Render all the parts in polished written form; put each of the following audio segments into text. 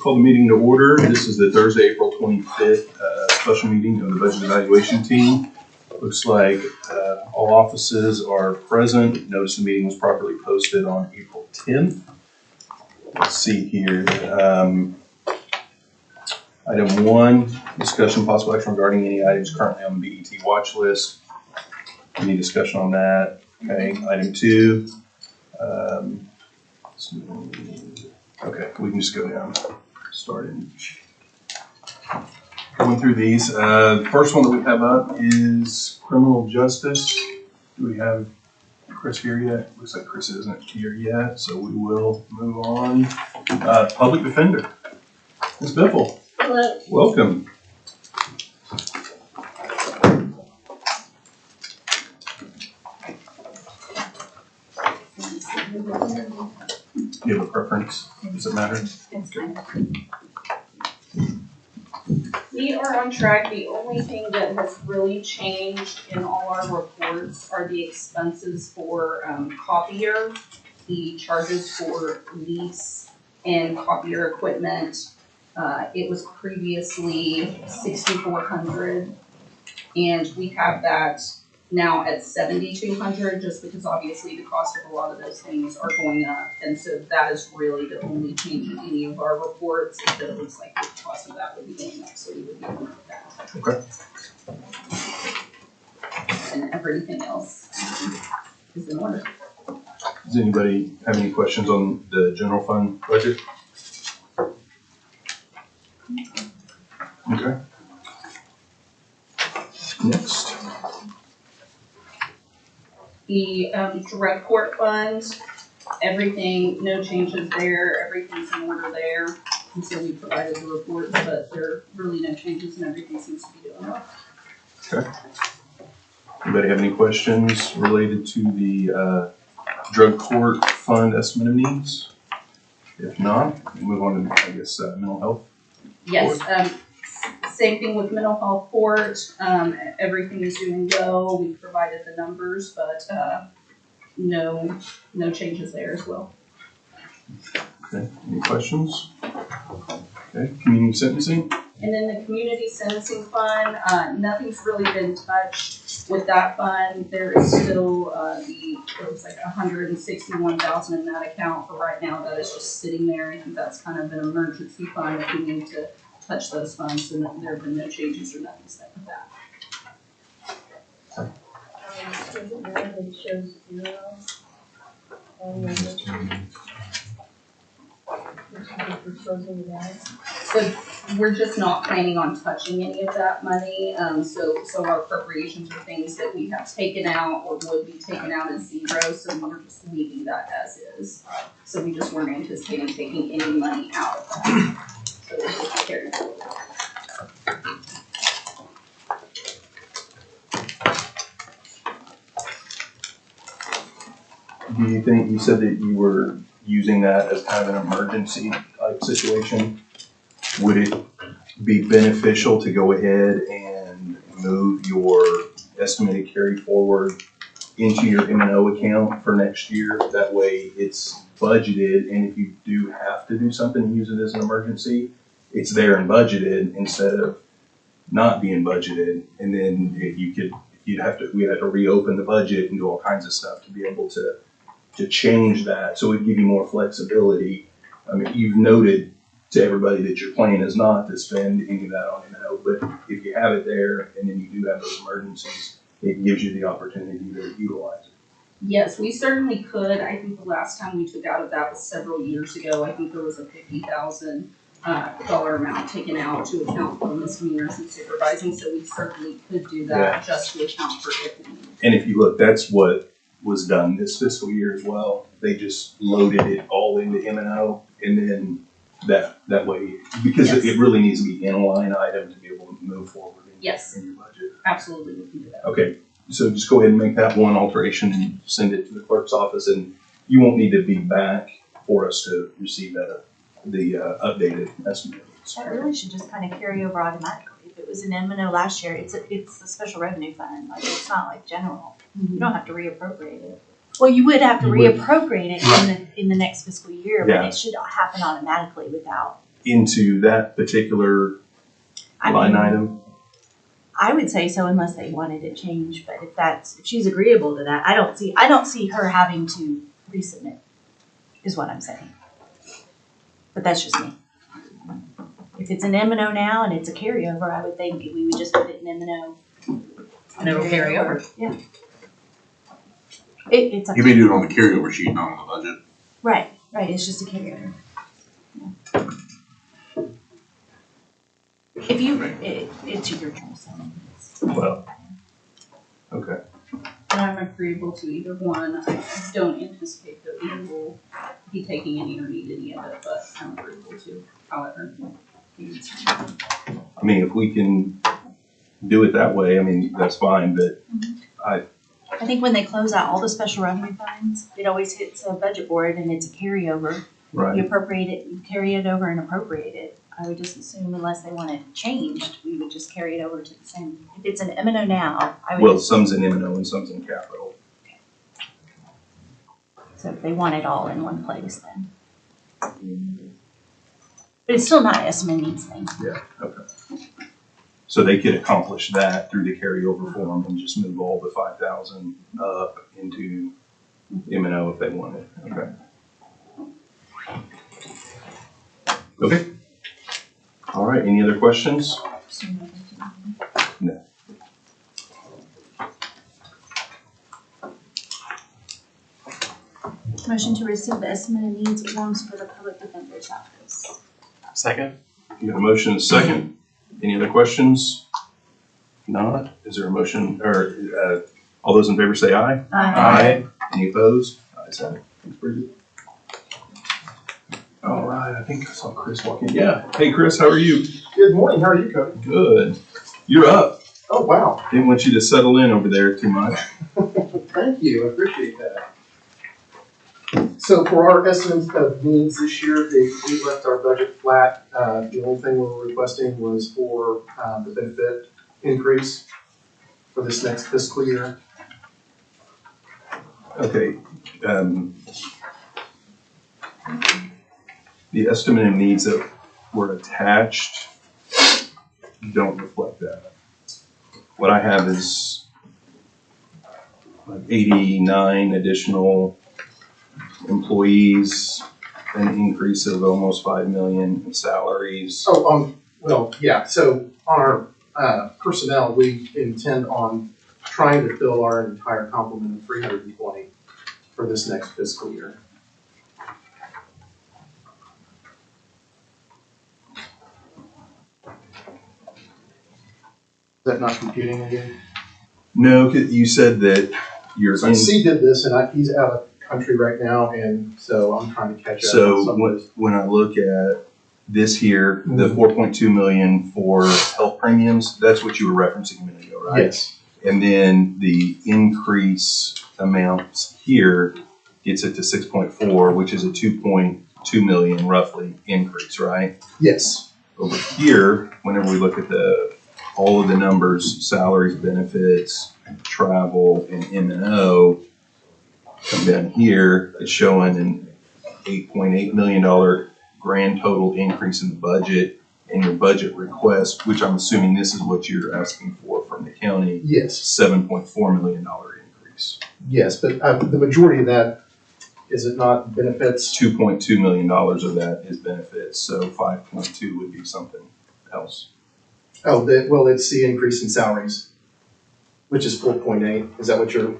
Call the meeting to order. This is the Thursday, April 25th special meeting of the Budget Evaluation Team. Looks like all offices are present. Notice the meeting was properly posted on April 10th. Let's see here. Item 1, discussion possible action regarding any items currently on the BET watch list. Any discussion on that? Okay. Item 2. Okay, we can just go down, starting going through these. The first one that we have up is criminal justice. Do we have Chris here yet? Looks like Chris isn't here yet, so we will move on. Public defender, Ms. Biffle. Hello. Welcome. Do you have a preference? Does it matter? We are on track. The only thing that has really changed in all our reports are the expenses for copier, the charges for lease and copier equipment. It was previously $6,400, and we have that now at $7,200, just because obviously the cost of a lot of those things are going up, and so that is really the only change in any of our reports. Is that it looks like the cost of that would be going up, so we would be on that. Okay. And everything else is in order. Does anybody have any questions on the general fund budget? Okay. Next. The drug court fund, everything, no changes there, everything's in order there. And so we provided the reports, but there are really no changes and everything seems to be doing well. Okay. Anybody have any questions related to the drug court fund estimate of needs? If not, we'll move on to, I guess, mental health. Yes, same thing with mental health court. Everything is doing go. We provided the numbers, but no changes there as well. Okay. Any questions? Okay. Community sentencing. And then the community sentencing fund, nothing's really been touched with that fund. There is still it was like $161,000 in that account for right now. That is just sitting there. I think that's kind of an emergency fund if we need to touch those funds, and there have been no changes or nothing set with that. It shows 0. So we're just not planning on touching any of that money. So our appropriations are things that we have taken out or would be taken out as 0. So we're just leaving that as is. So we just weren't anticipating taking any money out of that. So it's just carried forward. Do you think, you said that you were using that as kind of an emergency type situation? Would it be beneficial to go ahead and move your estimated carry forward into your M&O account for next year? That way it's budgeted, and if you do have to do something and use it as an emergency, it's there and budgeted instead of not being budgeted. And then we'd have to reopen the budget and do all kinds of stuff to be able to change that. So it'd give you more flexibility. I mean, you've noted to everybody that your plan is not to spend any of that on M&O, but if you have it there and then you do have those emergencies, it gives you the opportunity to utilize it. Yes, we certainly could. I think the last time we took out of that was several years ago. I think there was a $50,000 amount taken out to account for misdemeanors and supervising, so we certainly could do that just to account for it. And if you look, that's what was done this fiscal year as well. They just loaded it all into M&O, and then that way, because it really needs to be in a line item to be able to move forward in your budget. Absolutely, we can do that. Okay, so just go ahead and make that one alteration and send it to the clerk's office, and you won't need to be back for us to receive the updated estimate. That really should just kind of carry over automatically. If it was an M&O last year, it's a special revenue fund. Like, it's not like general. Mm-hmm. You don't have to reappropriate it. Well, you would have to reappropriate it in the next fiscal year, but it should happen automatically without into that particular I line mean, item? I would say so unless they wanted it changed, but if she's agreeable to that, I don't see her having to resubmit, is what I'm saying. But that's just me. If it's an M&O now and it's a carryover, I would think we would just put it in M&O. And it'll carry over. Yeah. It's a. You may do it on the carryover sheet, not on the budget. Right, it's just a carryover. Yeah. If you, it's your choice. Well, okay. And I'm agreeable to either one. I don't anticipate that we will be taking any or need any of it, but I'm agreeable to however. I mean, if we can do it that way, I mean, that's fine, but I think when they close out all the special revenue funds, it always hits a budget board and it's a carryover. right. You appropriate it, you carry it over and appropriate it. I would just assume unless they want it changed, we would just carry it over to the same. If it's an M&O now, I would. Well, some's in M&O and some's in capital. So if they want it all in one place then. But it's still not an estimate needs thing. Yeah, okay. So they could accomplish that through the carryover form and just move all the 5,000 up into M&O if they wanted, okay. Okay. All right, any other questions? No. Motion to receive the estimate of needs forms for the public defender's office. Second. You got a motion and a second. Any other questions? Not? Is there a motion, or all those in favor say aye? Aye. Any opposed? Ayes have it. Thanks, Bridget. All right, I think I saw Chris walk in. Yeah. Hey, Chris, how are you? Good morning, how are you, Cody? Good. You're up. Oh, wow. Didn't want you to settle in over there too much. Thank you, I appreciate that. So for our estimates of needs this year, we left our budget flat. The only thing we were requesting was for the benefit increase for this next fiscal year. Okay. The estimate of needs that were attached don't reflect that. What I have is like 89 additional employees, an increase of almost 5 million in salaries. Oh, well, yeah, so on our personnel, we intend on trying to fill our entire complement of 320 for this next fiscal year. Is that not computing again? No, 'cause you said that you're So in, C did this, and he's out of country right now, and so I'm trying to catch up. on so some of this. when I look at this here, the Mhm. 4.2 million for health premiums, that's what you were referencing a minute ago, right? Yes, And then the increase amounts here gets it to 6.4, which is a 2.2 million roughly increase, right? yes, Over here, whenever we look at all of the numbers, salaries, benefits, travel, and M&O, come down here, it's showing an $8.8 million grand total increase in the budget, and your budget request, which I'm assuming this is what you're asking for from the county, yes, $7.4 million increase. yes, but the majority of that, is it not benefits? $2.2 million of that is benefits, so 5.2 would be something else. Oh, well, it's the increase in salaries, which is 4.8. Is that what you're,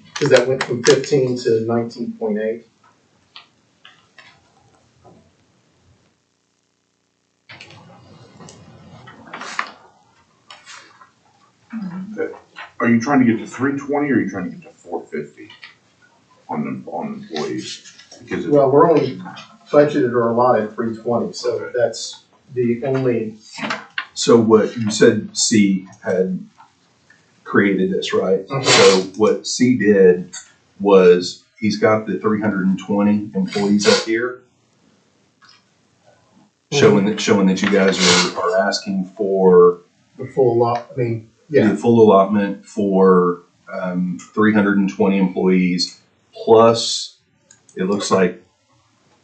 because that went from 15 to 19.8? Are you trying to get to 320 or are you trying to get to 450 on employees? Because Well, we're only budgeted or allotted 320, so that's the only, So what you said C had created this, right? Mhm. So what C did was he's got the 320 employees up here, showing that you guys are asking for the full lot, I mean, yeah, the full allotment for 320 employees, plus it looks like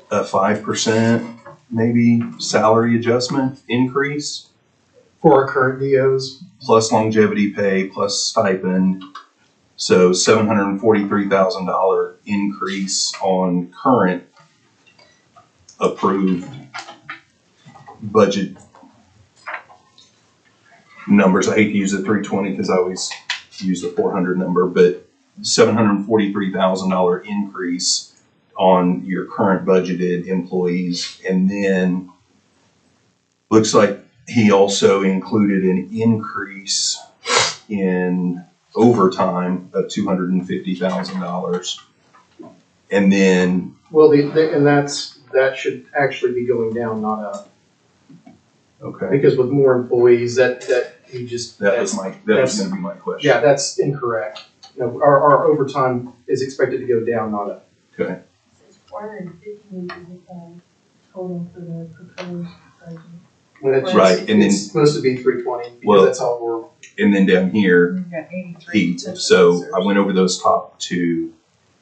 a 5% maybe salary adjustment increase For our current DOs, plus longevity pay plus stipend. So $743,000 increase on current approved budget numbers. I hate to use the 320 because I always use the 400 number, but $743,000 increase on your current budgeted employees. And then looks like he also included an increase in overtime of $250,000. And then, well, and that should actually be going down, not up. okay, Because with more employees, that he just. that was gonna be my question. Yeah, that's incorrect. No, our overtime is expected to go down, not up. Okay, It's 450 total for the proposed budget. When it's Right, and then- it's supposed to be 320, because Well- that's all we're. and then down here, We've got 83. Pete, so I went over those top two,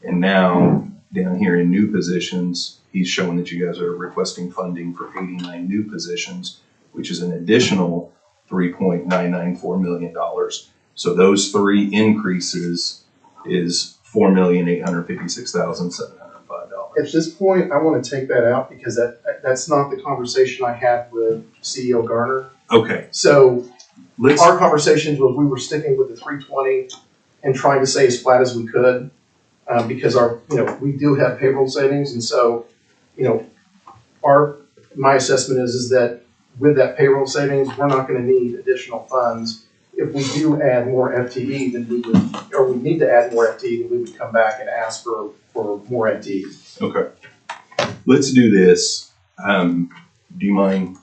and now down here in new positions, he's showing that you guys are requesting funding for 89 new positions, which is an additional $3.994 million. So those three increases is $4,856,705. At this point, I want to take that out because that's not the conversation I had with CEO Garner. Okay, So let's, our conversations was we were sticking with the 320 and trying to stay as flat as we could, because we do have payroll savings, and so, my assessment is that with that payroll savings, we're not gonna need additional funds. If we do add more FTE, then we need to add more FTE, then we would come back and ask for more FTE. okay. Let's do this. Do you mind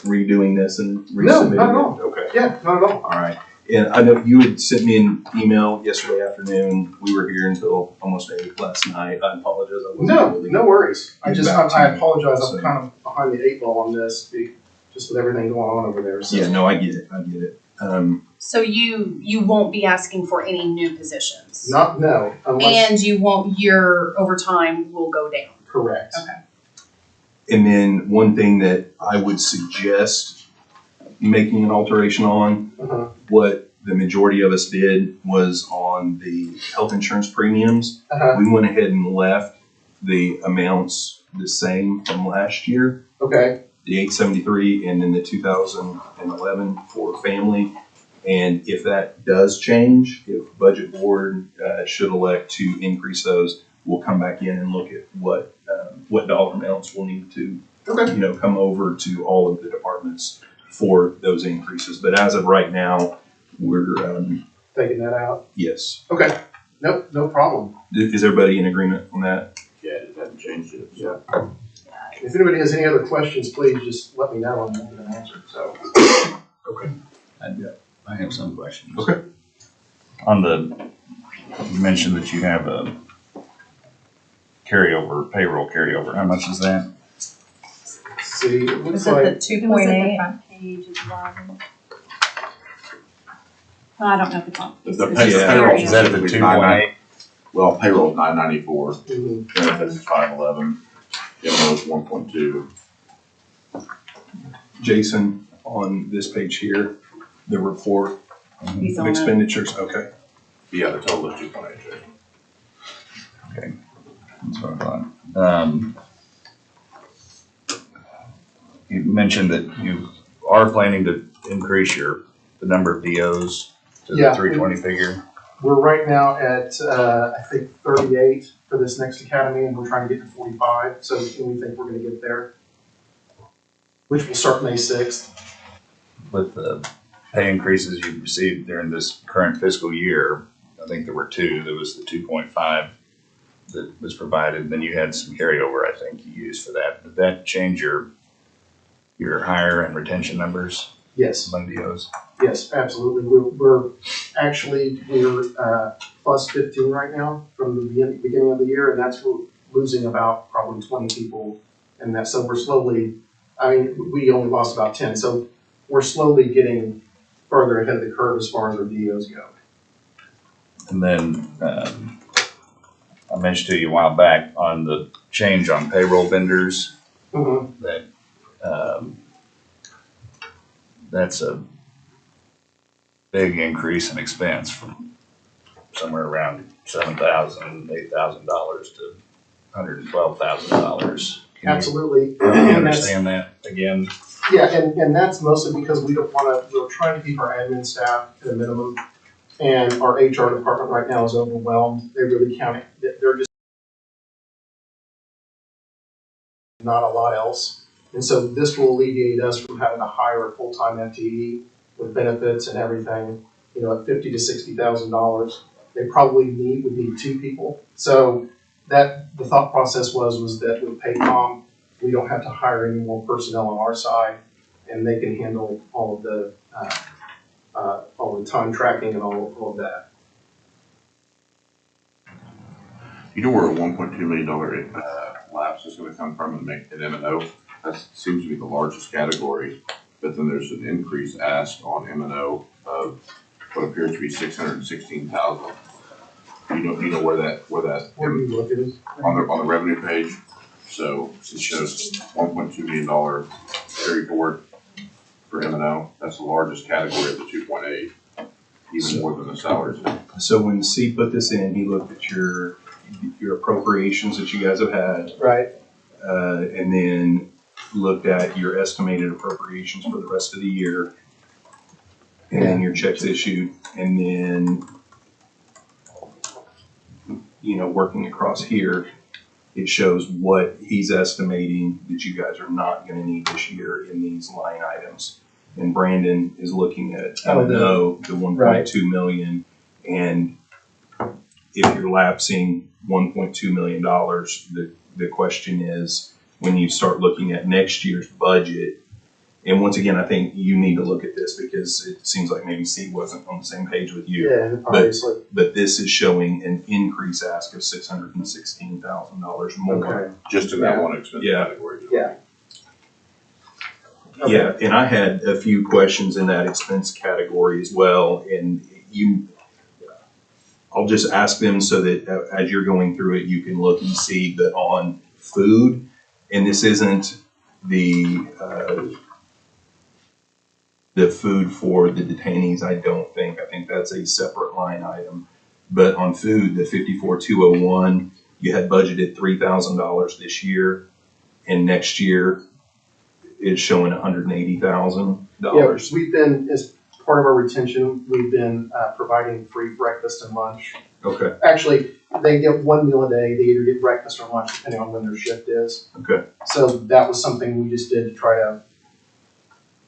redoing this and resubmitting it? not at all. Okay. Yeah, not at all. All right, and I know you had sent me an email yesterday afternoon. We were here until almost 8 last night. I apologize. I wasn't able to No worries. I Back to you. apologize. So- I'm kind of behind the 8 ball on this, just with everything going on over there. So. Yeah, no, I get it. So you won't be asking for any new positions? No, unless, And your overtime will go down? correct. Okay. And then one thing that I would suggest making an alteration on, Uh-huh. what the majority of us did was on the health insurance premiums. Uh-huh. We went ahead and left the amounts the same from last year, Okay, the 873 and then the 2011 for family. And if that does change, if budget board should elect to increase those, we'll come back in and look at what dollar amounts will need to, okay. come over to all of the departments for those increases. But as of right now, we're, Taking that out. yes. Okay, nope, no problem. Is everybody in agreement on that? Yeah, it hasn't changed it, so. If anybody has any other questions, please just let me know and we'll get an answer, so. I have some questions. Okay. You mentioned that you have a payroll carryover. How much is that? See, it looks Is it the like, It was at the 2.8? front page as well. Well, I don't know if it's on. The it's pay- just payroll- area. Is that at the 2.8? Well, payroll's 994, mhm, benefits is 511, is 1.2. Jason, on this page here, the report He's of on it. expenditures, okay. Yeah, the total is 2.8. That's what I thought. You mentioned that you are planning to increase the number of DOs to the Yeah. 320 figure. we're right now at, I think 38 for this next academy, and we're trying to get to 45, so we think we're gonna get there. Which will start May 6th. With the pay increases you received during this current fiscal year, I think there were two. There was the 2.5 that was provided, then you had some carryover, I think, you used for that. Did that change your hire and retention numbers Yes. among DOs? Yes, absolutely. We're plus 15 right now from the beginning of the year, and that's we're losing about probably 20 people. And that, so we're slowly, we only lost about 10, so we're slowly getting further ahead of the curve as far as our DOs go. And then, I mentioned to you a while back on the change on payroll vendors Mm-hmm. that That's a big increase in expense from somewhere around $7,000, $8,000 to $112,000. Absolutely. Can you And that's- understand that again? Yeah, and that's mostly because we don't wanna, we're trying to keep our admin staff at a minimum. And our HR department right now is overwhelmed. They really count it, they're just not a lot else. And so this will alleviate us from having to hire a full-time FTE with benefits and everything, you know, at $50,000 to $60,000. They probably would need two people. So that, the thought process was that with Paycom, we don't have to hire any more personnel on our side, and they can handle all of the time tracking and all of that. You know where a $1.2 million lapse is gonna come from in M&O? That seems to be the largest category, but then there's an increase asked on M&O of what appears to be $616,000. You know where that, Where do you look at it? on the revenue page? So it shows $1.2 million carry forward for M&O. That's the largest category of the 2.8, even more than the salaries. So when C put this in, he looked at your appropriations that you guys have had, Right. and then looked at your estimated appropriations for the rest of the year, and then your checks issued, and then, you know, working across here, it shows what he's estimating that you guys are not gonna need this year in these line items. And Brandon is looking at, the 1.2 million, and if you're lapsing $1.2 million, the question is, when you start looking at next year's budget, and once again, I think you need to look at this because it seems like maybe C wasn't on the same page with you. Yeah, obviously. But this is showing an increase ask of $616,000 more. Okay. Just in that Yeah. one expense Yeah. category. Yeah. Okay. Yeah, and I had a few questions in that expense category as well, and I'll just ask them so that as you're going through it, you can look and see that on food, and this isn't the food for the detainees, I don't think. I think that's a separate line item. But on food, the 54,201, you had budgeted $3,000 this year, and next year it's showing $180,000. Yeah, we've been, as part of our retention, we've been providing free breakfast and lunch. Okay, Actually, they get one meal a day. They either get breakfast or lunch, depending on when their shift is. okay, So that was something we just did to try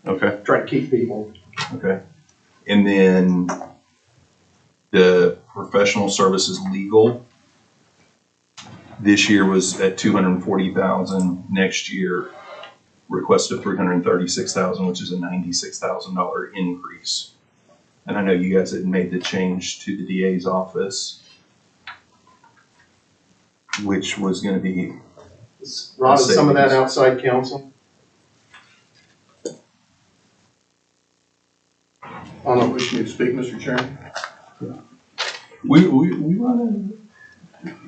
okay, to keep people. okay. And then the professional services legal this year was at 240,000. Next year, request of 336,000, which is a $96,000 increase. And I know you guys had made the change to the DA's office, which was going to be, Rod, is some of that Savings. outside counsel? I don't wish me to speak, Mr. Chairman. we run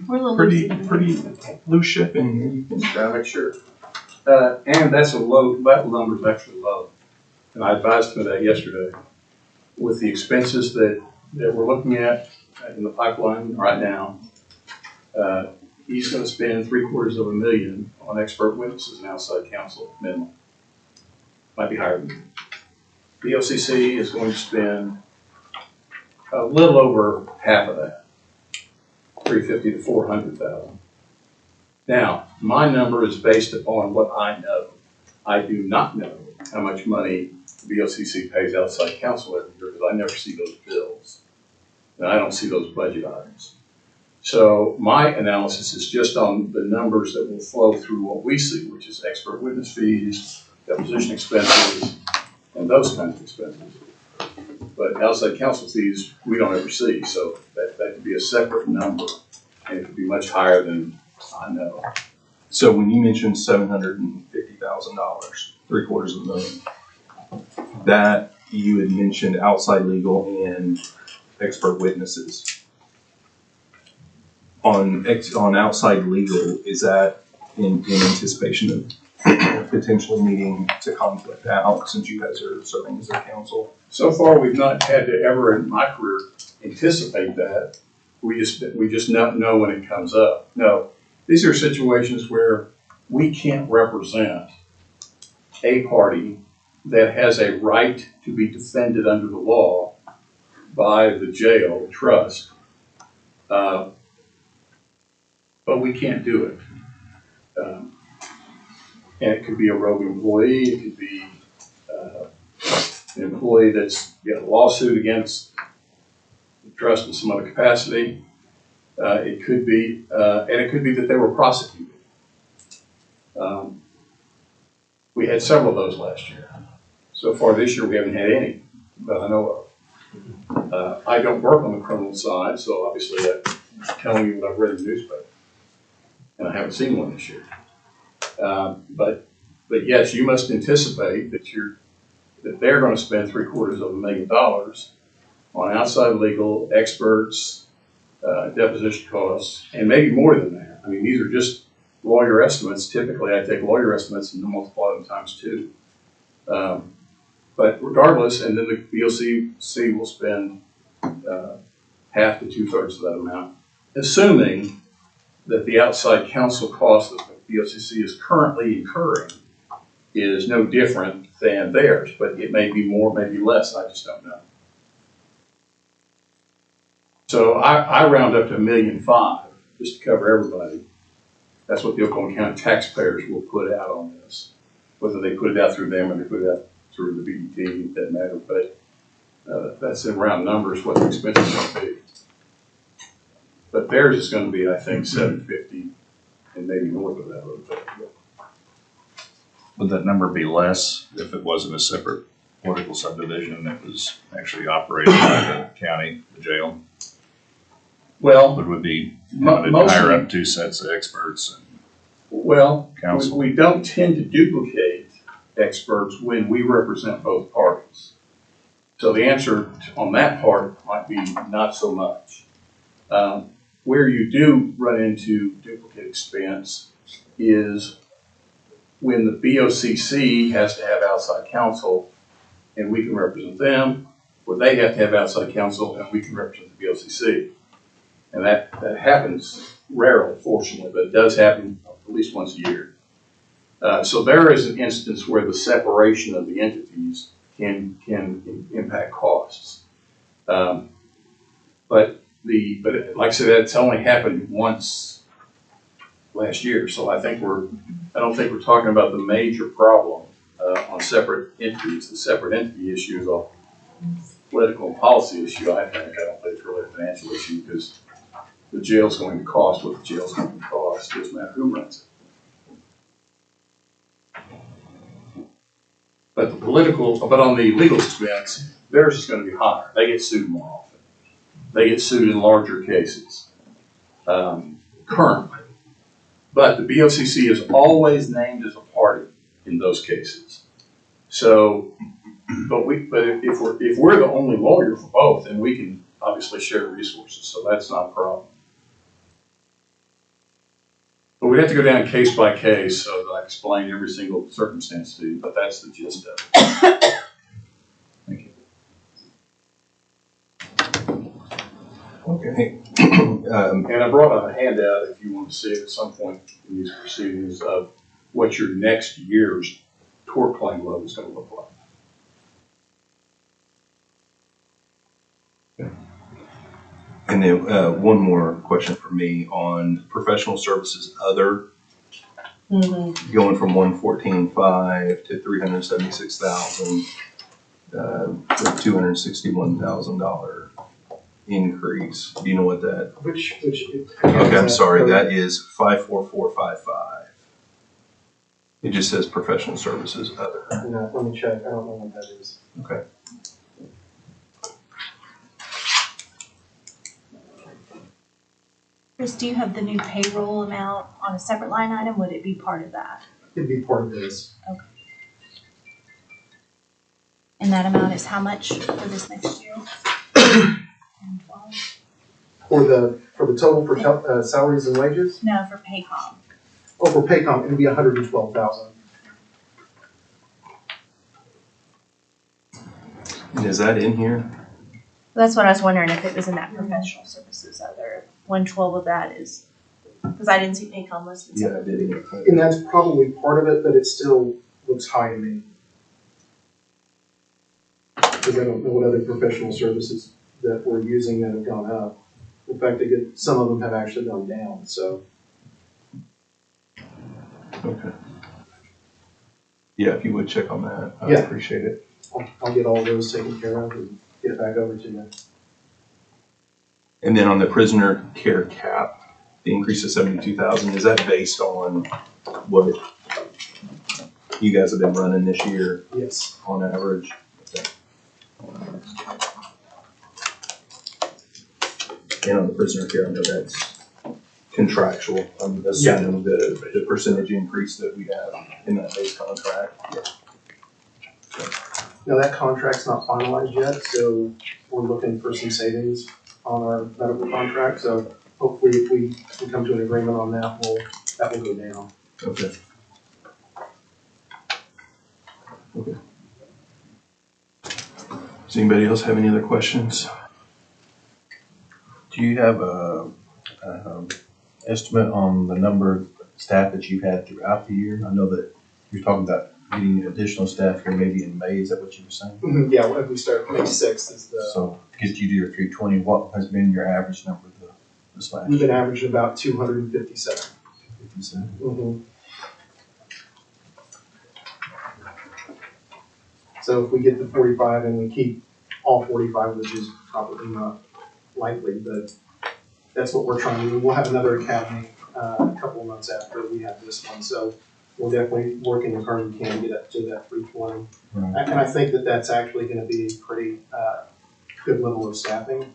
We're a a little pretty loose ship in here. You can- Gotta make sure. And that's that number's actually low. And I advised him of that yesterday. With the expenses that we're looking at in the pipeline right now, he's gonna spend $750,000 on expert witnesses and outside counsel minimum. Might be higher than that. BOCC is going to spend a little over half of that, $350,000 to $400,000. Now, my number is based upon what I know. I do not know how much money the BOCC pays outside counsel every year because I never see those bills. And I don't see those budget items. So my analysis is just on the numbers that will flow through what we see, which is expert witness fees, deposition expenses, and those kinds of expenses. But outside counsel fees, we don't ever see, so that could be a separate number, and it could be much higher than I know. So when you mentioned $750,000, $750,000, that you had mentioned outside legal and expert witnesses. On outside legal, is that in anticipation of potentially needing to conflict out since you guys are serving as a council? So far, we've not had to ever in my career anticipate that. We just not know when it comes up. No, these are situations where we can't represent a party that has a right to be defended under the law by the jail trust. But we can't do it. And it could be a rogue employee, it could be an employee that's got a lawsuit against the trust in some other capacity. It could be that they were prosecuted. We had several of those last year. So far this year, we haven't had any that I know of. I don't work on the criminal side, so obviously I'm telling you what I've read in the newspaper. And I haven't seen one this year. But yes, you must anticipate that they're going to spend $750,000 on outside legal experts, deposition costs, and maybe more than that. I mean, these are just lawyer estimates. Typically, I take lawyer estimates and multiply them times 2. But regardless, and then the BOCC will spend half to 2/3 of that amount, assuming that the outside counsel cost that the BOCC is currently incurring is no different than theirs, but it may be more, maybe less, I just don't know. So I round up to $1.5 million just to cover everybody. That's what the Oklahoma County taxpayers will put out on this. Whether they put it out through them or they put it out through the BDT, it doesn't matter, but that's in round numbers what the expenses are going to be. But theirs is going to be, I think, $750,000 and maybe north of that a little bit. Would that number be less if it wasn't a separate political subdivision that was actually operated by the county, the jail? Well, Would it be mostly, hire up 2 sets of experts and well, counsel? we don't tend to duplicate experts when we represent both parties. So the answer on that part might be not so much. Where you do run into duplicate expense is when the BOCC has to have outside counsel and we can represent them, or they have to have outside counsel and we can represent the BOCC. And that happens rarely, fortunately, but it does happen at least once a year. So there is an instance where the separation of the entities can impact costs. But like I said, that's only happened once last year. So I don't think we're talking about the major problem on separate entities. The separate entity issue is a political and policy issue, I think. I don't think it's really a financial issue because the jail's going to cost what the jail's going to cost. It doesn't matter who runs it. But on the legal expense, theirs is going to be higher. They get sued more often. They get sued in larger cases currently. But the BOCC is always named as a party in those cases. So, but if we're the only lawyer for both, then we can obviously share resources. So that's not a problem. But we have to go down case by case so that I explain every single circumstance to you. But that's the gist of it. Thank you. Okay. And I brought a handout if you want to see it at some point in these proceedings of what your next year's tort claim load is going to look like. And then one more question for me on professional services other, going from 114.5 to 376,000, $261,000 increase. Do you know what that? Which. Okay, I'm sorry. That is 54455. It just says professional services other. No, let me check. I don't know what that is. Okay. Chris, do you have the new payroll amount on a separate line item? Would it be part of that? It'd be part of this. Okay. And that amount is how much for this next year? 10, 12? For the total for salaries and wages? No, for Paycom. Oh, for Paycom, it'd be $112,000. And is that in here? That's what I was wondering, if it was in that professional services other, 112 of that is, because I didn't see Paycom listed. Yeah, I did. And that's probably part of it, but it still looks high to me. Because I don't know what other professional services that we're using that have gone up. In fact, some of them have actually gone down, so. Okay. Yeah, if you would check on that, I'd Yeah. appreciate it. I'll get all those taken care of and get it back over to you. And then on the prisoner care cap, the increase of 72,000, is that based on what you guys have been running this year Yes. on average? Okay. And on the prisoner care, I know that's contractual. I'm assuming the percentage increase that we have in that base contract. Now, that contract's not finalized yet, so we're looking for some savings on our medical contract, so hopefully if we can come to an agreement on that, that will go down. Okay. Okay. Does anybody else have any other questions? Do you have a estimate on the number of staff that you've had throughout the year? I know that you're talking about getting additional staff here maybe in May, is that what you were saying? Yeah, if we start May 6th is the, So get you to your 320, what has been your average number this last we've been year? averaging about 257. 57? Mhm. So if we get the 45 and we keep all 45, which is probably not likely, but that's what we're trying to do. We'll have another academy a couple of months after we have this one, so we're definitely working as hard as we can to get up to that 320. Right. And I think that that's actually going to be a pretty good level of staffing,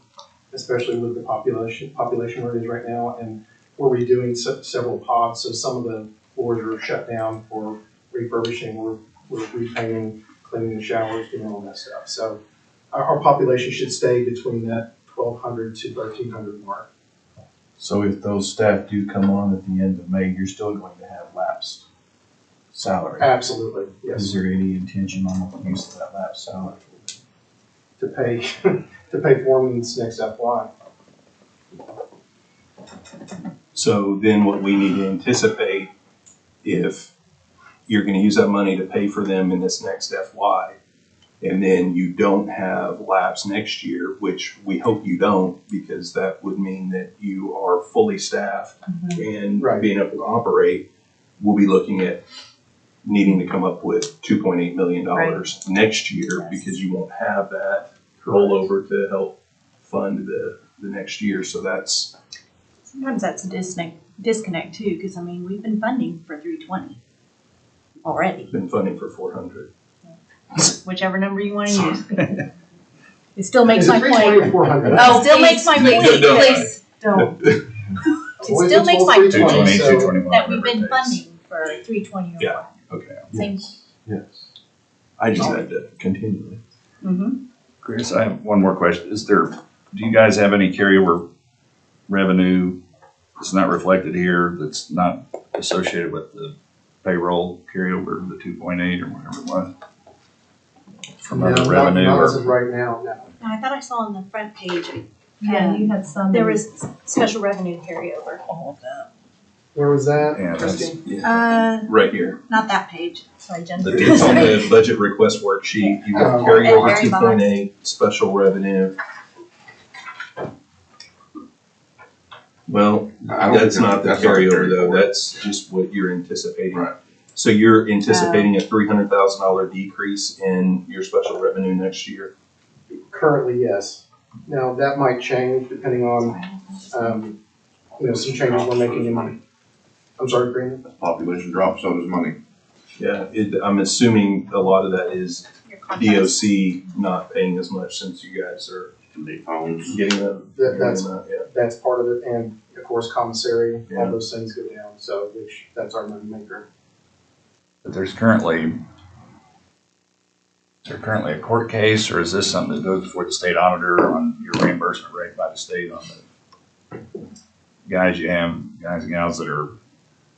especially with the population where it is right now, and we're redoing several pods, so some of the floors are shut down for refurbishing. We're repainting, cleaning the showers, doing all that stuff. So our population should stay between that 1,200 to 1,300 mark. So if those staff do come on at the end of May, you're still going to have lapsed salary? Absolutely, yes. Is there any intention on the use of that lapsed salary? To pay to pay for them in this next FY. So then what we need to anticipate, if you're gonna use that money to pay for them in this next FY, and then you don't have lapse next year, which we hope you don't, because that would mean that you are fully staffed and Right. being able to operate, we'll be looking at needing to come up with $2.8 million next year, Yes. because you won't have that rollover to help fund the next year. So that's, Sometimes that's a disconnect too, because I mean, we've been funding for 320 already, been funding for 400. whichever number you want to use. It still makes Is it my 320 point. or 400? Oh, still makes my Please, point. please. Don't. I've It always still been makes told my 320, point 220, so- 221. that we've been whatever it takes. funding for 320 or Yeah. more. Okay. Same. Yes. I just had to continually. Mm-hmm. Chris, I have one more question. Do you guys have any carryover revenue that's not reflected here, that's not associated with the payroll carryover, the 2.8 or whatever it was? From No, other revenue not as or? of right now, no. I thought I saw on the front page, Yeah, you had some. there was special revenue carryover. Where was that, Yeah, that's- Christie? Right here. Not that page, sorry, Jen. It's on the budget request worksheet. You got Oh. carryover At very 2.8, special revenue. Well, I don't that's think not the that's not the carryover carry though. forward. That's just what you're anticipating. Right. So you're anticipating a $300,000 decrease in your special revenue next year? Currently, yes. Now, that might change depending on, some changes we're making in money. I'm sorry, Brandon? As population drops, so does money. Yeah, I'm assuming a lot of that is Your contracts. DOC not paying as much since you guys are New phones. getting them. That's part of it, and of course, commissary, Yeah. all those things go down, so, that's our money maker. But is there currently a court case, or is this something that goes before the state auditor on your reimbursement rate by the state on the guys and gals that are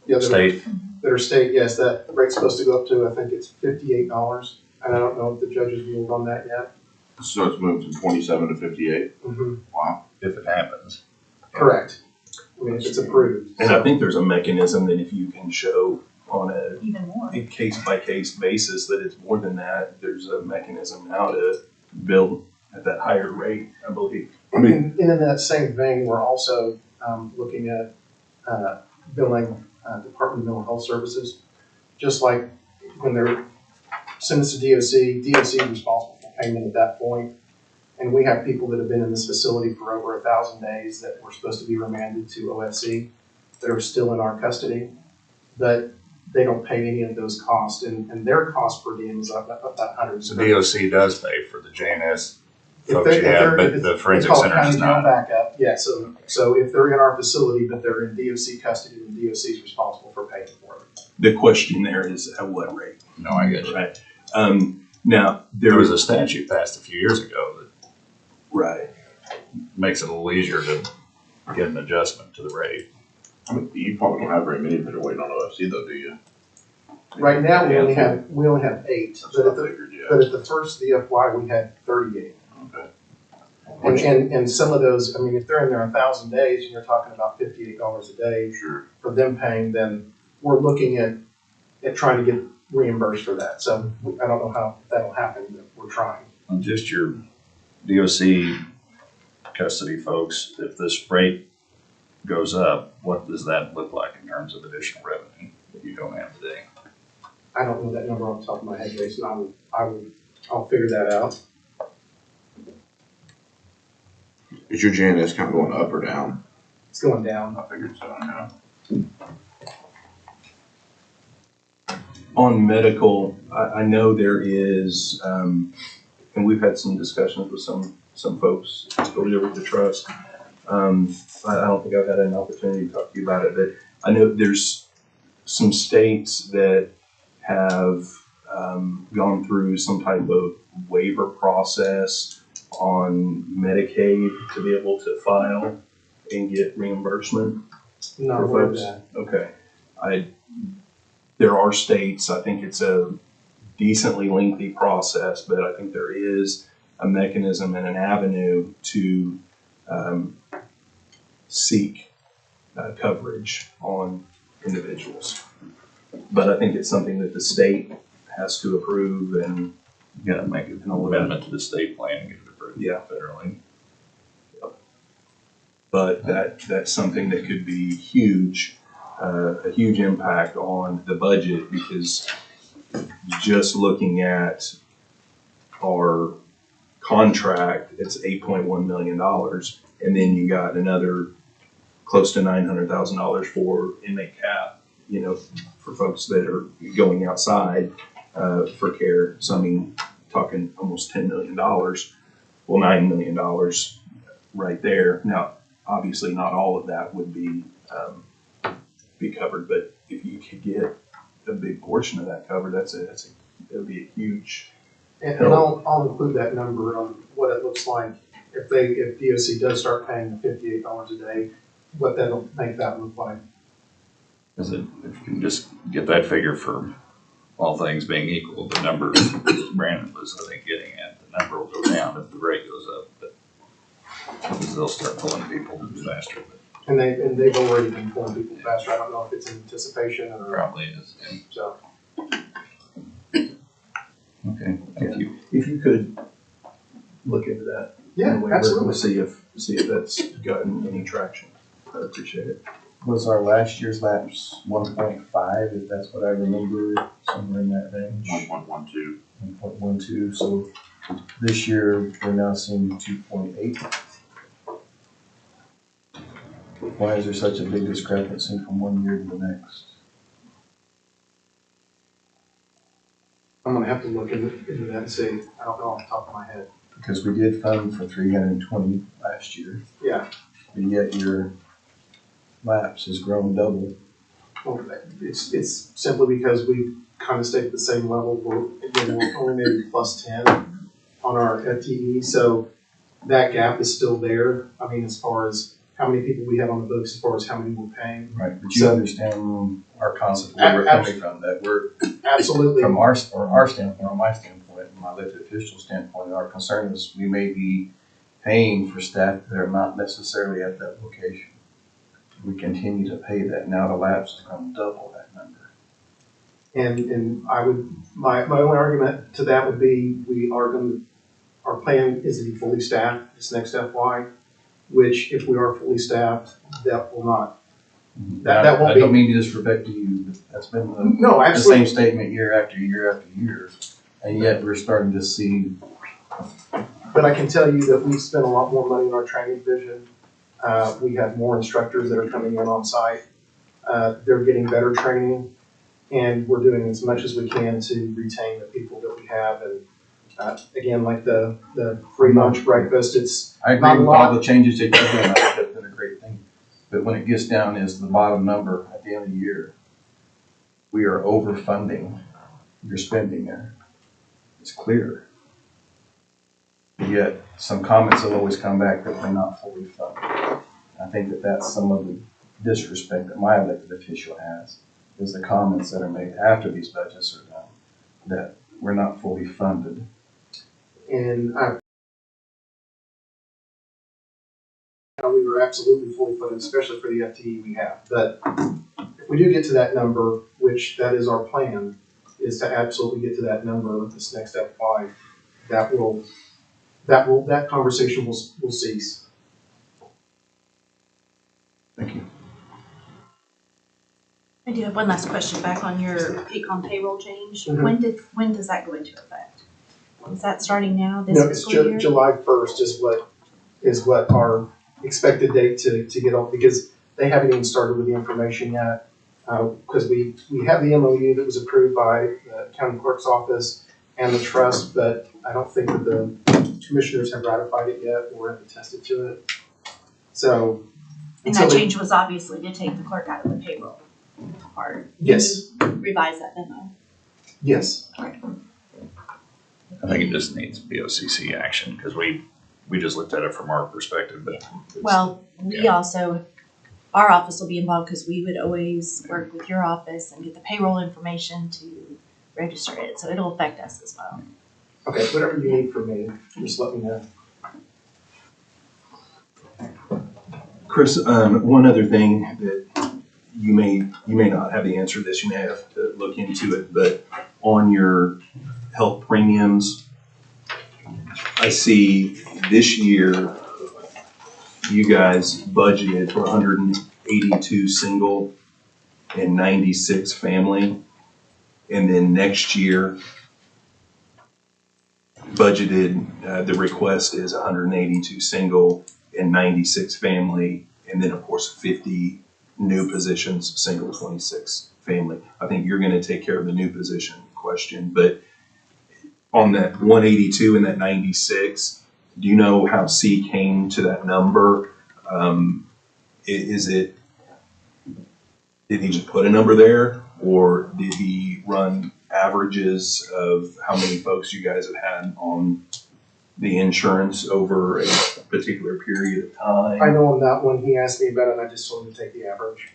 Yeah, state? that are state, yes, that rate's supposed to go up to, I think it's $58, and I don't know if the judges ruled on that yet. So it's moved from 27 to 58? Mhm. Wow. If it happens. Correct. I mean, if it's approved. And So- I think there's a mechanism that if you can show on Even more. a case-by-case basis that it's more than that, there's a mechanism now to bill at that higher rate, I believe. And in that same vein, we're also looking at billing Department of Mental Health Services. Just like when they're sent us to DOC, DOC is responsible for payment at that point. And we have people that have been in this facility for over 1,000 days that were supposed to be remanded to OFC that are still in our custody, but they don't pay any of those costs, and their cost per diem is up about $100. So DOC does pay for the JNS If folks they're- you if have, they're- but if the it's forensic called center county does jail not. backup, yeah, so if they're in our facility, but they're in DOC custody, then DOC is responsible for paying for it. The question there is at what rate, No, I get you. right? Now, There was a statute passed a few years ago that right. makes it a little easier to get an adjustment to the rate. I mean, you probably don't have very many that are waiting on OFC though, do you? Right now, we only Handful. have 8, That's but what at I the, figured, yeah. but at the first DFY, we had 38. Okay. And some of those, I mean, if they're in there 1,000 days, and you're talking about $58 a day Sure. for them paying, then we're looking at trying to get reimbursed for that. So I don't know how that'll happen, but we're trying. On just your DOC custody folks, if this rate goes up, what does that look like in terms of additional revenue that you don't have today? I don't know that number off the top of my head, Jason. I'll figure that out. Is your JNS count going up or down? It's going down. I figured so, yeah. On medical, I know there is, and we've had some discussions with some folks over with the trust. I don't think I've had an opportunity to talk to you about it, but I know there's some states that have gone through some type of waiver process on Medicaid to be able to file and get reimbursement. Not For aware of folks? that. Okay. There are states, I think it's a decently lengthy process, but I think there is a mechanism and an avenue to seek coverage on individuals. But I think it's something that the state has to approve and, You gotta make an amendment to the state plan and get it approved Yeah. federally. but that's something that could be huge, a huge impact on the budget, because just looking at our contract, it's $8.1 million. And then you got another close to $900,000 for inmate cap, for folks that are going outside for care. So I mean, talking almost $10 million, well, $9 million right there. Now, obviously not all of that would be covered, but if you could get a big portion of that covered, it would be a huge. And I'll include that number on what it looks like if DOC does start paying the $58 a day, what that'll make that look like. Is it, if you can just get that figure for all things being equal, the number Brandon was, I think, getting at, the number will go down if the rate goes up, but because they'll start pulling people faster, but And they've already been pulling people faster. I don't know if it's in anticipation or, probably is. so. Okay, thank you. If you could look into that. Yeah, absolutely. See if that's gotten any traction. I'd appreciate it. Was our last year's lapse 1.5, if that's what I remember, somewhere in that range? 1.12. 1.12, so this year we're now seeing 2.8. Why is there such a big discrepancy from one year to the next? I'm gonna have to look into that and see. I don't know off the top of my head. Because we did fund for 320 last year, Yeah, but yet your lapse has grown double. well, it's simply because we kind of stayed at the same level. We're only maybe plus 10 on our FTE, so that gap is still there. I mean, as far as how many people we have on the books, as far as how many we're paying. Right, but you So- understand our concept, where we're coming from, that we're, Absolutely. from our standpoint, or my standpoint, standpoint, from my elected official standpoint, our concern is we may be paying for staff that are not necessarily at that location. We continue to pay that. Now the labs is gonna double that number. And I would, my only argument to that would be, our plan is to be fully staffed this next FY, which if we are fully staffed, that will not, that won't I be. don't mean to disrespect to you, but that's been No, the absolutely. same statement year after year after year. And yet we're starting to see, But I can tell you that we spend a lot more money in our training division. We have more instructors that are coming in on site. They're getting better training, and we're doing as much as we can to retain the people that we have. And again, like the free lunch breakfast, it's I agree not a with lot. all the changes that you're doing. I think that's been a great thing. But when it gets down is the bottom number at the end of the year, we are overfunding your spending there. It's clear. Yet some comments have always come back that we're not fully funded. I think that that's some of the disrespect that my elected official has, is the comments that are made after these budgets are done, that we're not fully funded. And we were absolutely fully funded, especially for the FTE we have. But if we do get to that number, which that is our plan, is to absolutely get to that number this next FY, that conversation will cease. Thank you. I do have one last question back on your payroll change. Mhm. When does that go into effect? Is that starting now, this No, it's fiscal year? July 1st is what our expected date to get on, because they haven't even started with the information yet. Because we have the MOU that was approved by the county clerk's office and the trust, but I don't think that the commissioners have ratified it yet or have attested to it. So. And that change was obviously to take the clerk out of the payroll part. Yes, Revise that memo. yes. I think it just needs BOCC action, because we just looked at it from our perspective, but. it's- Well, we also, our office will be involved because we would always work with your office and get the payroll information to register it. So it'll affect us as well. Okay, whatever you need from me, just let me know. Chris, one other thing that you may not have the answer to this, you may have to look into it, but on your health premiums, I see this year you guys budgeted for 182 single and 96 family. And then next year budgeted, the request is 182 single and 96 family. And then of course 50 new positions, single, 26 family. I think you're gonna take care of the new position question, but on that 182 and that 96, do you know how C came to that number? Did he just put a number there, or did he run averages of how many folks you guys have had on the insurance over a particular period of time? I know on that one, he asked me about it, and I just told him to take the average.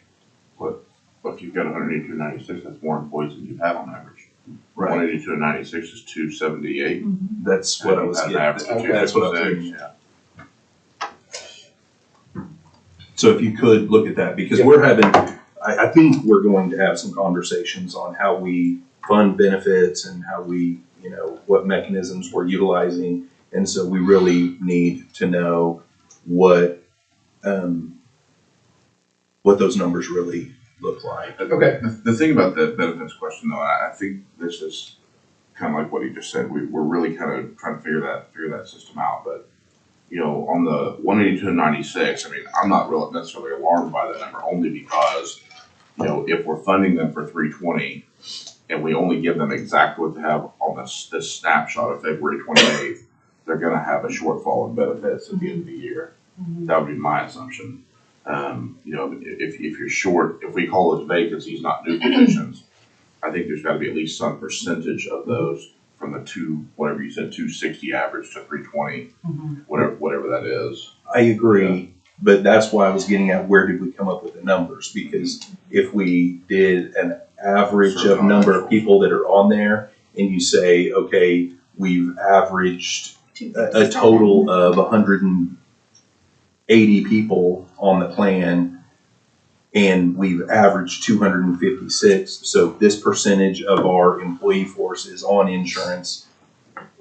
But if you've got 182.96, that's more employees than you've had on average. Right, 182.96 is 278. that's what I was And you've had an getting, average of Okay. that's what I was 256, getting. yeah. So if you could look at that, because we're having, I think we're going to have some conversations on how we fund benefits and how we, what mechanisms we're utilizing. And so we really need to know what those numbers really look like. Okay. The thing about the benefits question, though, I think this is kind of like what he just said. We're really kind of trying to figure that system out. But on the 182 and 96, I mean, I'm not really necessarily alarmed by that number, only because if we're funding them for 320 and we only give them exactly what they have on this snapshot of February 28th, they're going to have a shortfall in benefits at the end of the year. That would be my assumption. If you're short, if we call those vacancies, not new positions, I think there's got to be at least some percentage of those from the whatever you said, 260 average to 320, whatever that is. I agree, but that's why I was getting at, where did we come up with the numbers? Because if we did an average of number of people that are on there, and you say, okay, we've averaged a total of 180 people on the plan, and we've averaged 256. So this percentage of our employee force is on insurance.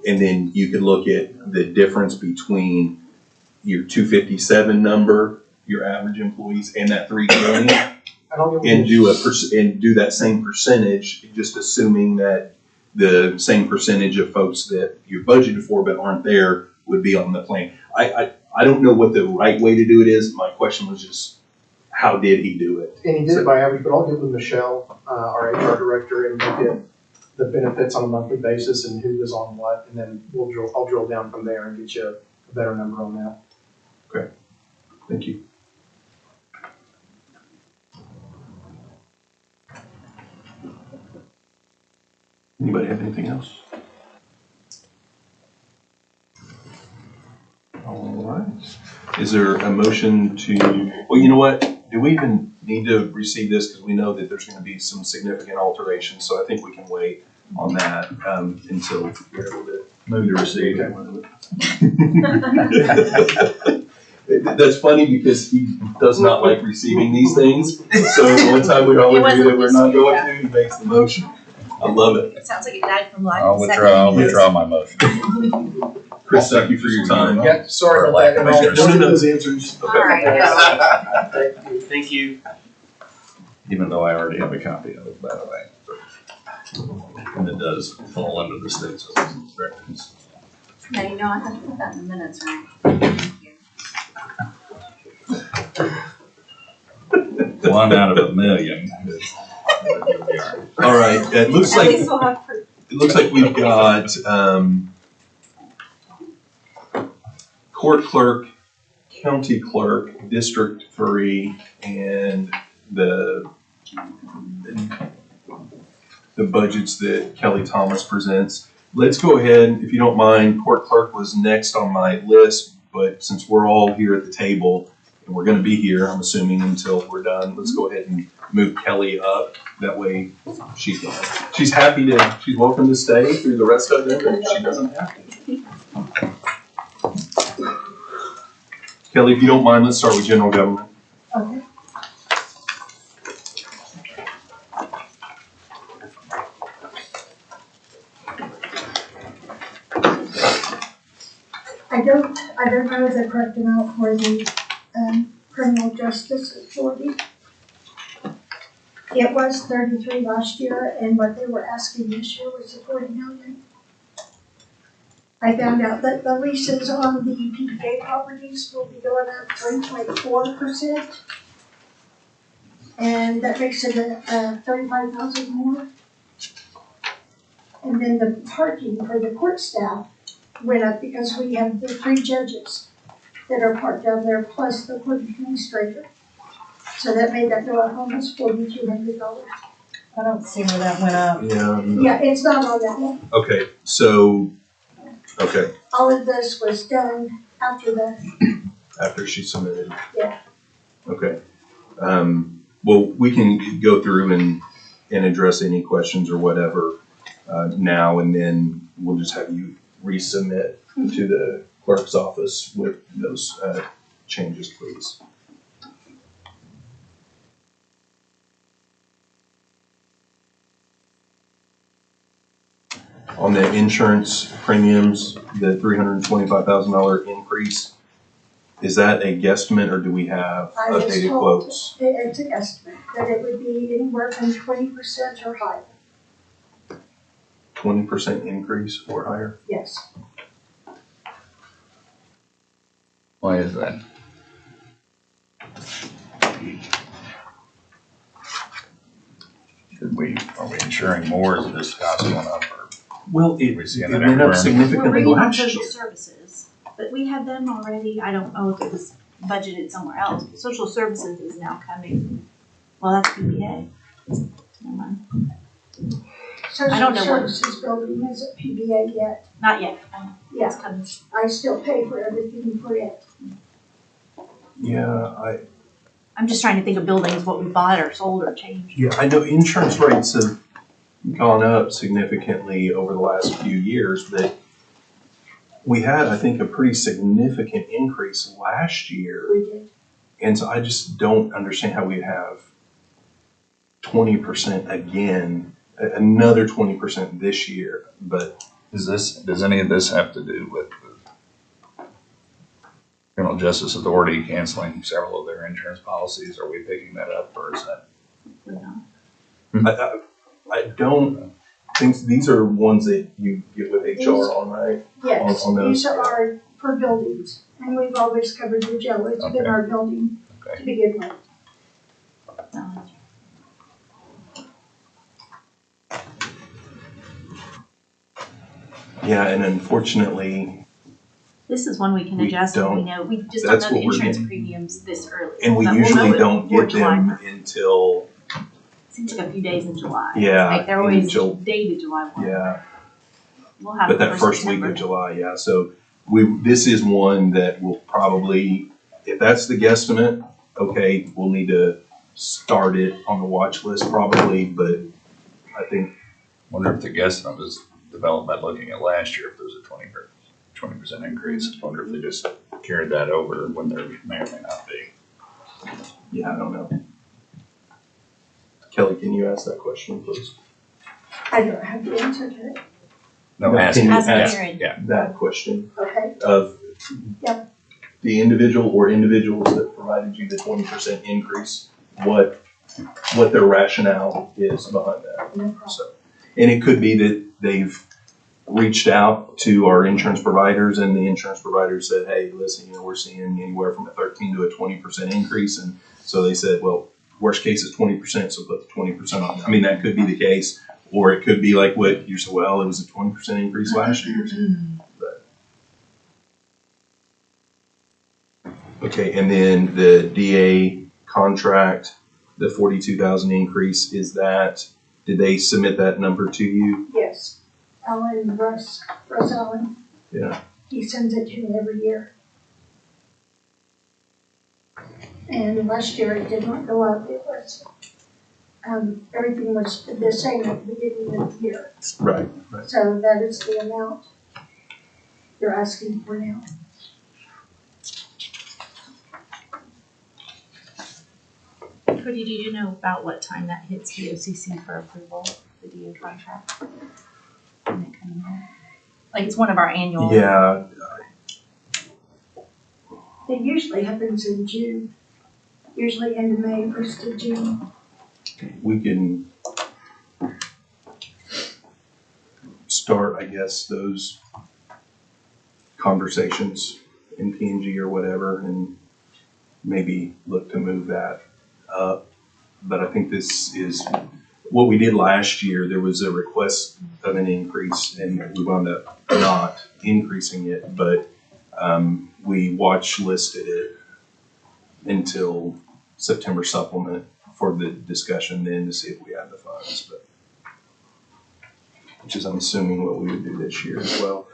And then you could look at the difference between your 257 number, your average employees, and that 320, and do that same percentage, just assuming that the same percentage of folks that you budgeted for but aren't there would be on the plan. I don't know what the right way to do it is. My question was just, how did he do it? And he did it by average, but I'll get with Michelle, our HR director, and look at the benefits on a monthly basis and who was on what, and then I'll drill down from there and get you a better number on that. Thank you. Anybody have anything else? All right. Is there a motion to, well, you know what? Do we even need to receive this? Because we know that there's going to be some significant alterations, so I think we can wait on that until we're able to move to receive. That's funny because he does not like receiving these things. So one time we all agree that we're not going to, he makes the motion. I love it. It sounds like it died from life. I'll withdraw my motion. Chris, thank you for your time. Yeah, sorry about that. Lack of interest. I'll get those answers. All right, Thank you. Thank you. Even though I already have a copy of it, by the way. And it does fall under the state citizens directions. Now you know I have to put that in the minutes, right? Thank you. 1 out of a million. All right, it looks At like least we'll have proof. we've got court clerk, county clerk, District 3, and the budgets that Kelly Thomas presents. Let's go ahead, if you don't mind. Court clerk was next on my list, but since we're all here at the table and we're going to be here, I'm assuming, until we're done, let's go ahead and move Kelly up. That way she's welcome to stay through the rest of it, but she doesn't have to. Kelly, if you don't mind, let's start with general government. Okay. I don't know the correct amount for the criminal justice authority. It was 33 last year, and what they were asking this year was 40 million. I found out that the leases on the PPA properties will be going up 3.4%. And that makes it 35,000 more. And then the parking for the court staff went up because we have the 3 judges that are parked down there, plus the court administrator. So that made that go up almost $4,200. I don't see where that went up. Yeah. Yeah, it's not on that one. Okay, so, okay, All of this was done after that. after she submitted. Yeah. Okay. Well, we can go through and address any questions or whatever now, and then we'll just have you resubmit to the clerk's office with those changes, please. On the insurance premiums, the $325,000 increase, is that a guesstimate, or do we have I was updated told, quotes? it's an estimate, that it would be anywhere from 20% or higher. 20% increase or higher? Yes. Why is that? Are we insuring more? Is this cost going up? Or Well, it we seeing it that went up everywhere? We're significantly waiting on last social year. services, but we had them already. I don't know if it was budgeted somewhere else. Social services is now coming. Well, that's PBA. Never mind. I don't know what- Social services building isn't PBA yet. Not yet. Yeah. It's coming. I still pay for everything for it. Yeah, I'm just trying to think of buildings, what we bought or sold or changed. I know insurance rates have gone up significantly over the last few years, but we had, I think, a pretty significant increase last year. We did. And so I just don't understand how we have 20% again, another 20% this year. But Does any of this have to do with the Criminal Justice Authority canceling several of their insurance policies? Are we picking that up, or is that? I don't think, these are ones that you get with HR on, right? Yes, On those, these are for buildings, and we've always covered the jail. It's been Okay. our building Okay. to begin with. Yeah, and unfortunately, This is one we can We adjust when we don't- know, we just don't that's know the what we're insurance getting. premiums this early. and we But we'll know usually it don't before get them July. until, Seems like a few days in July. Yeah, Like they're in always Jul- dated July 1. yeah, We'll have but it that for first week September. of July, yeah. So this is one that will probably, if that's the guesstimate, okay, we'll need to start it on the watch list probably, but I think, Wonder if the guesstimate was developed by looking at last year, if there was a 20% increase. I wonder if they just carried that over when there may or may not be. yeah, I don't know. Kelly, can you ask that question, please? I don't have the answer to it, No, No, asking, can you Ask ask Aaron. yeah. that question okay? of Yep. the individual or individuals that provided you the 20% increase, what their rationale is behind that. No problem. So, and it could be that they've reached out to our insurance providers and the insurance providers said, hey, listen, we're seeing anywhere from a 13 to a 20% increase. And so they said, well, worst case is 20%, so put the 20% on. I mean, that could be the case, or it could be like what you said, well, it was a 20% increase last year. But- Okay, and then the DA contract, the 42,000 increase, did they submit that number to you? Yes, Russ Allen. Yeah. He sends it to me every year. And last year it did not go up, it was, everything was the same at the beginning of the year. Right. So that is the amount you're asking for now. Cody, do you know about what time that hits the OCC for approval, the DA contract? When it comes out? Like it's one of our annual. Yeah, It usually happens in June, usually end of May, 1st of June. we can start, I guess, those conversations in P&G or whatever, and maybe look to move that up. But I think this is what we did last year. There was a request of an increase, and we wound up not increasing it, but we watch listed it until September supplement for the discussion then to see if we have the funds, but which is, I'm assuming, what we would do this year as well.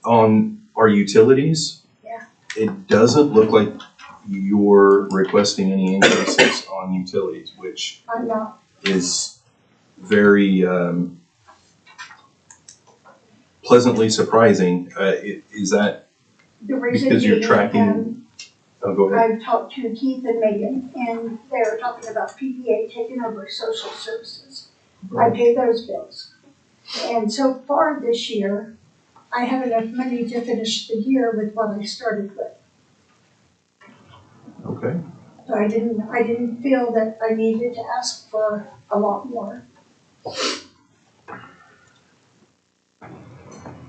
On our utilities, Yeah. it doesn't look like you're requesting any increases on utilities, which I'm not, is very pleasantly surprising. Is that the reason because you're being, tracking? Oh, go ahead. I've talked to Keith and Megan, and they're talking about PPA taking over social services. I pay those bills. And so far this year, I have enough money to finish the year with what I started with. Okay. So I didn't feel that I needed to ask for a lot more.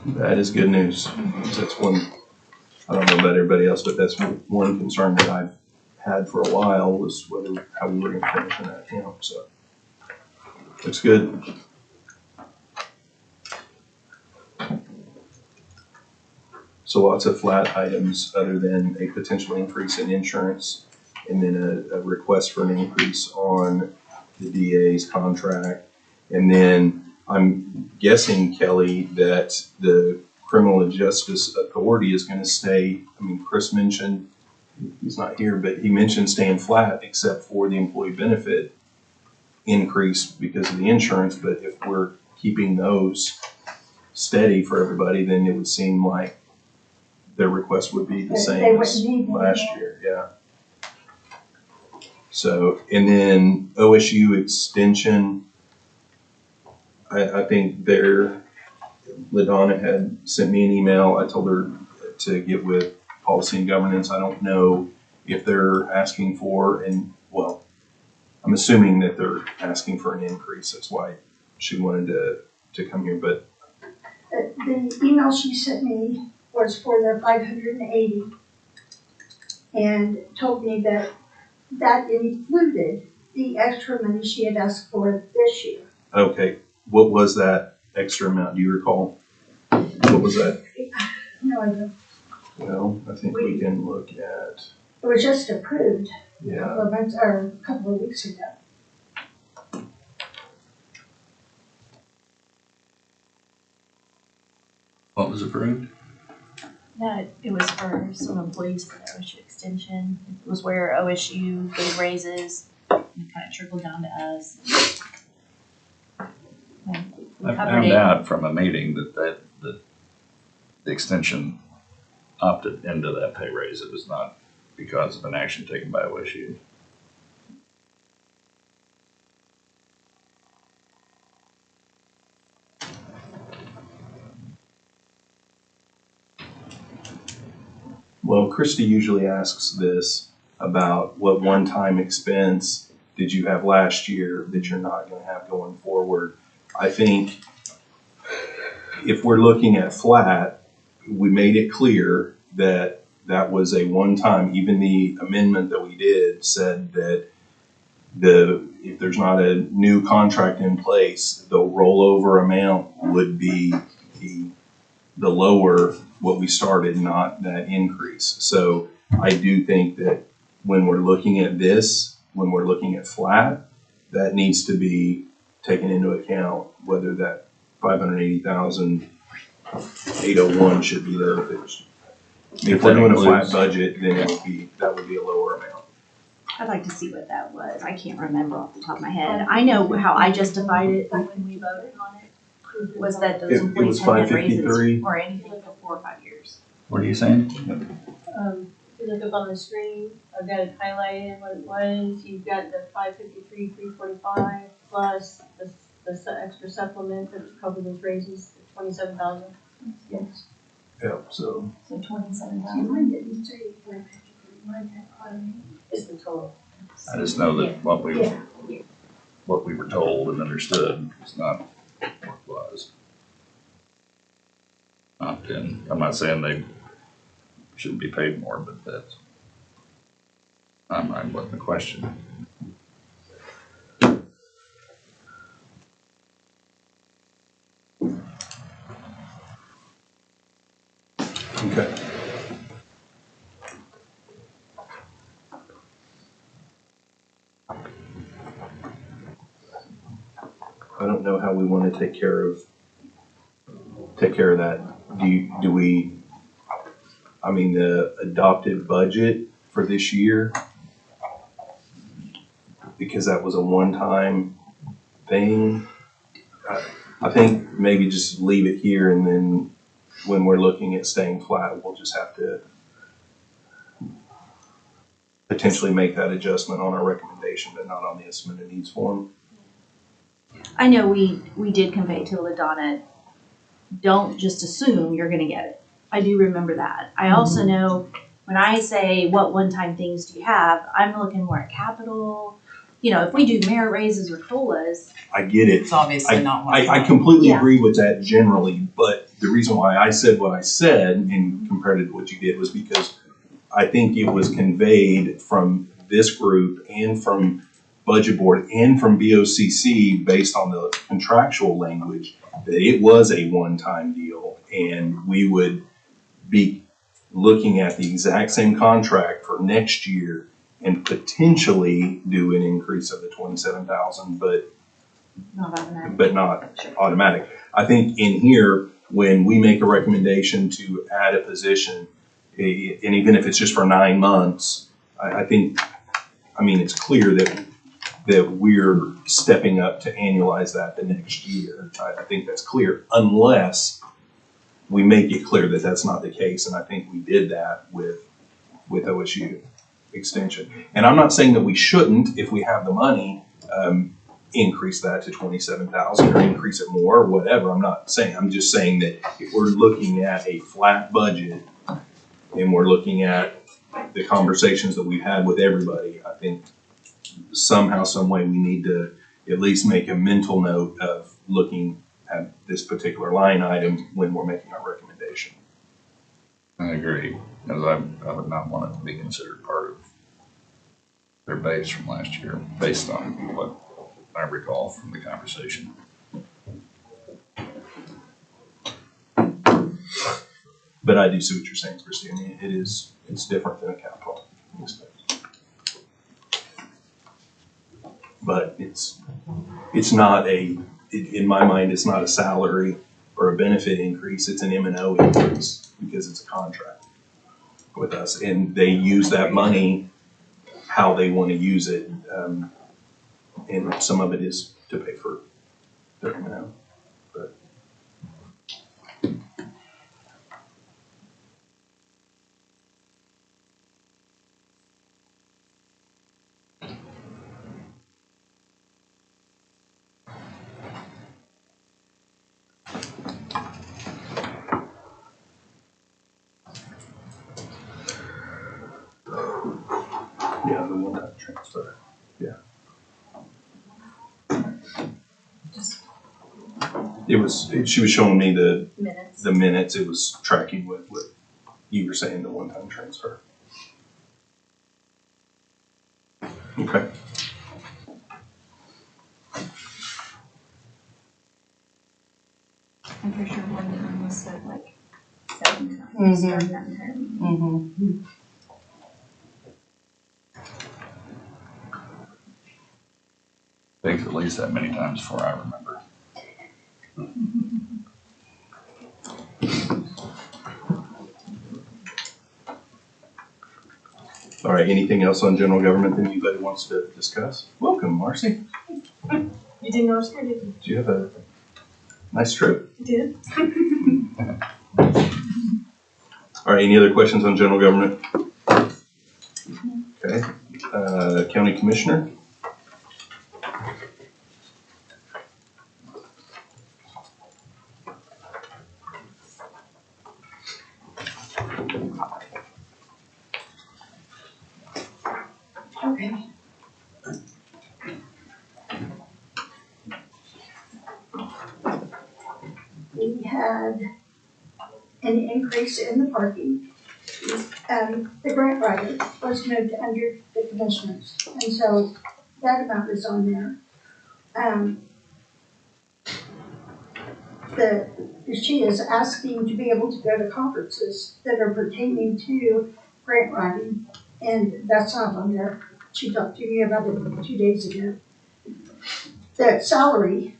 That is good news. That's one, I don't know about everybody else, but that's one concern that I've had for a while was how we were going to finish in that account. So looks good. So lots of flat items other than a potential increase in insurance and then a request for an increase on the DA's contract. And then I'm guessing, Kelly, that the Criminal Justice Authority is going to stay. I mean, Chris mentioned, he's not here, but he mentioned staying flat except for the employee benefit increase because of the insurance. But if we're keeping those steady for everybody, then it would seem like their request would be the They same wouldn't as need more. last year, yeah. So, and then OSU extension, I think LaDonna had sent me an email. I told her to get with policy and governance. I don't know if they're asking for, and well, I'm assuming that they're asking for an increase. That's why she wanted to come here, but The email she sent me was for the 580 and told me that that included the extra money she had asked for this year. okay. What was that extra amount? Do you recall? What was that? No, I don't. Well, I think we can look at, It was just approved a yeah. couple of months, or a couple of weeks ago. What was approved? No, it was for some employees for the OSU extension. It was where OSU gave raises and it kind of trickled down to us. And we I covered found it. out from a meeting that the extension opted into that pay raise. It was not because of an action taken by OSU. Well, Christy usually asks this about what one-time expense did you have last year that you're not gonna have going forward. I think if we're looking at flat, we made it clear that that was a one-time, even the amendment that we did said that if there's not a new contract in place, the rollover amount would be the lower what we started, not that increase. So I do think that when we're looking at this, when we're looking at flat, that needs to be taken into account, whether that 580,801 should be there. If we're doing a flat budget, then that would be a lower amount. I'd like to see what that was. I can't remember off the top of my head. I know how I justified it when we voted on it, was that those It employees was hadn't had raises 553. or anything for 4 or 5 years. What are you saying? If you look up on the screen, I've got it highlighted what it was. You've got the 553, 345 plus the extra supplement that would cover those raises, 27,000. Yes. Yeah, so So 27,000. See, mine didn't say 553, mine had 580. Is the total. I just know that what we Yeah. were told and understood is not what it was. Opt-in. I'm not saying they shouldn't be paid more, but that's not mine, wasn't the question. okay. I don't know how we want to take care of that. Do we, I mean, the adopted budget for this year, because that was a one-time thing, I think maybe just leave it here, and then when we're looking at staying flat, we'll just have to potentially make that adjustment on our recommendation, but not on the estimate of needs form. I know we did convey to LaDonna, don't just assume you're gonna get it. I do remember that. I also know when I say what one-time things do you have, I'm looking more at capital. You know, if we do merit raises or COLAs, I get it. It's obviously not one. I completely Yeah. agree with that generally, but the reason why I said what I said and compared it to what you did was because I think it was conveyed from this group and from Budget Board and from BOCC based on the contractual language that it was a one-time deal, and we would be looking at the exact same contract for next year and potentially do an increase of the 27,000, but not automatic. not automatic. I think in here, when we make a recommendation to add a position, and even if it's just for 9 months, I think, I mean, it's clear that we're stepping up to annualize that the next year. I think that's clear, unless we make it clear that that's not the case, and I think we did that with OSU extension. And I'm not saying that we shouldn't, if we have the money, increase that to 27,000 or increase it more or whatever. I'm not saying, I'm just saying that if we're looking at a flat budget and we're looking at the conversations that we've had with everybody, I think somehow, some way we need to at least make a mental note of looking at this particular line item when we're making our recommendation. I agree, because I would not want it to be considered part of their base from last year, based on what I recall from the conversation. But I do see what you're saying, Christy. I mean, it's different than a capital expense. But it's not in my mind, it's not a salary or a benefit increase. It's an M&O increase because it's a contract with us. And they use that money how they want to use it. And some of it is to pay for their M&O. But yeah, the one-time transfer. Yeah. She was showing me the minutes. It was tracking with what you were saying, the one-time transfer. Okay. I'm pretty sure one time was said like 7 times, or 9 times. Mm-hmm. I think at least that many times before I remember. All right, anything else on general government that anybody wants to discuss? Welcome, Marcy. You didn't know I was here, did you? Did you have a nice trip? I did. All right, any other questions on general government? Okay, county commissioner? Okay. We had an increase in the parking. The grant writer was moved under the commissioners, and so that amount is on there. She is asking to be able to go to conferences that are pertaining to grant writing, and that's not on there. She talked to me about it 2 days ago. The salary,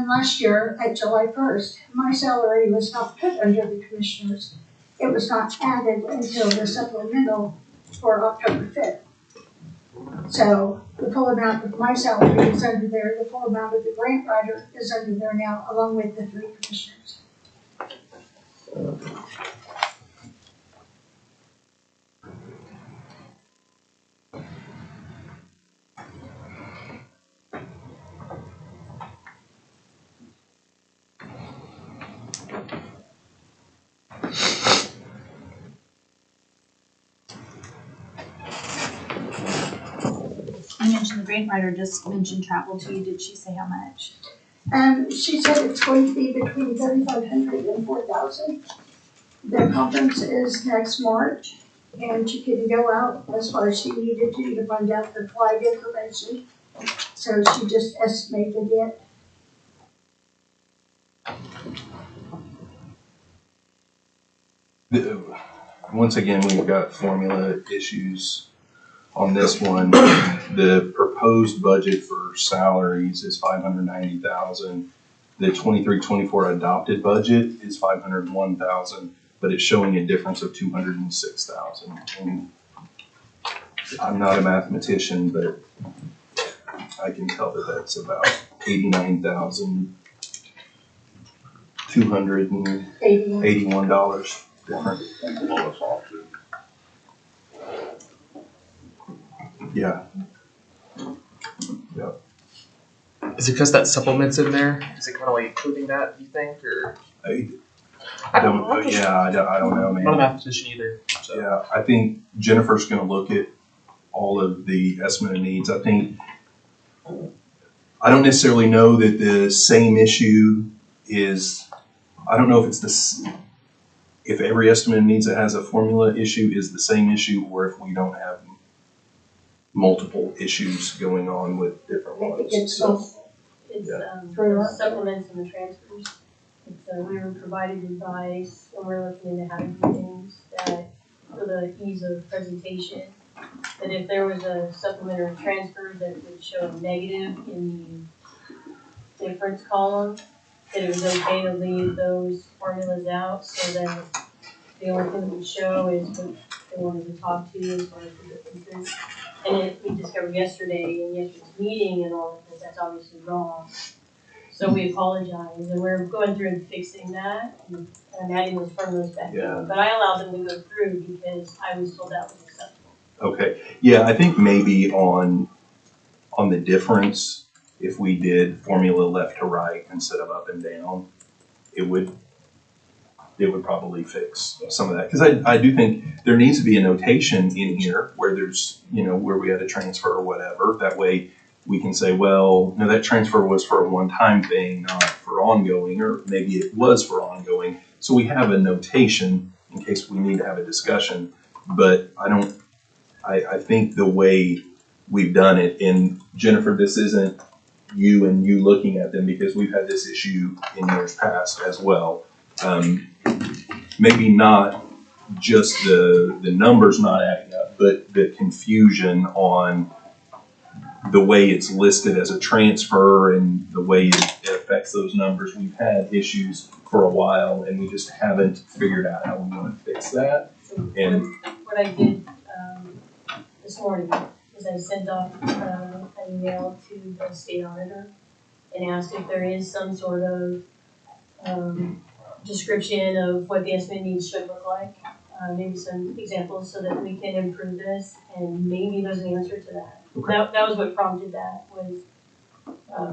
last year at July 1st, my salary was not put under the commissioners. It was not added until the supplemental for October 5th. So the full amount of my salary is under there, the full amount of the grant writer is under there now, along with the 3 commissioners. You mentioned the grant writer just mentioned travel to you. Did she say how much? She said it's going to be between 3,500 and 4,000. The conference is next March, and she couldn't go out as far as she needed to find out the flight information. So she just estimated it. Once again, we've got formula issues on this one. The proposed budget for salaries is $590,000. The 23-24 adopted budget is $501,000, but it's showing a difference of $206,000. And I'm not a mathematician, but I can tell that that's about $89,000 $281 different. Blow us off too. Yeah, Is it because that supplement's in there? Is it kind of like including that, you think, or? I don't know, I'm not a man. mathematician either, so. Yeah, I think Jennifer's gonna look at all of the estimate of needs. I don't necessarily know that the same issue is, I don't know if it's if every estimate of needs that has a formula issue is the same issue, or if we don't have multiple issues going on with different I think ones. it's So, both. It's, Yeah. the supplements and the transfers. It's, we were provided advice when we're looking into how to do things that, for the ease of presentation, that if there was a supplement or a transfer that would show a negative in the difference column, that it was okay to leave those formulas out, so then the only thing that would show is what they wanted to talk to as far as the differences. And we discovered yesterday in yesterday's meeting and all of this, that's obviously wrong. So we apologize, and we're going through and fixing that, and I'm adding those formulas back Yeah. in. But I allowed them to go through because I was told that was acceptable. okay, yeah, I think maybe on the difference, if we did formula left to right instead of up and down, it would probably fix some of that. Because I do think there needs to be a notation in here where there's, where we had a transfer or whatever. That way we can say, well, no, that transfer was for a one-time thing, not for ongoing, or maybe it was for ongoing. So we have a notation in case we need to have a discussion. But I think the way we've done it, and Jennifer, this isn't you and you looking at them, because we've had this issue in years past as well. Maybe not just the numbers not adding up, but the confusion on the way it's listed as a transfer and the way it affects those numbers. We've had issues for a while, and we just haven't figured out how we want to fix that. So And what I did this morning is I sent off an email to the state auditor and asked if there is some sort of description of what the estimate needs should look like. Maybe some examples so that we can improve this, and maybe there's an answer to that. Okay. That was what prompted that, was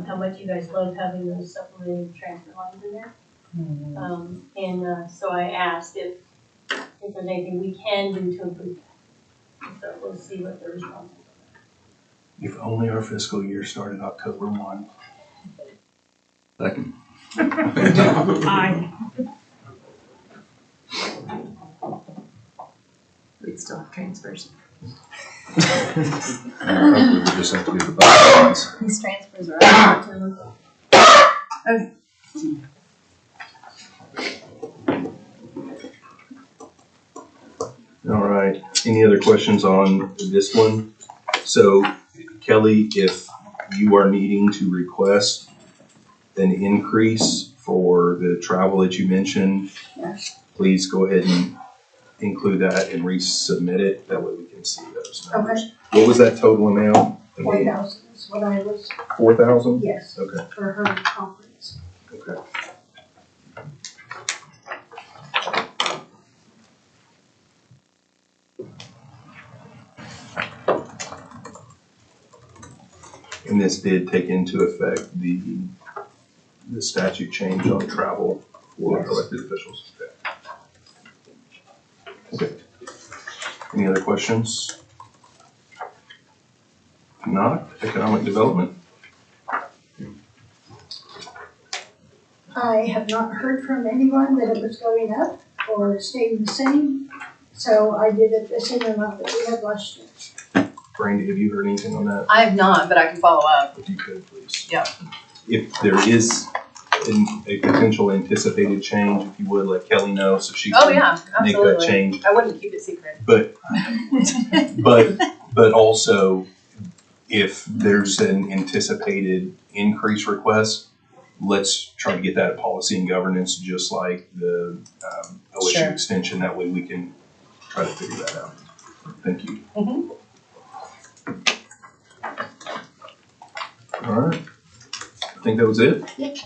how much you guys love having those supplemented transfer lines in there. So I asked if there's anything we can do to improve that. So we'll see what the response is. if only our fiscal year started October 1. Second. Aye. We'd still have transfers. Hopefully we just have to do the budget ones. These transfers are up to. Okay. All right, any other questions on this one? So Kelly, if you are needing to request an increase for the travel that you mentioned, please go ahead and include that and resubmit it. That way we can see those numbers. Okay, What was that total amount? 4,000 is what I was, 4,000? yes, Okay, for her conference. okay. And this did take into effect the statute change on travel for Yes. elected officials. Okay. Any other questions? If not, economic development? I have not heard from anyone that it was going up or staying the same, so I did it the same amount that we had last year. Brandy, have you heard anything on that? I have not, but I can follow up. If you could, please. Yeah. If there is a potential anticipated change, if you would, let Kelly know so she Oh, can yeah, make that absolutely. change. I wouldn't keep it secret. But also, if there's an anticipated increase request, let's try to get that at policy and governance, just like the OSU Sure. extension. That way we can try to figure that out. Thank you. Mhm. All right. I think that was it. Yep.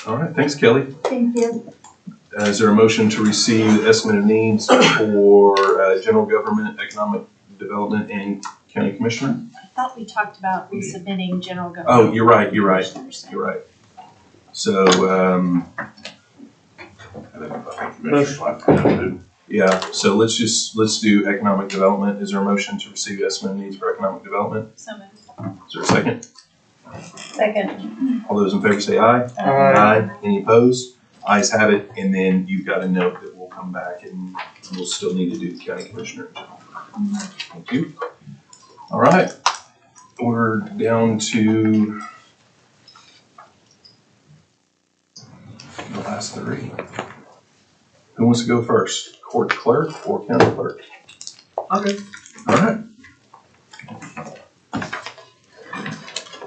All right, thanks, Kelly. Thank you. Is there a motion to receive the estimate of needs for general government, economic development, and county commissioner? I thought we talked about resubmitting general government. Oh, you're right. commissioners. You're right. So, yeah, so let's do economic development. Is there a motion to receive estimate of needs for economic development? So moved. Is there a second? Second. All those in favor say aye. Aye. Any opposed? Ayes have it, and then you've got a note that we'll come back and we'll still need to do the county commissioner. Thank you. All right, we're down to the last three. Who wants to go first? Court clerk or county clerk? Okay. All right.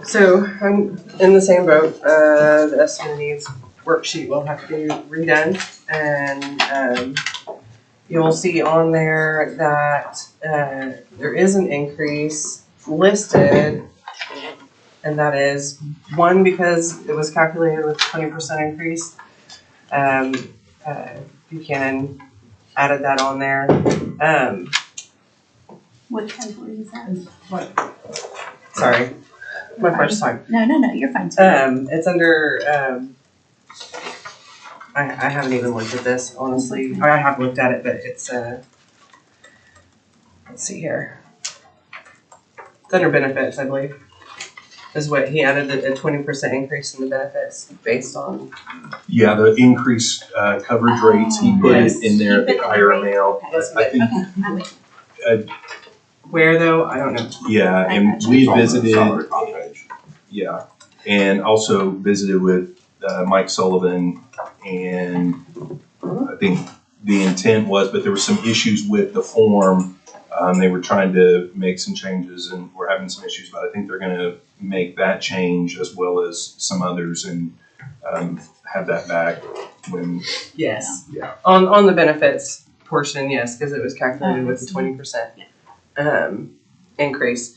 So I'm in the same boat. The estimate needs worksheet will have to be redone, and you'll see on there that there is an increase listed, and that is one because it was calculated with 20% increase. Buchanan added that on there. What category is that? Sorry, my first time. No, you're fine. It's under, I haven't even looked at this, honestly. I have looked at it, but it's, let's see here. It's under benefits, I believe, is what he added, a 20% increase in the benefits based on. Yeah, the increased coverage rates, he put Yes. it in there at the higher amount. I think, Where though, I don't know. yeah, and we visited, yeah, and also visited with Mike Sullivan, and I think the intent was, but there were some issues with the form. They were trying to make some changes and we're having some issues, but I think they're gonna make that change as well as some others and have that back when. Yes. Yeah. On the benefits portion, yes, because it was calculated with the 20% increase.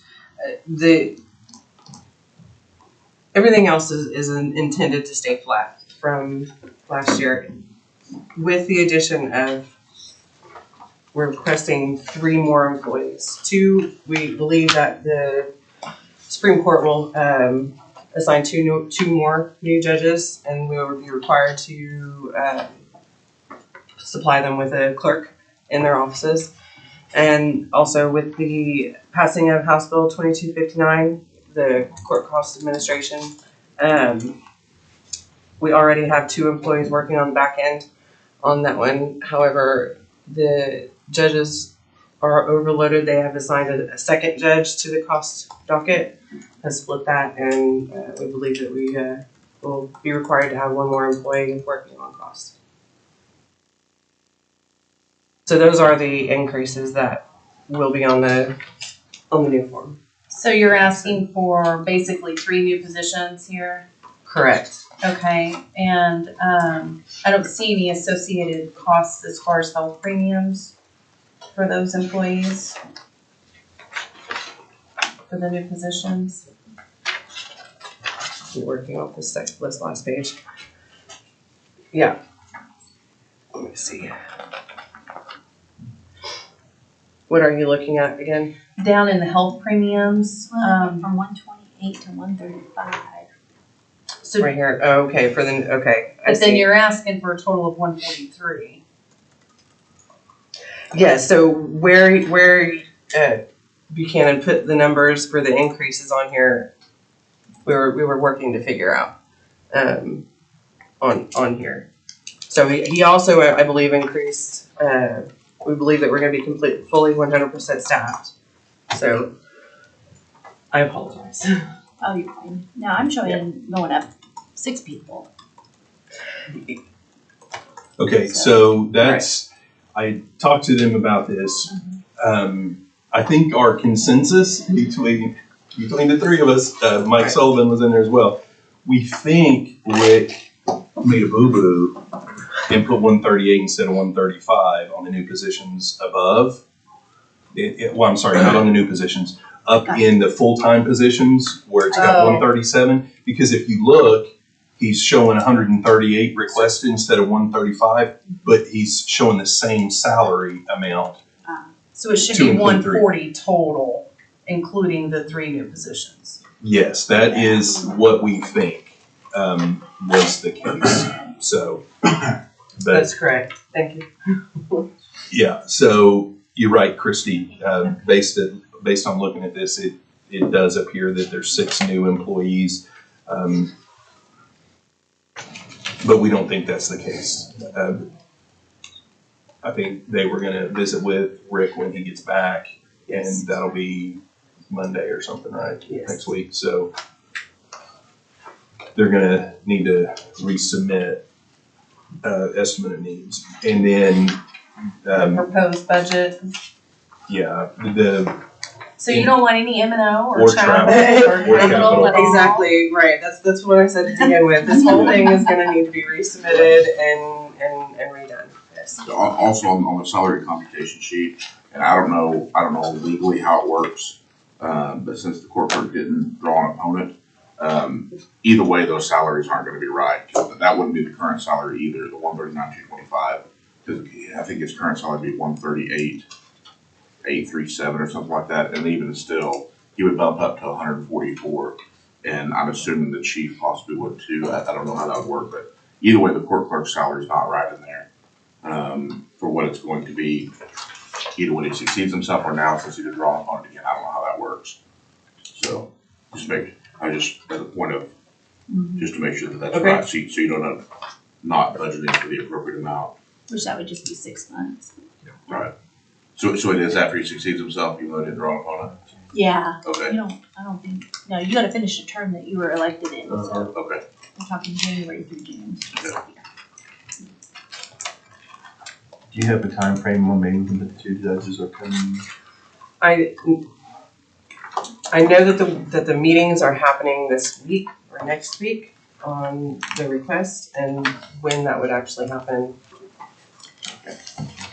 Everything else is intended to stay flat from last year, with the addition of we're requesting 3 more employees. 2, we believe that the Supreme Court will assign 2 more new judges, and we will be required to supply them with a clerk in their offices. And also with the passing of House Bill 2259, the court cost administration, we already have 2 employees working on the back end on that one. However, the judges are overloaded. They have assigned a second judge to the cost docket, has split that, and we believe that we will be required to have 1 more employee working on cost. So those are the increases that will be on the new form. So you're asking for basically 3 new positions here? Correct. Okay, and I don't see any associated costs as far as health premiums for those employees for the new positions. We're working off this last page. Yeah. Let me see. What are you looking at again? Down in the health premiums, From 128 to 135. so, Right here. Oh, okay, okay. I but then see. you're asking for a total of 143. Yeah, so where Buchanan put the numbers for the increases on here, we were working to figure out on here. So he also, I believe, increased. We believe that we're going to be fully 100% staffed. So I apologize. Oh, you're fine. No, I'm showing going up 6 people. Okay, so that's, I talked to them about this. I think our consensus between the 3 of us, Mike Right. Sullivan was in there as well. We think Rick made a boo-boo and put 138 instead of 135 on the new positions above. Well, I'm sorry, not on the new positions, up in the full-time positions where it's got 137. Because if you look, he's showing 138 requested instead of 135, but he's showing the same salary amount. So it should To be include one three. forty total, including the 3 new positions. Yes, that is what we think, was the case, so. But, That's correct. Thank you. yeah, so you're right, Christie, based on looking at this, it does appear that there's 6 new employees. But we don't think that's the case. I think they were gonna visit with Rick when he gets back, and that'll be Monday or something, right? Yes. Next week, so they're gonna need to resubmit, estimate of needs. And then, Proposed budget. yeah, So you don't want any M&O Or or travel travel. or Or capital. capital at all? Exactly, right, that's what I said to begin with, this whole thing is gonna need to be resubmitted and redone, yes. So also on the salary computation sheet, and I don't know legally how it works, but since the court clerk didn't draw an opponent, either way, those salaries aren't gonna be right. That wouldn't be the current salary either, the 139,225, because I think his current salary would be 138,837 or something like that, and even still, he would bump up to 144, and I'm assuming the chief possibly would too. I don't know how that would work, but either way, the court clerk's salary is not right in there, for what it's going to be, either when he succeeds himself or now since he did draw upon it again. I don't know how that works. So, as a point of, just to make sure that that's Okay. right, so you don't end up not budgeting for the appropriate amount. Which that would just be 6 months. Right. So it is after he succeeds himself, even though he didn't draw upon it? Yeah, Okay, I don't think, no, you gotta finish the term that you were elected in, so okay. we're talking January through June. Yeah. Do you have a time frame on maybe when the 2 judges are coming? I know that the meetings are happening this week or next week on the request, and when that would actually happen,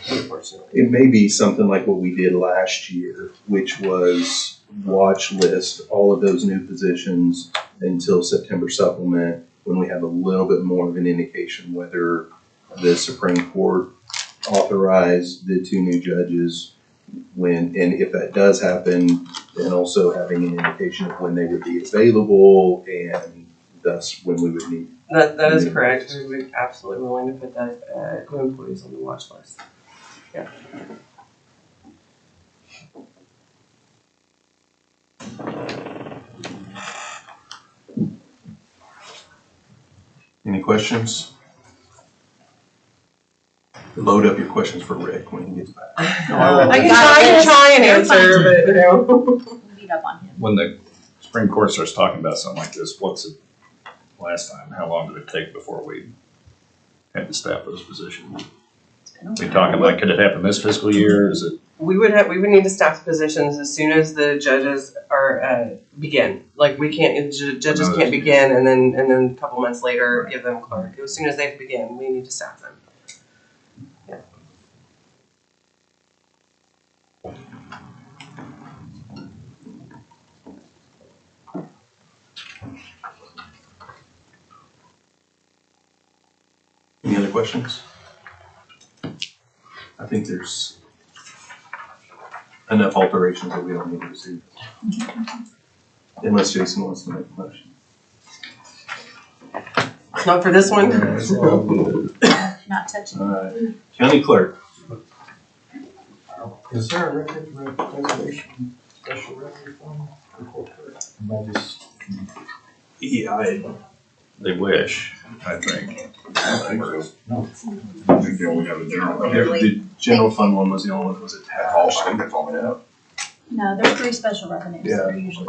unfortunately. it may be something like what we did last year, which was watch list all of those new positions until September supplement, when we have a little bit more of an indication whether the Supreme Court authorized the 2 new judges when, and if that does happen, then also having an indication of when they would be available and thus when we would need. That is correct, we're absolutely willing to put that, new employees on the watch list. Yeah. Any questions? Load up your questions for Rick when he gets back. I can try and You're fine. answer, but, you know. We'll beat up on him. When the Supreme Court starts talking about something like this, what's it, last time, how long did it take before we had to staff those positions? We talking like, could it happen this fiscal year, is it? We would need to staff the positions as soon as the judges are, begin. Like, we can't, judges can't begin and then a couple months later give them clerk. As soon as they begin, we need to staff them. Yeah. Any other questions? I think there's enough alterations that we don't need to see. Unless Jason wants to make a motion. Not for this one. Not touching. All right, County Clerk. Is there a record reservation, special revenue fund for court clerk? Am I just? Yeah, They wish, I think. I think so. I think they only have a general. the general fund one was the only one that was attached. I think that's all they have. No, there's 3 special revenues that are usually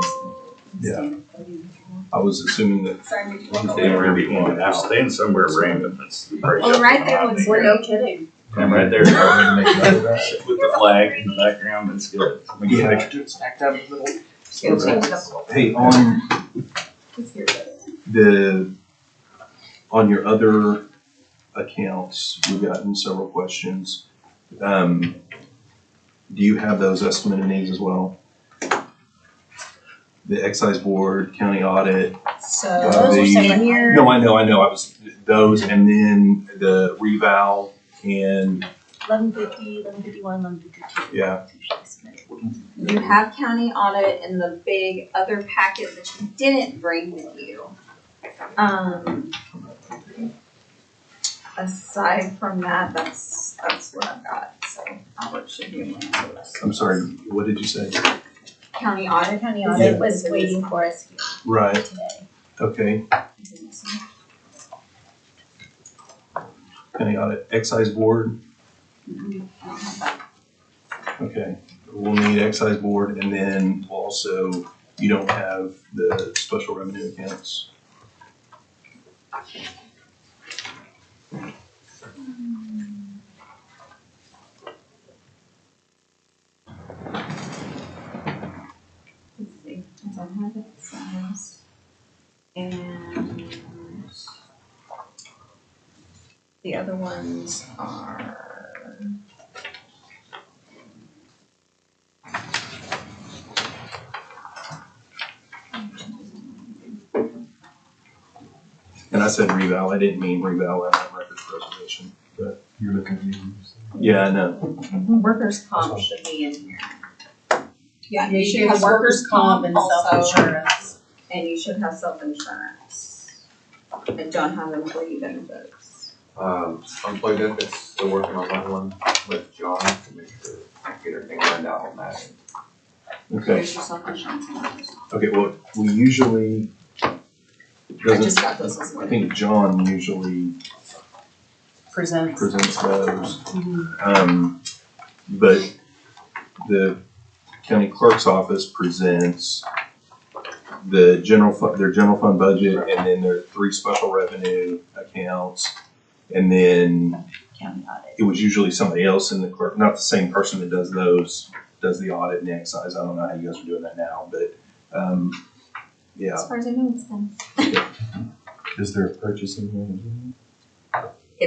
Yeah. submitted. I was assuming that Sorry, Ricky. They were be handed out, staying somewhere random, it's. Oh, right there was We're no kidding. I'm right there, with the flag in the background, it's good. We get Yeah. pictures. Stacked up little. hey, on on your other accounts, we've gotten several questions. Do you have those estimate of needs as well? the excise board, county audit. So Uh, those are the- separate here. No, I know, I was, those, and then the reval and, 1150, 1151, 1152. yeah, You have county audit in the big other packet that you didn't bring with you. Aside from that, that's what I've got, so Albert should be able to answer this. I'm sorry, what did you say? County audit. County audit was waiting for us here Right, today. okay, county audit, excise board, okay. We'll need excise board, and then we'll also, you don't have the special revenue accounts. Let's see, I don't have Excise. And the other ones are. And I said reval, I didn't mean reval and records preservation, but. You're looking at me. Yeah, I know. Workers' comp should be in here. Yeah, you should You have workers' comp and also, self-insurance. and you should have self-insurance. And don't have employee benefits. Employee benefits, still working on that one with John to make sure I get everything lined out on that. Okay, Here's your self-insurance. okay, well, we usually, I doesn't, just got those as I well. think John usually Presents. presents those. But the county clerk's office presents the general fund, their general fund budget, and then their 3 special revenue accounts. And then County audit. it was usually somebody else in the clerk, not the same person that does those, does the audit and the excise. I don't know how you guys are doing that now, but, yeah. As far as I know, it's done. Is there a purchasing one?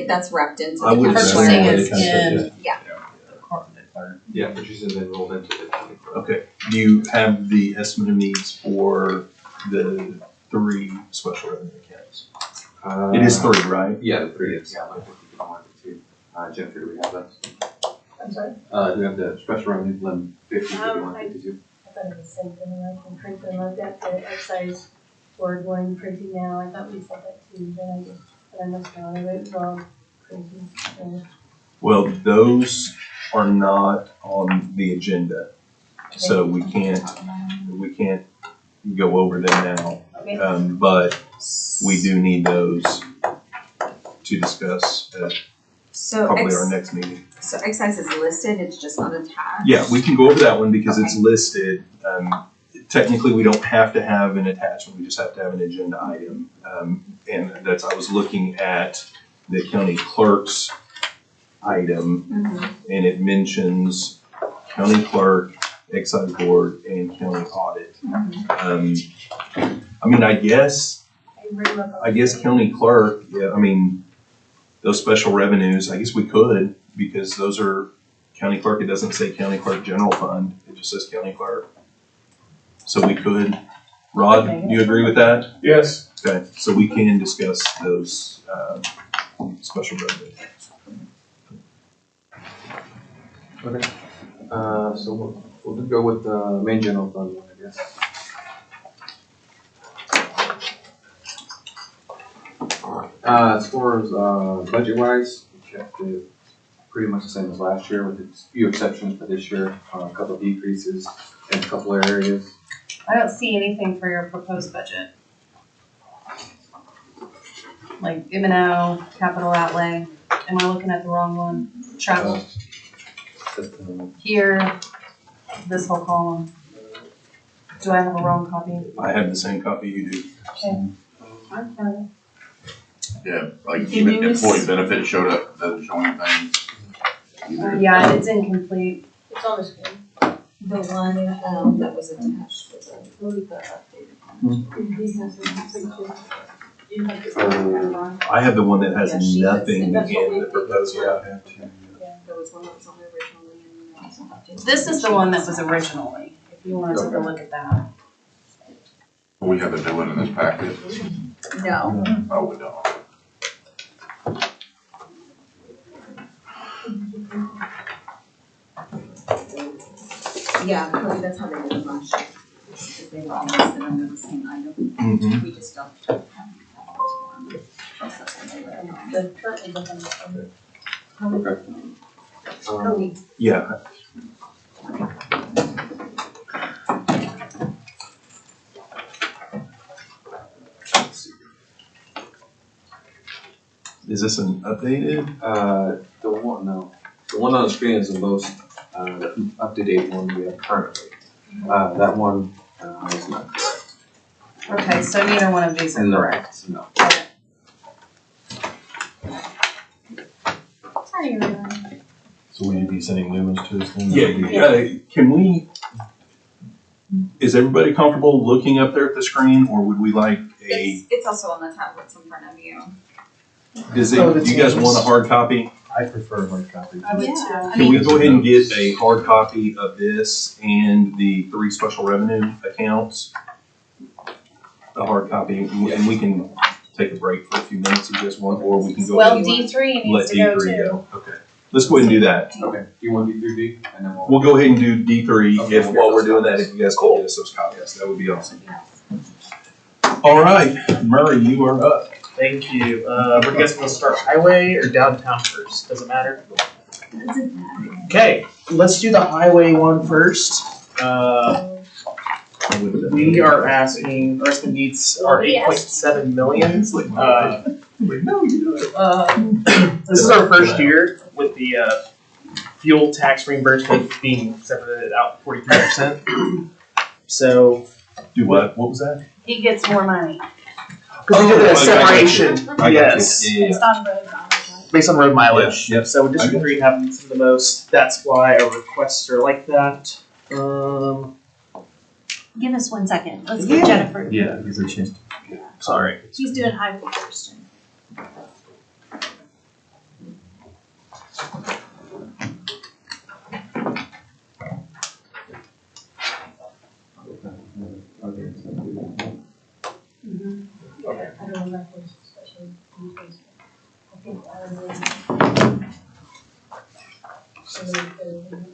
That's wrapped into I the would county Purchasing clerk. is in. Yeah, but she's in enrolled into the county clerk. Okay, do you have the estimate of needs for the 3 special revenue accounts? It is 3, right? Yeah, the 3 is, yeah, like 50, 152. Jennifer, do we have that? I'm sorry? Do we have the special revenue, 1150, 5152? I thought it was the same thing, I can print them, I've got the excise board one printing now, I thought we said that too, but I must have gone over it wrong, printing, so. Well, those are not on the agenda, so we can't go over them now. Okay. But we do need those to discuss at So probably our next meeting. so excise is listed, it's just not attached. Yeah, we can go over that one because it's listed. Technically, we don't have to have an attachment, we just have to have an agenda item. And that's, I was looking at the county clerk's item, and it mentions county clerk, excise board, and county audit. I mean, I guess county clerk, yeah, I mean, those special revenues, I guess we could, because those are county clerk, it doesn't say county clerk general fund, it just says county clerk. So we could, Rod, do you agree with that? Yes. Okay, so we can discuss those, special revenues. Okay. So we'll just go with the main general fund one, I guess. As far as budget wise, we kept it pretty much the same as last year with a few exceptions for this year, a couple of decreases in a couple of areas. I don't see anything for your proposed budget. Like M&O, capital outlay, am I looking at the wrong one? Travel, here, this whole column. Do I have a wrong copy? I have the same copy you do. Okay. I've got it. Yeah, like even employee benefits showed up, doesn't show anything. either. Yeah, it's incomplete. It's on the screen. The one, that was attached with These has the picture. You have to- I have the one that has Yeah, she has- nothing in that's what we the did. proposal. There was one that was on there originally and there was one that didn't. This is the one that was originally, if you wanna take a look at that. We have a new one in this packet. No. Oh, we don't. Yeah, Cody, that's how they did it last year. Because they were all listed under the same item. Mhm. We just don't have the currently doesn't. Cody. Yeah. Is this an updated? The one, no, the one on the screen is the most, up-to-date one we have currently. That one, is not correct. Okay, so neither one of these are No, correct. No. Sorry, everyone. So will you be sending new ones to us then? Yeah, can we, is everybody comfortable looking up there at the screen, or would we like It's also on the tablets in front of you. do Oh, the you guys want a Teams. hard copy? I prefer hard copy. I would too. Yeah. Can we go ahead and get a hard copy of this and the 3 special revenue accounts? A hard copy, and we can take a break for a few minutes if you guys want, or we can go ahead Well, and D3 let needs to go D3 too. go. Okay, let's go ahead and do that. Okay, do you want to do 3D? And then We'll go ahead and do D3 Okay, if we'll while get we're those doing that, copies. if you guys can get us those copies, that would be awesome. All right, Murray, you are up. Thank you. Where do you guys want to start, highway or downtown first? Does it matter? Doesn't matter. Okay, let's do the highway one first. We are asking, our estimate needs are 8.7 million. No, you do it. This is our first year with the fuel tax reimbursement being separated out 43%. So, Do what? What was that? He gets more money. because we did I a got you. separation, I got you. yes, Yeah, yeah, Based on road mileage. based on road mileage. Yep. So District 3 having some of the most, that's why our requests are like that. Give us 1 second. Let's Yeah. get Jennifer. Yeah, give her a chance. Sorry. She's doing highway first. I don't know if there's especially in case. I think I would. So we could-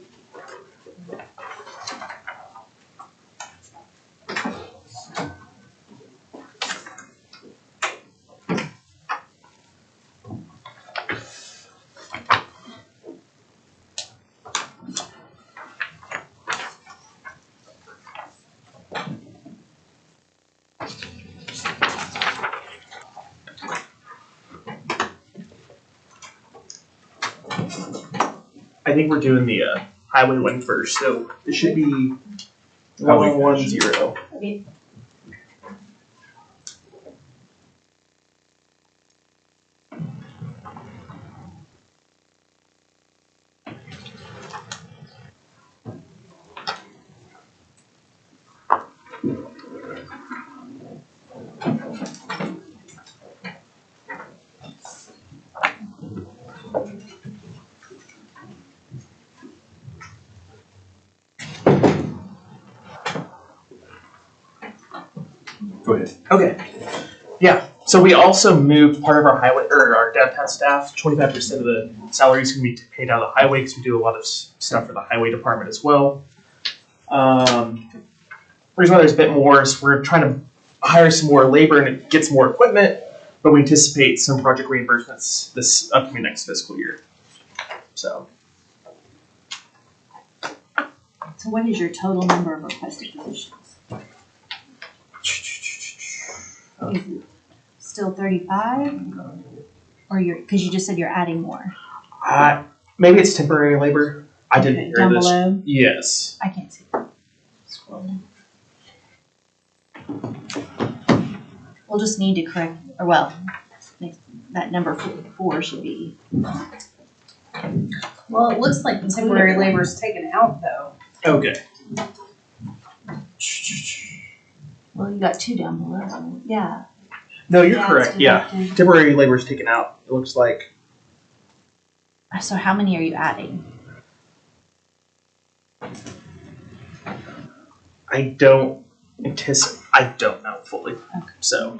I think we're doing the highway one first, so it should be Highway 1110. Okay. Go ahead. Okay. Yeah. So we also moved part of our highway or our downtown staff. 25% of the salaries can be paid out of the highway because we do a lot of stuff for the highway department as well. Reason why there's a bit more is we're trying to hire some more labor and it gets more equipment, but we anticipate some project reimbursements this upcoming next fiscal year. So So what is your total number of requested positions? Is it still 35? Or you're, because you just said you're adding more. maybe it's temporary labor. I didn't Okay, hear down this. below? Yes. I can't see. We'll just need to correct, or well, that number 4 should be. Well, it looks like the temporary labor is taken out though. Okay. Well, you got 2 down below. Yeah. No, you're Yeah, correct. it's Yeah. deducted. Temporary labor is taken out. It looks like. So how many are you adding? I don't anticipate. I don't know fully, so.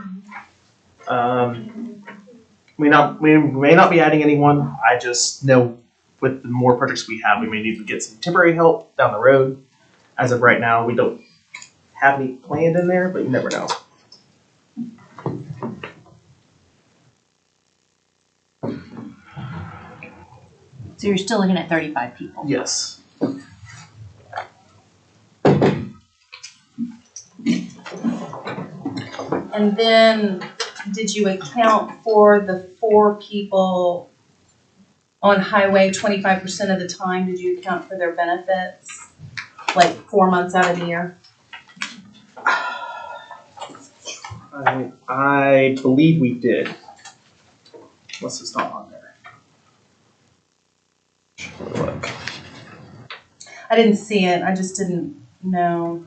We may not be adding anyone, I just know with the more projects we have, we may need to get some temporary help down the road. As of right now, we don't have any planned in there, but you never know. So you're still looking at 35 people? Yes. And then, did you account for the 4 people on highway 25% of the time? Did you account for their benefits, like 4 months out of the year? I believe we did. Unless it's not on there. Look. I didn't see it, I just didn't know.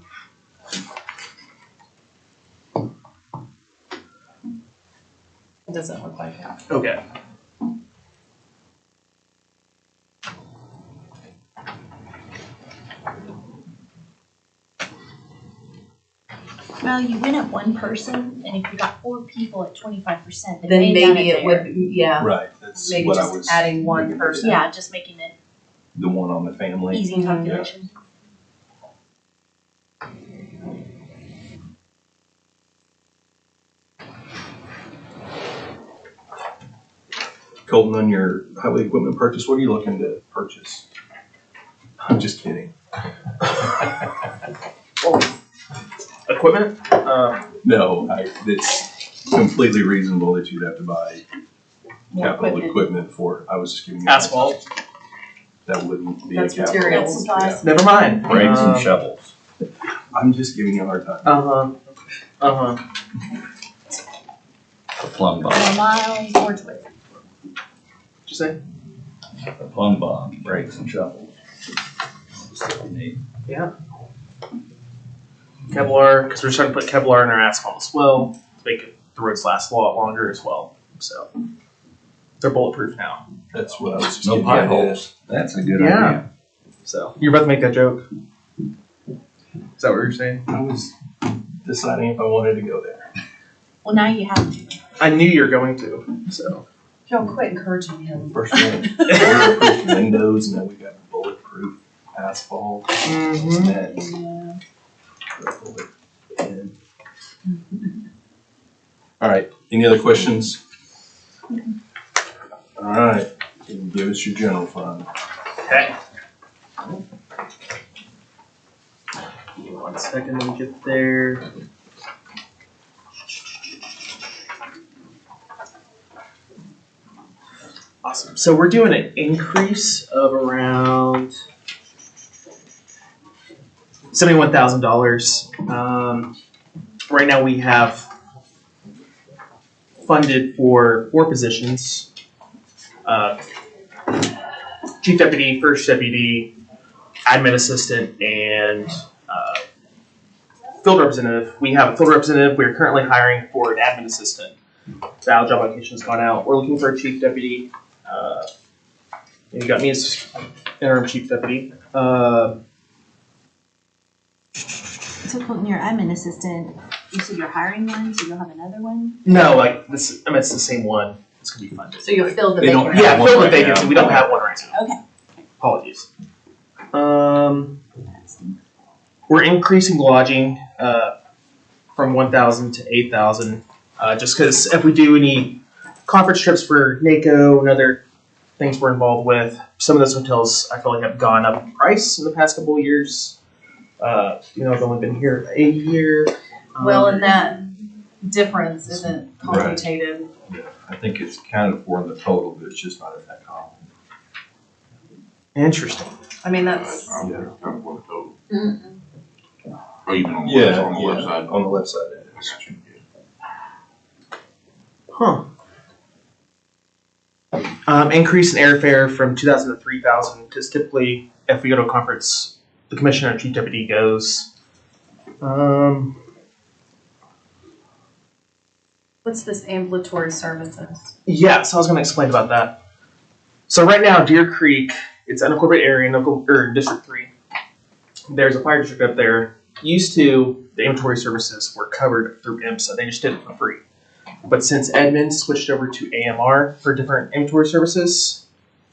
It doesn't look like that. Okay. Well, you went up one person, and if you got 4 people at 25%, Then may got maybe it there. would, yeah, Right, that's maybe what I just was, adding one person. Yeah, just making it the one on the family. easy calculation. Colton, on your highway equipment purchase, what are you looking to purchase? I'm just kidding. Equipment? No, it's completely reasonable that you'd have to buy capital equipment for, I was just giving you. Asphalt. That wouldn't be a That's capital. materials. Yeah. Never mind. Rakes and shovels. I'm just giving you a hard time. A plumb 4 bob. miles towards Whittier. What'd you say? A plumb bob, rakes and shovels. That's what we need. Yeah. Kevlar, because we're trying to put Kevlar in our asphalt as well, to make the roads last a lot longer as well. So they're bulletproof now. That's what I was just No giving you an idea. potholes. That's a good Yeah. idea. So you're about to make that joke. Is that what you're saying? I was deciding if I wanted to go there. Well, now you have to. I knew you were going to. So Don't quit encouraging him. First one, bulletproof windows, and then we got bulletproof asphalt. Mhm. And bullet in. All right, any other questions? All right, give us your general fund. okay. Give me 1 second to get there. Awesome. So we're doing an increase of around $71,000. Right now we have funded for 4 positions. Chief deputy, first deputy, admin assistant, and field representative. We have a field representative. We're currently hiring for an admin assistant. That job application's gone out. We're looking for a chief deputy. You got me as interim chief deputy. So Colton, your admin assistant, you said you're hiring one, so you'll have another one? No, like this. I mean, it's the same one. It's gonna be funded. So you'll fill the They don't vacancy. Yeah, have one fill the right vacancy. now. We don't have one right now. Okay. Apologies. We're increasing lodging from 1,000 to 8,000, just because if we do any conference trips for NACO and other things we're involved with, some of those hotels I feel like have gone up in price in the past couple of years. I've only been here a year. Well, and that difference isn't complicated. I think it's accounted for in the total, but it's just not in that column. Interesting. I mean, that's, I'm there, I'm for the total. Mm-mm. Or even on the Yeah, left, on the left side. On the left side it is. Huh. Increase in airfare from 2,000 to 3,000, because typically if we go to a conference, the commissioner and chief deputy goes. what's this ambulatory services? Yeah, so I was going to explain about that. So right now, Deer Creek, it's an unincorporated area in District 3. There's a fire district up there used to, the inventory services were covered through IMSA. They just did it for free. But since Edmund switched over to AMR for different inventory services,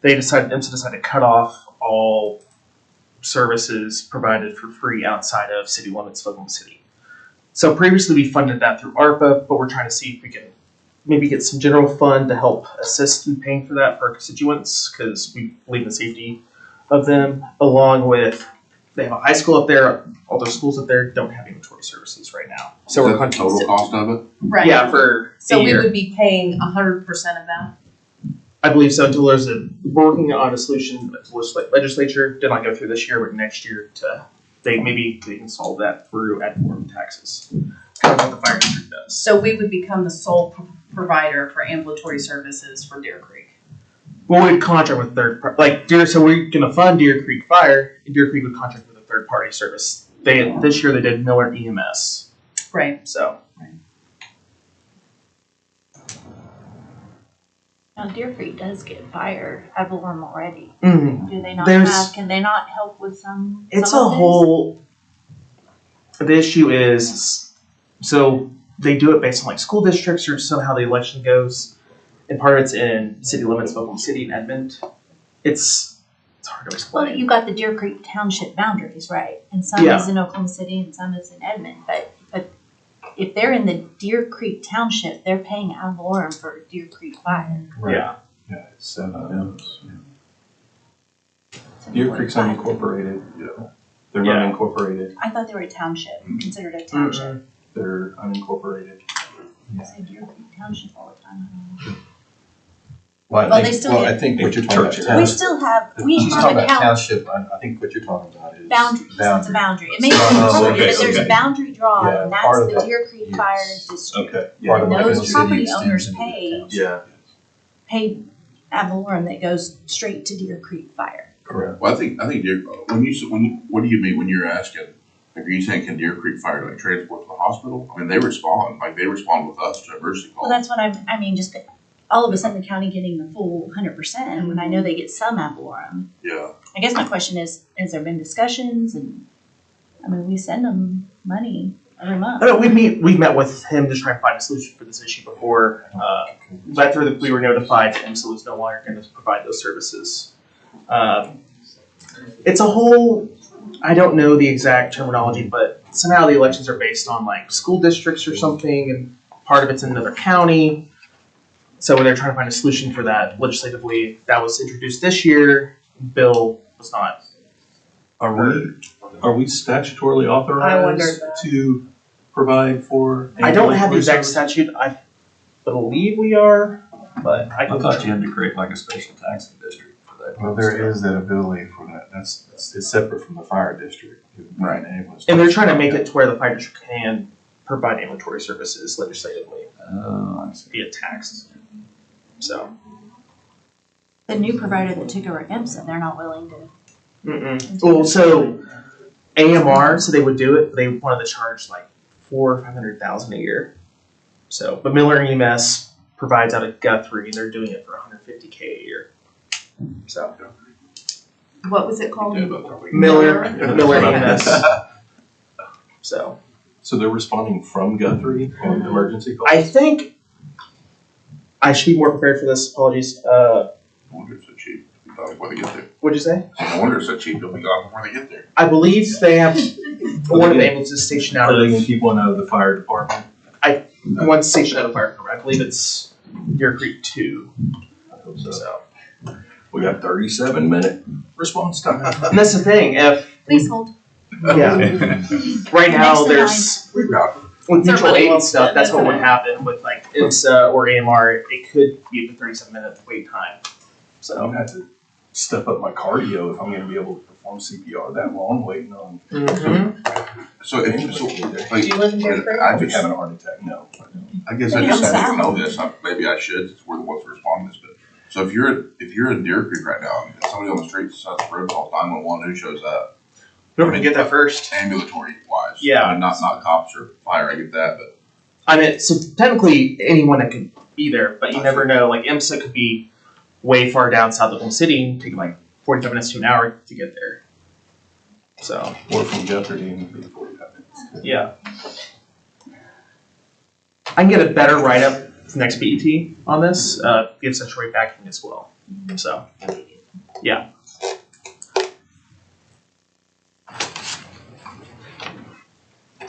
IMSA decided to cut off all services provided for free outside of city limits of Oklahoma City. So previously we funded that through ARPA, but we're trying to see if we can maybe get some general fund to help assist in paying for that for our constituents, because we believe in the safety of them, along with, they have a high school up there, all those schools up there don't have inventory services right now. So Is we're that the total cost of it? Right. Yeah, for So a we year. would be paying 100% of that? I believe so, until there's working on a solution that the legislature did not go through this year, but next year they can solve that through ad valorem taxes. Kind of what the fire district does. So we would become the sole provider for ambulatory services for Deer Creek? Well, we'd contract with so we're gonna fund Deer Creek Fire, and Deer Creek would contract with a third party service. This year they did Miller EMS. Right. So. Now Deer Creek does get fire ad valorem already. Mm, Do they not There's- can they not help with some? it's some a of this? whole. The issue is, so they do it based on like school districts or somehow the election goes, and part of it's in city limits of Oklahoma City and Edmond. It's hard to explain. Well, you got the Deer Creek Township boundaries, right? And some Yeah. is in Oklahoma City and some is in Edmond. But if they're in the Deer Creek Township, they're paying ad valorem for Deer Creek Fire. Yeah. Yeah, it's 7 M's. Deer Creek's unincorporated. Yeah. They're Yeah. not incorporated. I thought they were a township, considered a township. They're unincorporated. I say Deer Creek Township all the time. Well, Well, they still I get- think what you're talking about. Churches. We township- still have, She's we talking have a about count, township, I think what you're talking about is. boundaries, it's a boundary. It may be Oh, incorporated, okay, but there's a okay. boundary drawn, Yeah, and part that's of the that, Deer Creek yes. Fire District. Okay. Part of And the those city property extends owners into the pay- township. Yeah. Paid ad valorem that goes straight to Deer Creek Fire. Correct. Well, I think Deer, what do you mean when you're asking? Like, are you saying can Deer Creek Fire like transport to the hospital? I mean, they respond with us to emergency calls. Well, that's what I mean, just all of a sudden the county getting the full 100%, when I know they get some ad valorem. Yeah. I guess my question is, has there been discussions and, I mean, we send them money every month. I know we met with him to try and find a solution for this issue before. After we were notified that IMSA was no longer going to provide those services. It's a whole, I don't know the exact terminology, but somehow the elections are based on like school districts or something, and part of it's in another county. So they're trying to find a solution for that legislatively. That was introduced this year. Bill was not. Are we statutorily I wondered authorized that. to provide for? I don't have the ambulatory exact services? statute. I believe we are, but I I can. thought you had to create like a special taxing district for that. Well, there is that ability for that. It's separate from the fire district. Right. And they're trying to make it to where the fire district can provide ambulatory services legislatively Oh, I see. via tax. So. The new provider that took over IMSA, they're not willing to. Well, so AMR, so they would do it, but they wanted to charge like $400,000 or $500,000 a year. So, but Miller EMS provides out of Guthrie. They're doing it for $150K a year. So What was it called? Miller EMS. So they're responding from Guthrie on emergency calls? I think I should be more prepared for this. Apologies. No wonder it's so cheap. You'll be gone before they get there. What'd you say? No wonder it's so cheap. You'll be gone before they get there. I believe they have one of the ambulances stationed out Are they getting of people out of the fire department? one station out of fire department. I believe it's Deer Creek 2. I hope so. So, We got 37-minute response time. and that's the thing. If Please hold. yeah, right now Next to there's with They're mutual really aid well and stuff. spent, That's what isn't would it? happen with like IMSA or AMR. It could be a 37-minute wait time. I'm So gonna have to step up my cardio if I'm gonna be able to perform CPR that long waiting on. So like, Do you live in Deer Creek? I I'd be just, having a heart attack. No. I guess I just have to know this. Maybe I should, since we're the ones responding to this. But so if you're in Deer Creek right now, and somebody on the street decides the road calls 911, who shows up? Whoever can get that first. Ambulatory wise. Yeah. I mean, not cops or fire. I get that, but I mean, so technically anyone that could be there, but you never know. Like IMSA could be way far down south of Oklahoma City, taking like 45 minutes to an hour to get there. So Or from Guthrie and be 45 Yeah. I can get a better write-up for next BET on this, give Century backing as well, so, yeah.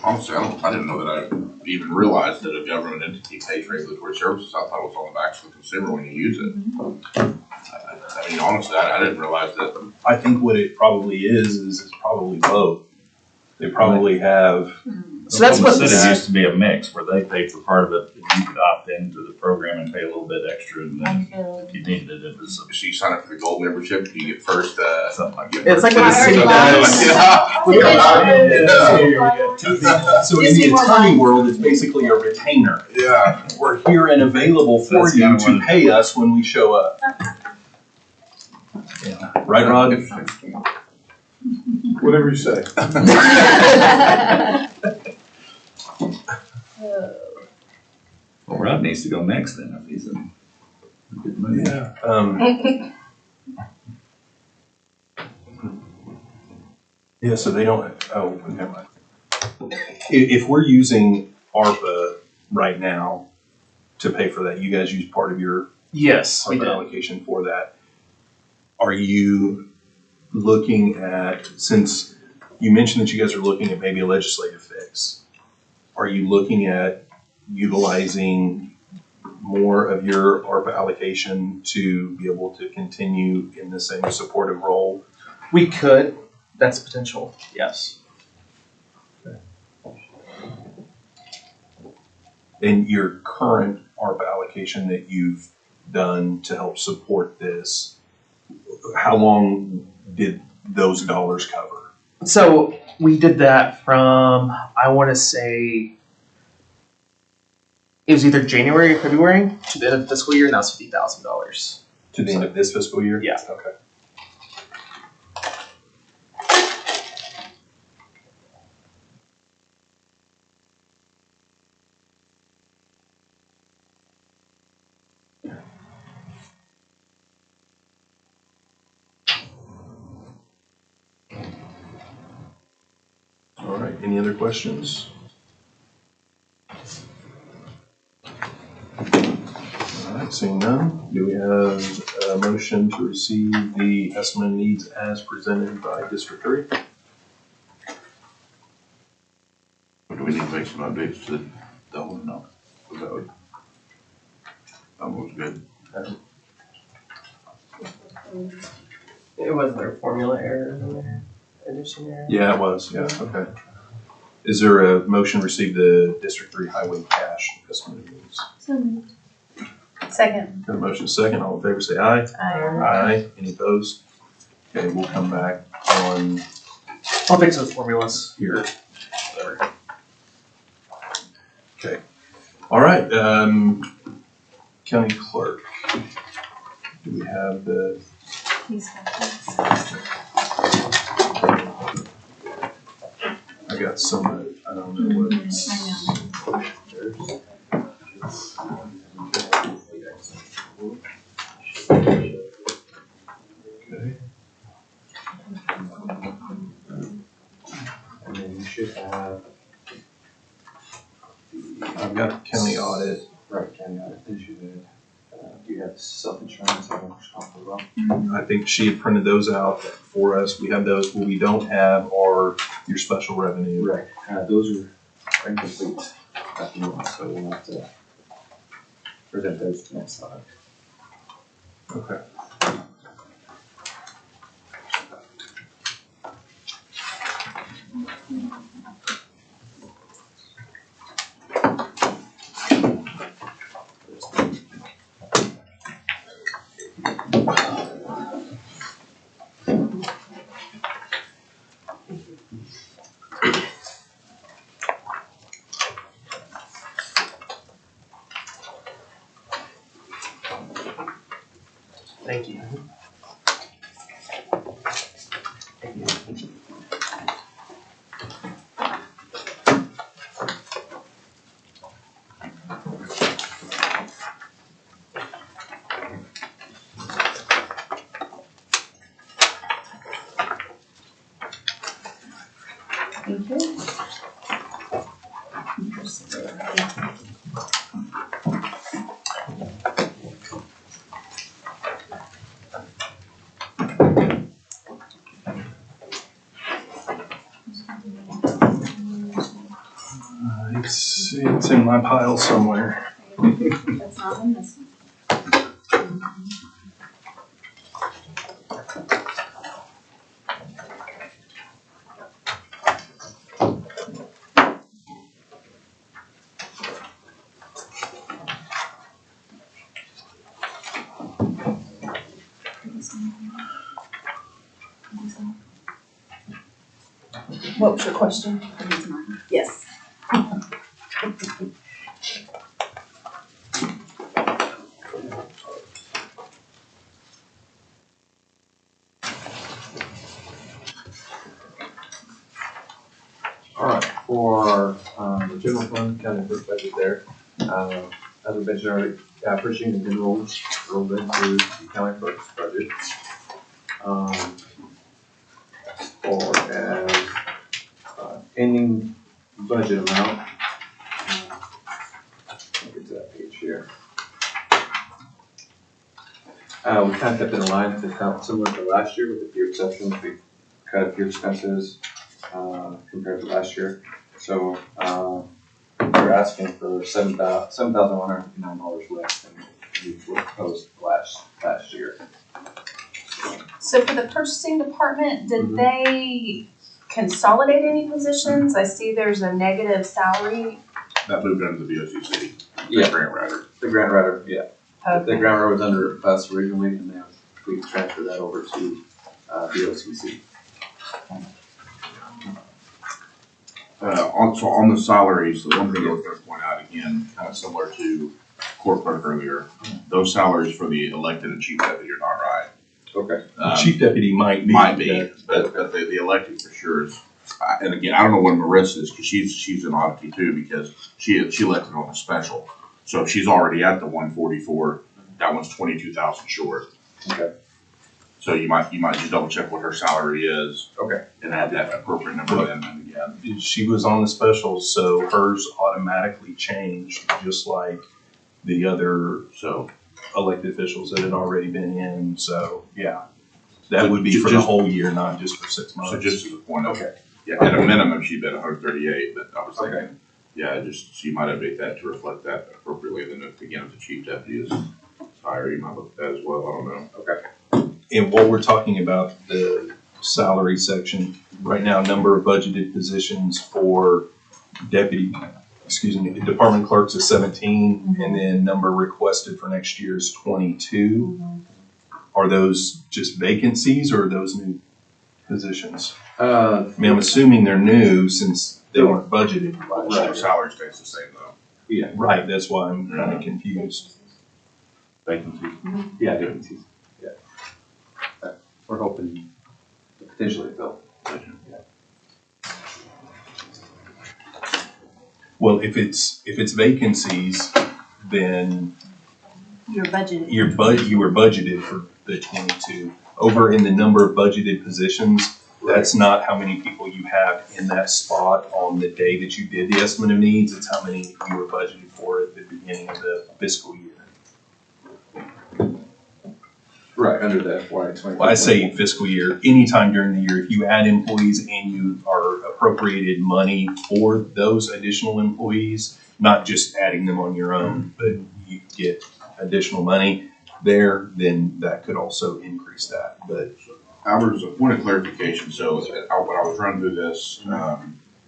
Honestly, I didn't know that I even realized that a government entity pays regulatory services. I thought it was on the backs of the consumer when you use it. I mean, honestly, I didn't realize that. I think what it probably is it's probably both. They probably have. So that's what It this used to be a mix where they paid for part of it, and you could opt into the program and pay a little bit extra, and then if you needed it, it was So you sign up for the gold membership, you get first, something like that. It's like what the city does. So in the attorney world, it's basically a retainer. Yeah. We're here and available for That's you kind of to what pay us when we show up. Yeah. Right, Rod? Whatever you say. Well, Rod needs to go next then, if he's in a good mood. Yeah. Yeah, so they don't, oh, never mind. If we're using ARPA right now to pay for that, you guys use part of your Yes, we ARPA did. allocation for that. Are you looking at, since you mentioned that you guys are looking at maybe a legislative fix, are you looking at utilizing more of your ARPA allocation to be able to continue in the same supportive role? We could, that's potential, yes. In your current ARPA allocation that you've done to help support this, how long did those dollars cover? So we did that from, I want to say, it was either January or February to the end of the fiscal year, and that was $50,000. To the end of this fiscal year? Yeah. Okay. All right, any other questions? All right, seeing none, do we have a motion to receive the estimate of needs as presented by District 3? Do we need to make some updates to the whole? No. That was good. It was their formula errors in there, addition error. Yeah, it was, yeah, okay. Is there a motion to receive the District 3 highway cash estimate of needs? So moved. Second. Got a motion second, all in favor say aye. Aye. Any opposed? Okay, we'll come back on I'll fix those formulas. here. Okay. All right, county clerk. Do we have the? I got some, I don't know what it's. Okay. And then you should have, I've got county audit. right, county audit, then you should you have self-insurance and workers' comp as well. I think she had printed those out for us. We have those. What we don't have are your special revenue. Right, those are incomplete documents, so we'll have to present those to the next slide. Okay. Thank you. Okay. It's in my pile somewhere. That's not in this one. What was your question? Yes. All right, for the general fund, county clerk budget there, as we mentioned earlier, purchasing has been rolled into the county clerk's budget. Or as ending budget amount. Get to that page here. We kind of kept it in line to count similar to last year with a few exceptions. We cut a few expenses compared to last year. So we're asking for $7,159 less than we proposed last year. So for the purchasing department, did they consolidate any positions? I see there's a negative salary. That moved under the BOCC, Yeah. the grant writer. The grant writer, yeah. Okay. The grant writer was under us originally, and then we transferred that over to BOCC. On the salaries, the one thing I was going to point out again, kind of similar to court clerk earlier, those salaries for the elected and chief deputy are not right. Okay. Chief deputy might be. But the elected for sure is. And again, I don't know what Marissa is because she's an oddity too because she elected on a special. So if she's already at the 144, that one's 22,000 short. Okay. So you might just double check what her salary is. Okay. And add that appropriate number then and again. She was on the special, so hers automatically changed, just like the other elected officials that had already been in. So yeah, that would be for the whole year, not just for 6 months. So just as a point, Okay. Yeah, at a minimum, she'd been 138, but I was thinking, yeah, just, she might update that to reflect that appropriately, then if, again, if the chief deputy is higher, you might look at that as well, I don't know. Okay. And what we're talking about, the salary section, right now, number of budgeted positions for department clerks is 17, and then number requested for next year is 22. Are those just vacancies or are those new positions? I mean, I'm assuming they're new since they weren't budgeted last Their year. salary stays the same though. Yeah. Right, that's why I'm kind of confused. Vacancies. Yeah, vacancies. Yeah. We're hoping to potentially fill. Well, if it's vacancies, then Your budget. you were budgeted for the 22. Over in the number of budgeted positions, that's not how many people you have in that spot on the day that you did the estimate of needs. It's how many you were budgeted for at the beginning of the fiscal year. Right, under the FY 20. Well, I say fiscal year, anytime during the year, if you add employees and you are appropriated money for those additional employees, not just adding them on your own, but you get additional money there, then that could also increase that. But Hours, a point of clarification, so when I was running through this,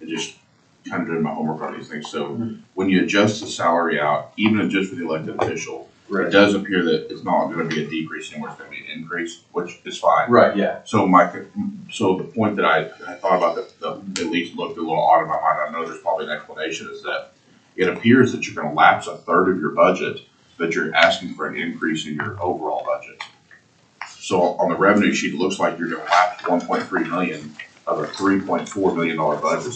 it just kind of doing my homework on these things. So when you adjust the salary out, even just for the elected official, it does appear that it's not going to be a decrease anymore, it's going to be an increase, which is fine. Right, yeah. So the point that I thought about that at least looked a little odd in my mind, I know there's probably an explanation, is that it appears that you're going to lapse a third of your budget, but you're asking for an increase in your overall budget. So on the revenue sheet, it looks like you're going to lapse 1.3 million of a $3.4 million budget.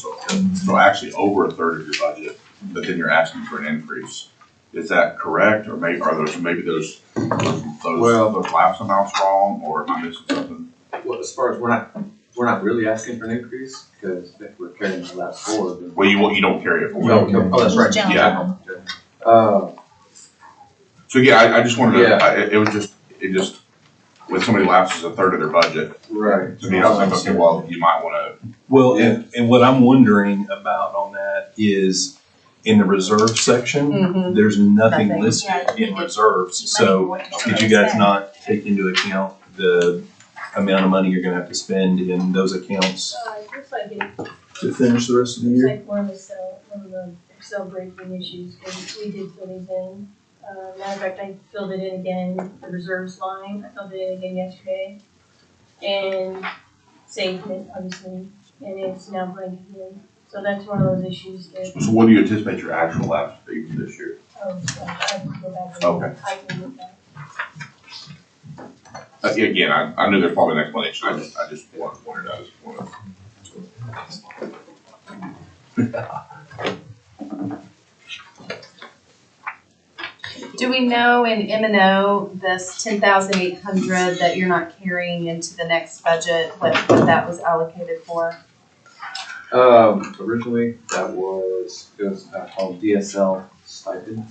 So actually over a third of your budget, but then you're asking for an increase. Is that correct, or maybe those lapse amounts wrong, or am I missing something? Well, as far as we're not really asking for an increase because if we're carrying the lapse forward, then Well, you don't carry it forward. Oh, that's right. Yeah. So yeah, I just wanted to, Yeah. it just, when somebody lapses a third of their budget, Right. to me, I was like, okay, well, you might wanna, Well, and what I'm wondering about on that is in the reserve section, there's nothing Nothing. listed Yeah, in reserves. So did you guys not take into account the amount of money you're gonna have to spend in those accounts It looks like it, to finish the rest of the looks year? like one of the Excel breaking issues, because we did fill these in. Matter of fact, I filled it in again, the reserves line, I filled it in again yesterday. And saved it, obviously, and it's now blanking in. So that's one of those issues that, so what do you anticipate your actual lapse to be for this year? oh, gosh, I have to go back and. Okay. I can look at. Again, I knew there's probably an explanation, I just wanted out, Do we know in M and O, this 10,800 that you're not carrying into the next budget, what that was allocated for? Originally, it was called DSL stipend.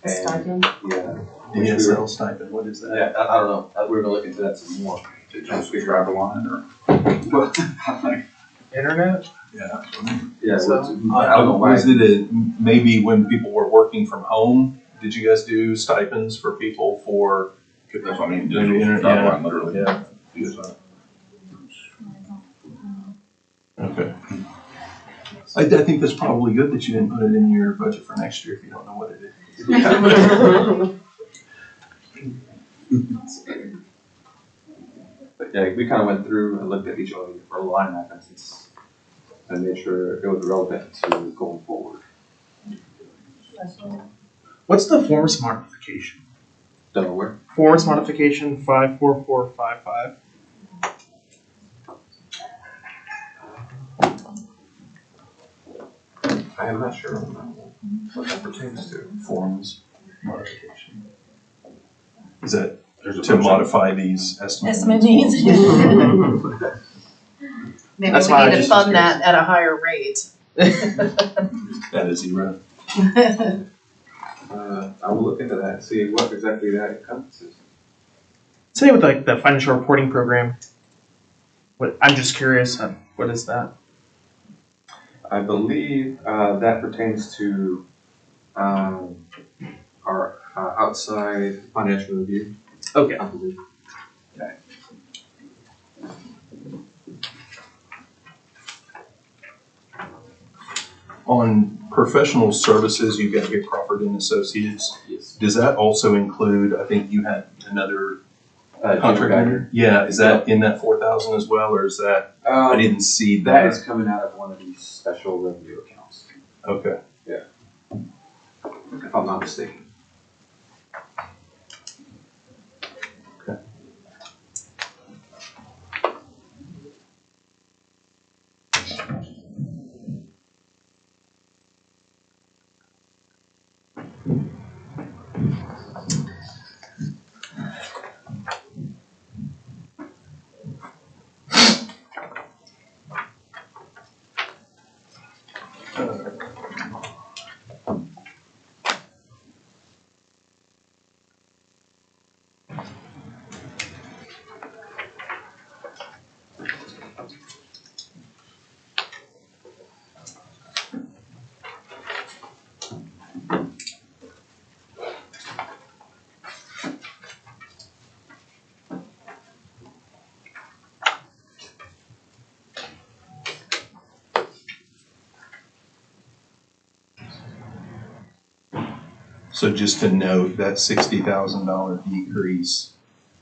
And, Stipend? Yeah. DSL stipend, what is that? Yeah, I don't know, we were gonna look into that some more. Did you just grab the line, or? Internet? Yeah. Yeah, So, I don't know why. Was it maybe when people were working from home, did you guys do stipends for people for? That's what I mean, Doing the digital, internet, grab the yeah. line, literally. Yeah. Yes, Okay. I think that's probably good that you didn't put it in your budget for next year if you don't know what it is. But yeah, we kind of went through and looked at each of our line items and made sure it was relevant to going forward. What's the forms modification? Delaware. Forms modification 54455. I am not sure what that pertains to. Forms modification. Is that There's a to bunch of- modify these estimates? Estimate needs. Maybe That's we why I need to just fund was that at a higher rate. That is zero. I will look into that and see what exactly that encompasses. Say with like the financial reporting program. What I'm just curious, what is that? I believe that pertains to our outside financial review. Okay. I believe. On professional services, you've got here Crawford and Associates. Yes. Does that also include, I think you had another contract Contract. vendor? Yeah, is that in that 4,000 as well, or is that, I didn't see That that? is coming out of one of these special revenue accounts, Okay. if I'm not mistaken. So just to note, that $60,000 decrease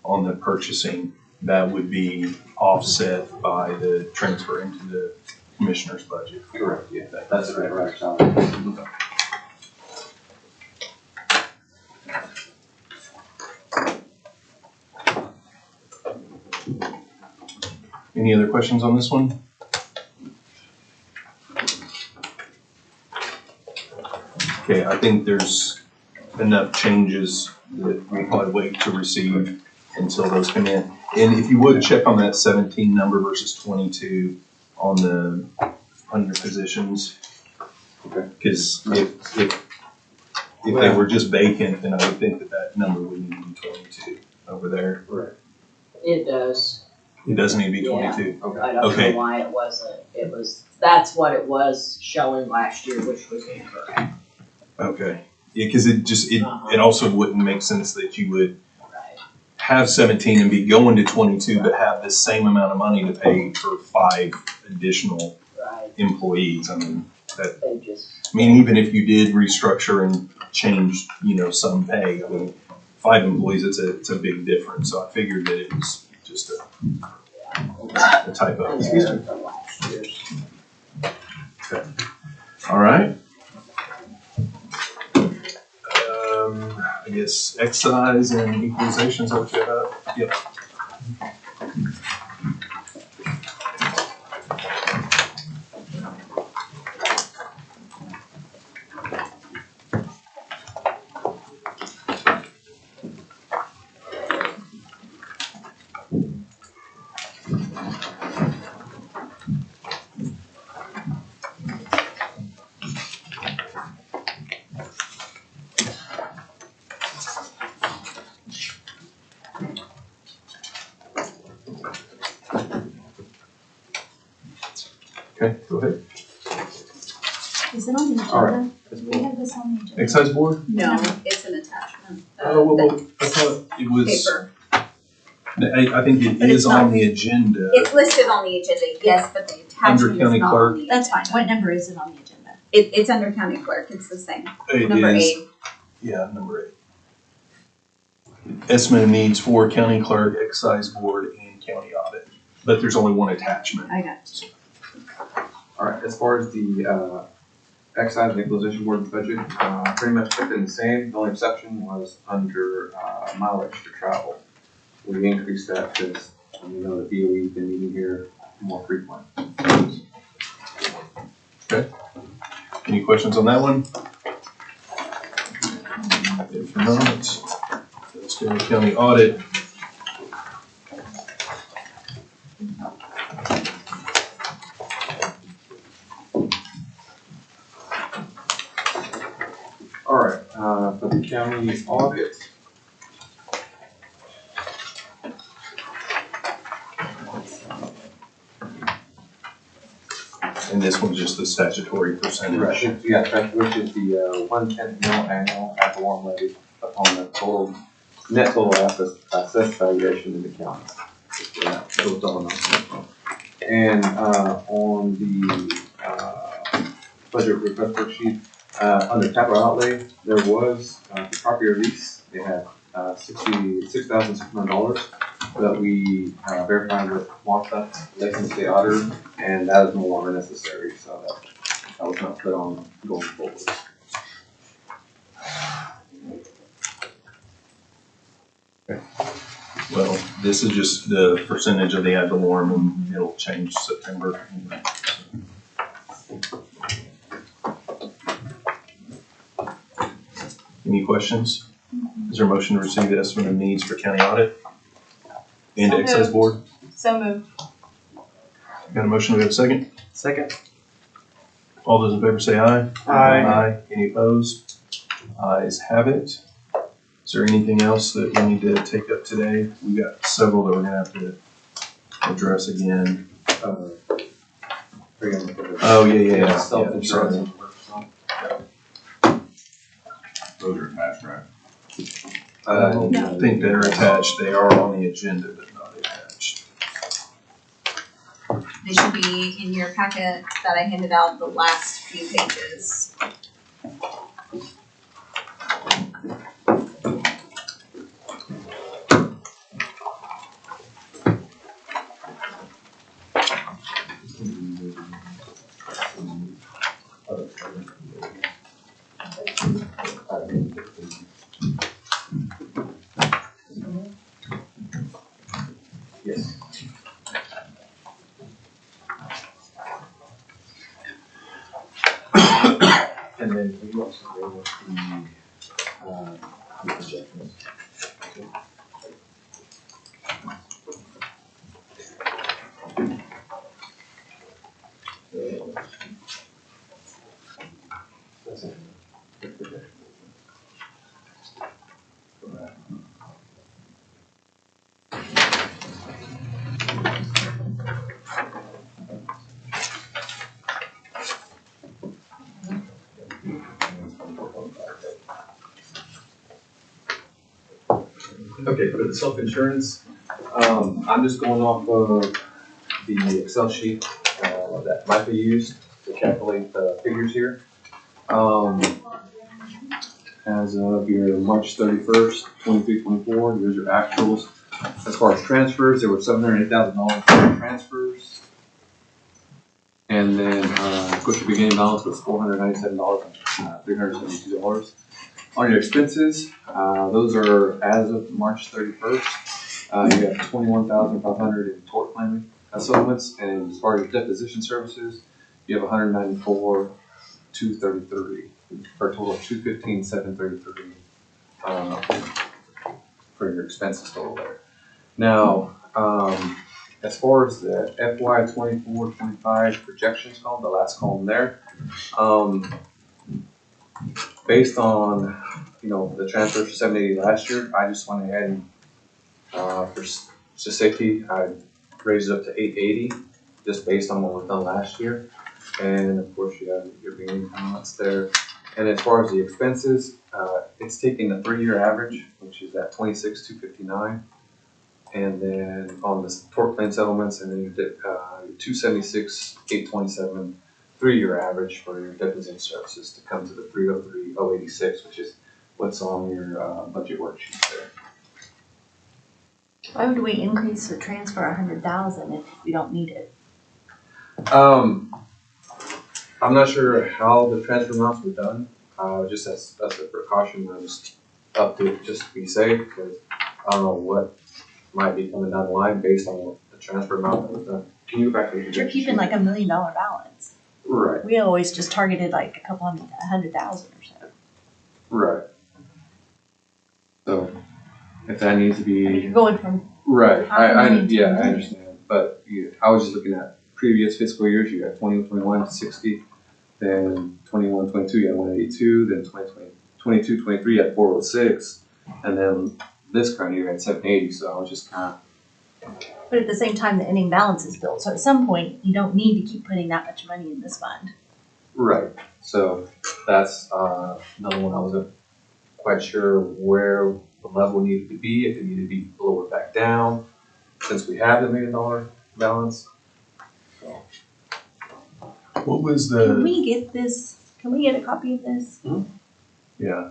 on the purchasing, that would be offset by the transfer into the commissioner's budget. Correct, yeah, that's the right side. Any other questions on this one? Okay, I think there's enough changes that we'll probably wait to receive until those come in. And if you would, check on that 17 number versus 22 on your positions. Okay. Because If they were just vacant, then I would think that that number would need to be 22 over there. Right. It does. It doesn't need to be Yeah. 22. I don't Okay. know why it wasn't. That's what it was showing last year, which was incorrect. Okay. Yeah, because it also wouldn't make sense that you would have 17 and be going to 22, but have the same amount of money to pay for 5 additional Right. employees. I mean, They just, even if you did restructure and change, some pay, I mean, 5 employees, it's a big difference. So I figured that it was just a typo. Excuse me. from last year's. All right. I guess excise and equalization is what you have. Yep. Okay, go ahead. Is it on the All right. agenda? Do we have this on the agenda? Excise board? No, it's an attachment. I thought it was. Paper. I think it But is it's not- on the agenda. It's listed on the agenda, yes, but the Under attachment county is not clerk. on the. That's fine. What number is it on the agenda? It's under county clerk, it's the same, It number is- 8. Yeah, number 8. Estimate of needs for county clerk, excise board, and county audit. But there's only one attachment. I got it. All right, as far as the excise and equalization board budget, pretty much kept it the same. The only exception was under mileage for travel. We increased that because we know the DOE's been meeting here more frequent. Any questions on that one? If not, let's go to county audit. All right, for the county audit. And this one's just the statutory percentage. Right, yeah, that, which is the 1/10 mil annual ad valorem levy upon the total, net total assessed valuation in the county. Yeah, those dollar amounts. And, on the, budget request worksheet, under capital outlay, there was, the property lease, they had, $66,600 that we, verified with Martha, licensed the auditor, and that is no longer necessary, so that was not put on going forward. Well, this is just the percentage of the ad valorem, and it'll change September. Any questions? Is there a motion to receive the estimate of needs for county audit and So excise moved. board? So moved. Got a motion, do we have a second? Second. All those in favor say aye. Aye. Any opposed? Ayes have it. Is there anything else that we need to take up today? We got several that we're gonna have to address again. Oh, yeah. Self-insurance. Sorry. Those are attached, right? I don't think they're attached. They are on the agenda, but not attached. They should be in your packet that I handed out the last few pages. Yes. And then we also go with the projections. That's it. Okay, for the self-insurance, I'm just going off of the Excel sheet, that Micah used to calculate the figures here. As of your March 31st, 23-24, here's your actuals. As far as transfers, there were $708,000 for transfers. And then, of course, your beginning balance was $497, $372. On your expenses, those are as of March 31st. You have $21,500 in tort claiming settlements, and as far as your deposition services, you have $194,233, for a total of $215,733 for your expenses total there. Now, as far as the FY 24-25 projections column, the last column there, based on, the transfer for 780 last year, I just went ahead and, for just safety, I raised it up to 880, just based on what was done last year. And of course, you have your beginning balance there. And as far as the expenses, it's taking the 3-year average, which is at 26,259. And then on the tort claim settlements, and then your 276,827 3-year average for your deposition services to come to the 303,086, which is what's on your budget worksheet there. Why would we increase the transfer 100,000 if we don't need it? I'm not sure how the transfer amounts were done. Just as a precaution, I just upped it just to be safe, because I don't know what might be coming down the line based on what the transfer amount that was done. Can you go back to the You're projection keeping sheet? like $1 million balance. Right, We always just targeted like a couple hundred, 100,000 or so. right. So if that needs to I mean, be, you're going from right, half a million to yeah, $1 I million. understand. But I was just looking at previous fiscal years. You got 2021 60, then 21-22 you had 182, then 22-23 you had 406, and then this current year you had 780. So I was just kind of, But at the same time, the ending balance is built. So at some point, you don't need to keep putting that much money in this fund. right. So that's another one I wasn't quite sure where the level needed to be, if it needed to be lowered back down, since we have the $1 million balance. So, What was Can the, we get this? Can we get a copy of this? yeah.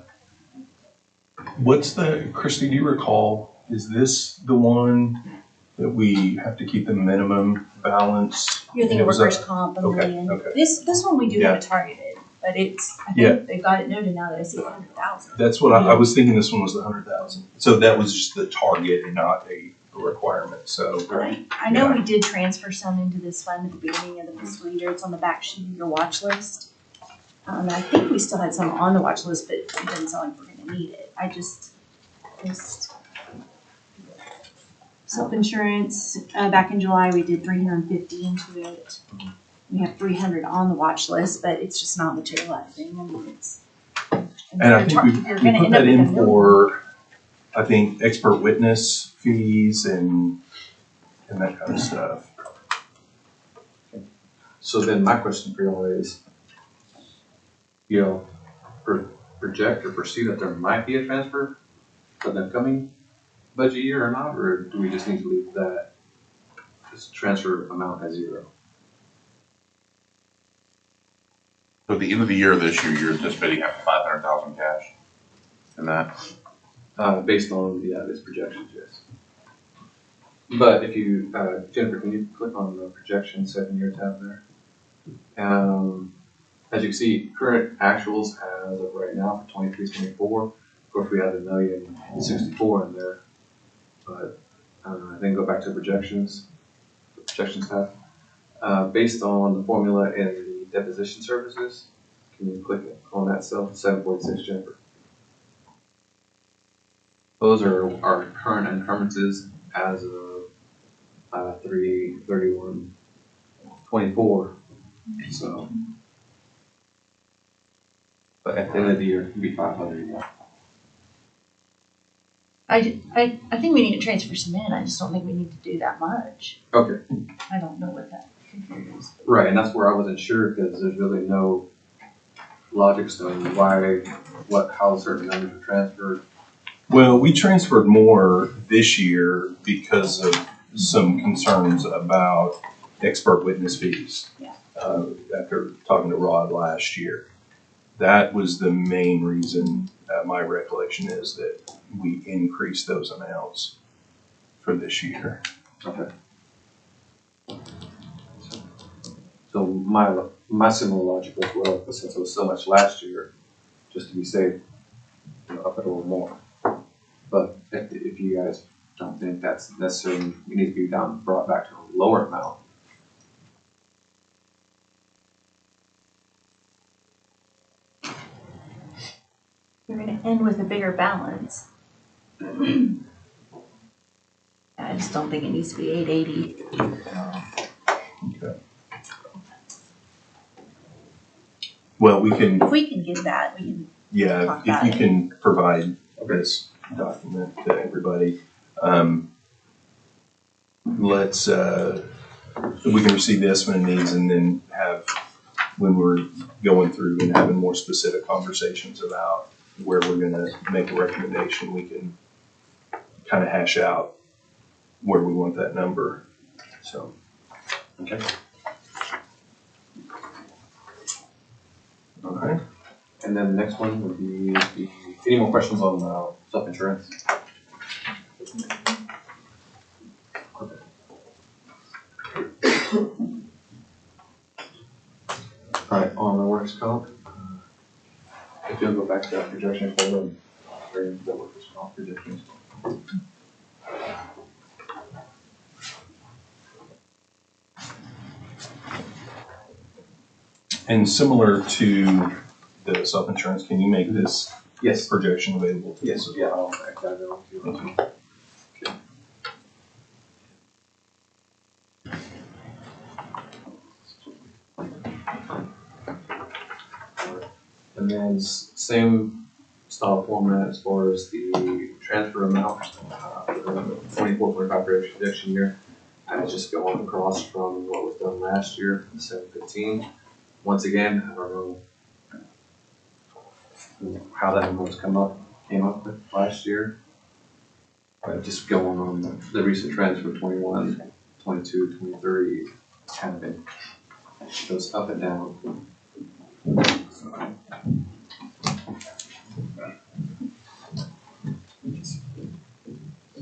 What's the, Christie, do you recall, is this the one that we have to keep the minimum balance? You're And thinking it was workers' a- comp, $1 okay, million. okay. This one we do have Yeah. it targeted, but it's, I Yeah. think they've got it noted now that I see 100,000. That's what I was thinking, this one was the 100,000. So that was just the target and not a requirement, so. I know we did transfer some into this fund at the beginning of the fiscal year. It's on the back sheet of your watch list. I think we still had some on the watch list, but it doesn't sound like we're gonna need it. Just self-insurance, back in July, we did 350 into it. We have 300 on the watch list, but it's just not materializing. I mean, it's. And I think we You're put gonna end that up with in $1 million. for, I think, expert witness fees and that kind of stuff. so then my question for y'all is, project or foresee that there might be a transfer for the coming budget year or not, or do we just need to leave that this transfer amount at 0? So at the end of the year this year, you're anticipating having 500,000 cash in that? Based on, this projections, yes. But if you, Jennifer, can you click on the projection 7-year tab there? As you can see, current actuals as of right now for 23-24. Of course, we have $1,064,000 in there. But then go back to projections, the projections tab. Based on the formula and the deposition services, can you click on that cell, 746, Jennifer? Those are our current encumbrances as of 3/31/24. So, but at the end of the year, it'd be 500. I think we need to transfer some in. I just don't think we need to do that much. Okay. I don't know what that figure is. Right, and that's where I wasn't sure, because there's really no logic to how certain numbers are transferred. Well, we transferred more this year because of some concerns about expert witness fees. Yeah. After talking to Rod last year. That was the main reason, my recollection is that we increased those amounts for this year. Okay. So my similar logic as well, but since it was so much last year, just to be safe, up it a little more. But if you guys don't think that's necessarily, we need to be brought back to a lower amount. You're gonna end with a bigger balance. I just don't think it needs to be 880. Okay. Well, we can, If we can get that, we can. yeah, Talk if about you it. can provide this document to everybody. Let's, we can receive the estimate of needs and then have, when we're going through and having more specific conversations about where we're gonna make a recommendation, we can kind of hash out where we want that number, so. Okay. Okay. And then the next one would be, any more questions on self-insurance? Okay. All right, on the workers' comp, if you'll go back to that projection folder, or the workers' comp projections. And similar to the self-insurance, can you make this Yes. projection available to us? Yeah, I'll back that up if you want. Thank you. And then same style format as far as the transfer amount, for the 24-25 projection year. I was just going across from what was done last year, 715. Once again, I don't know how that number came up with last year. But just going on the recent trends from 21, 22, 23, kind of been, goes up and down.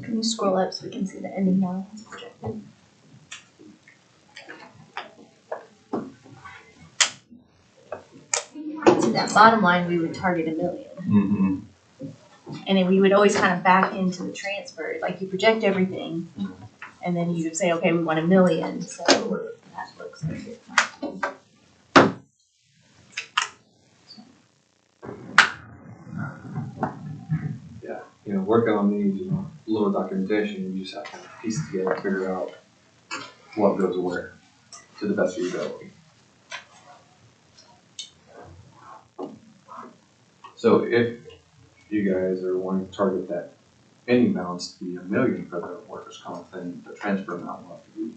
Can you scroll up so we can see the ending balance projected? So that bottom line, we would target 1 million. Mm-hmm. And then we would always kind of back into the transfer, like you project everything, and then you would say, okay, we want 1 million, so that looks like it. Yeah, working on these, little documentation, you just have to kind of piece it together, figure out what goes where to the best of your ability. So if you guys are wanting to target that ending balance to be 1 million for the workers' comp, then the transfer amount will have to be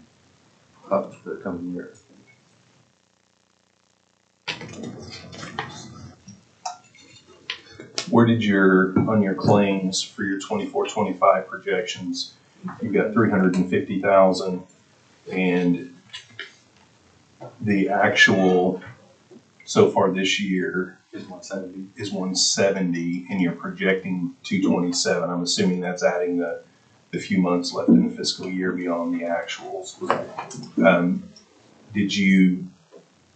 up for the coming year. Where did on your claims for your 24-25 projections, you've got 350,000 and the actual so far this year Is 170. is 170 and you're projecting 227. I'm assuming that's adding the few months left in the fiscal year beyond the actuals. Did you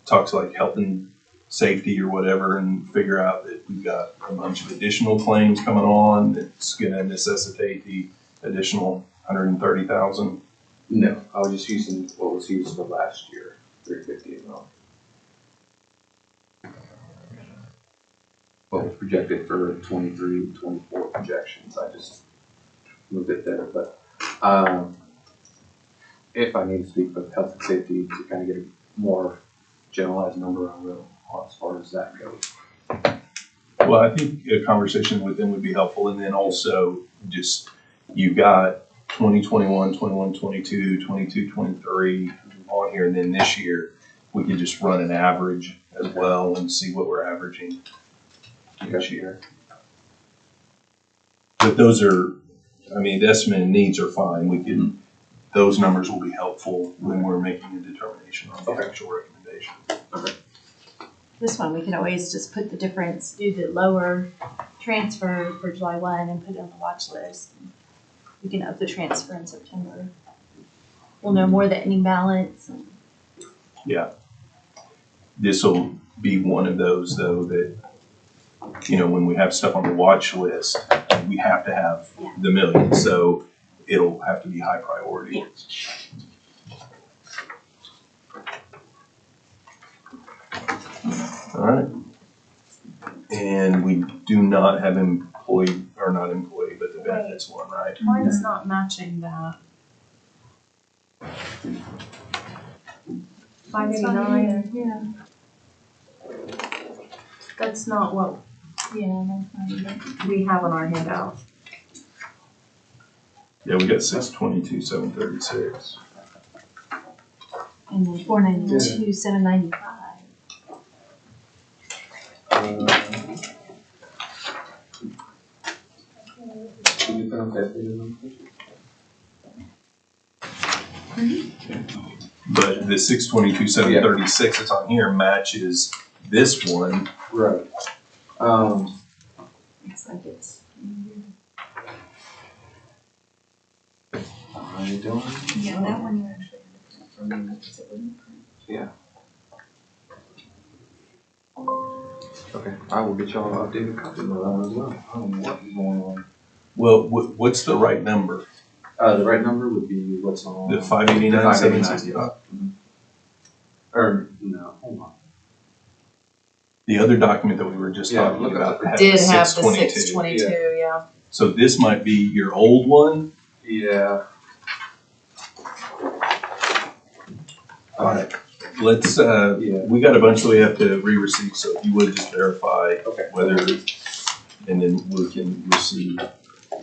talk to like health and safety or whatever and figure out that we've got a bunch of additional claims coming on that's gonna necessitate the additional 130,000? No, I was just using what was used for last year, 350 amount. What was projected for 23, 24 projections, I just moved it there, but, if I need to speak with health and safety to kind of get a more generalized number, I will, as far as that goes. Well, I think a conversation with them would be helpful, and then also just, you've got 2021, 21, 22, 22, 23 on here, and then this year, we could just run an average as well and see what we're averaging each year. But those are, I mean, the estimated needs are fine. We can, those numbers will be helpful when we're making a determination on the actual recommendation. This one, we can always just put the difference, do the lower transfer for July 1 and put it on the watch list. We can up the transfer in September. We'll know more the ending balance. Yeah. This will be one of those though that, you know, when we have stuff on the watch list, we have to have the million, so it'll have to be high priority. Yeah. All right. And we do not have employee, or not employee, but the benefits one, right? Mine's not matching that. 589. Yeah. That's not what Yeah, that's not either. we have on our handout. Yeah, we got 622, 736. And then 492, 795. Can you put up that video? But the 622, 736 that's on here matches this one. Right. Looks like it's. I don't. Yeah, that one you actually had to print for me because it wouldn't print. Yeah. Okay, I will get y'all an updated copy of that one as well. I don't know what is going on. Well, what's the right number? The right number would be what's on. The 589, The 765? Or, no, hold on. The other document that we were just Yeah, talking look about up. had Did the have the 622. 622, yeah. So this might be your old one? Yeah. Alright, let's, we got a bunch that we have to re-receive, so if you would just verify whether, and then we can receive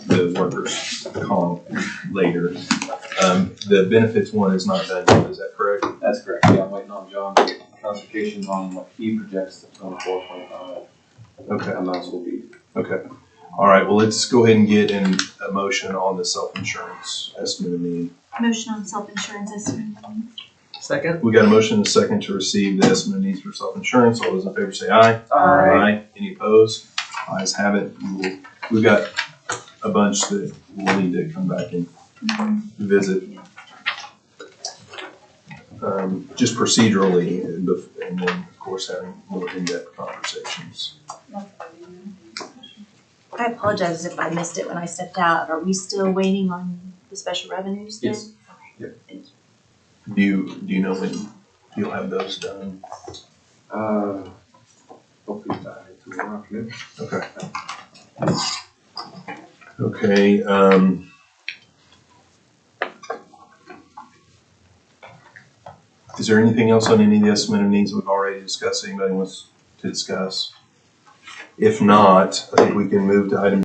the workers' comp later. The benefits one is not done yet, is that correct? That's correct, yeah, I'm waiting on John to get clarifications on what he projects the 24, 25 Okay. amounts will be. Okay. Alright, well, let's go ahead and get a motion on the self-insurance estimate of need. Motion on self-insurance estimate. Second? We got a motion and a second to receive the estimate of needs for self-insurance. All those in favor say aye. Aye. Any opposed? Ayes have it. We've got a bunch that we'll need to come back and visit. Just procedurally, and then, of course, having more in-depth conversations. I apologize if I missed it when I stepped out. Are we still waiting on the special revenues then? Yes. Yeah. Do you know when you'll have those done? Hopefully by tomorrow afternoon. Okay. Okay, is there anything else on any of the estimate of needs we've already discussed, anybody wants to discuss? If not, I think we can move to item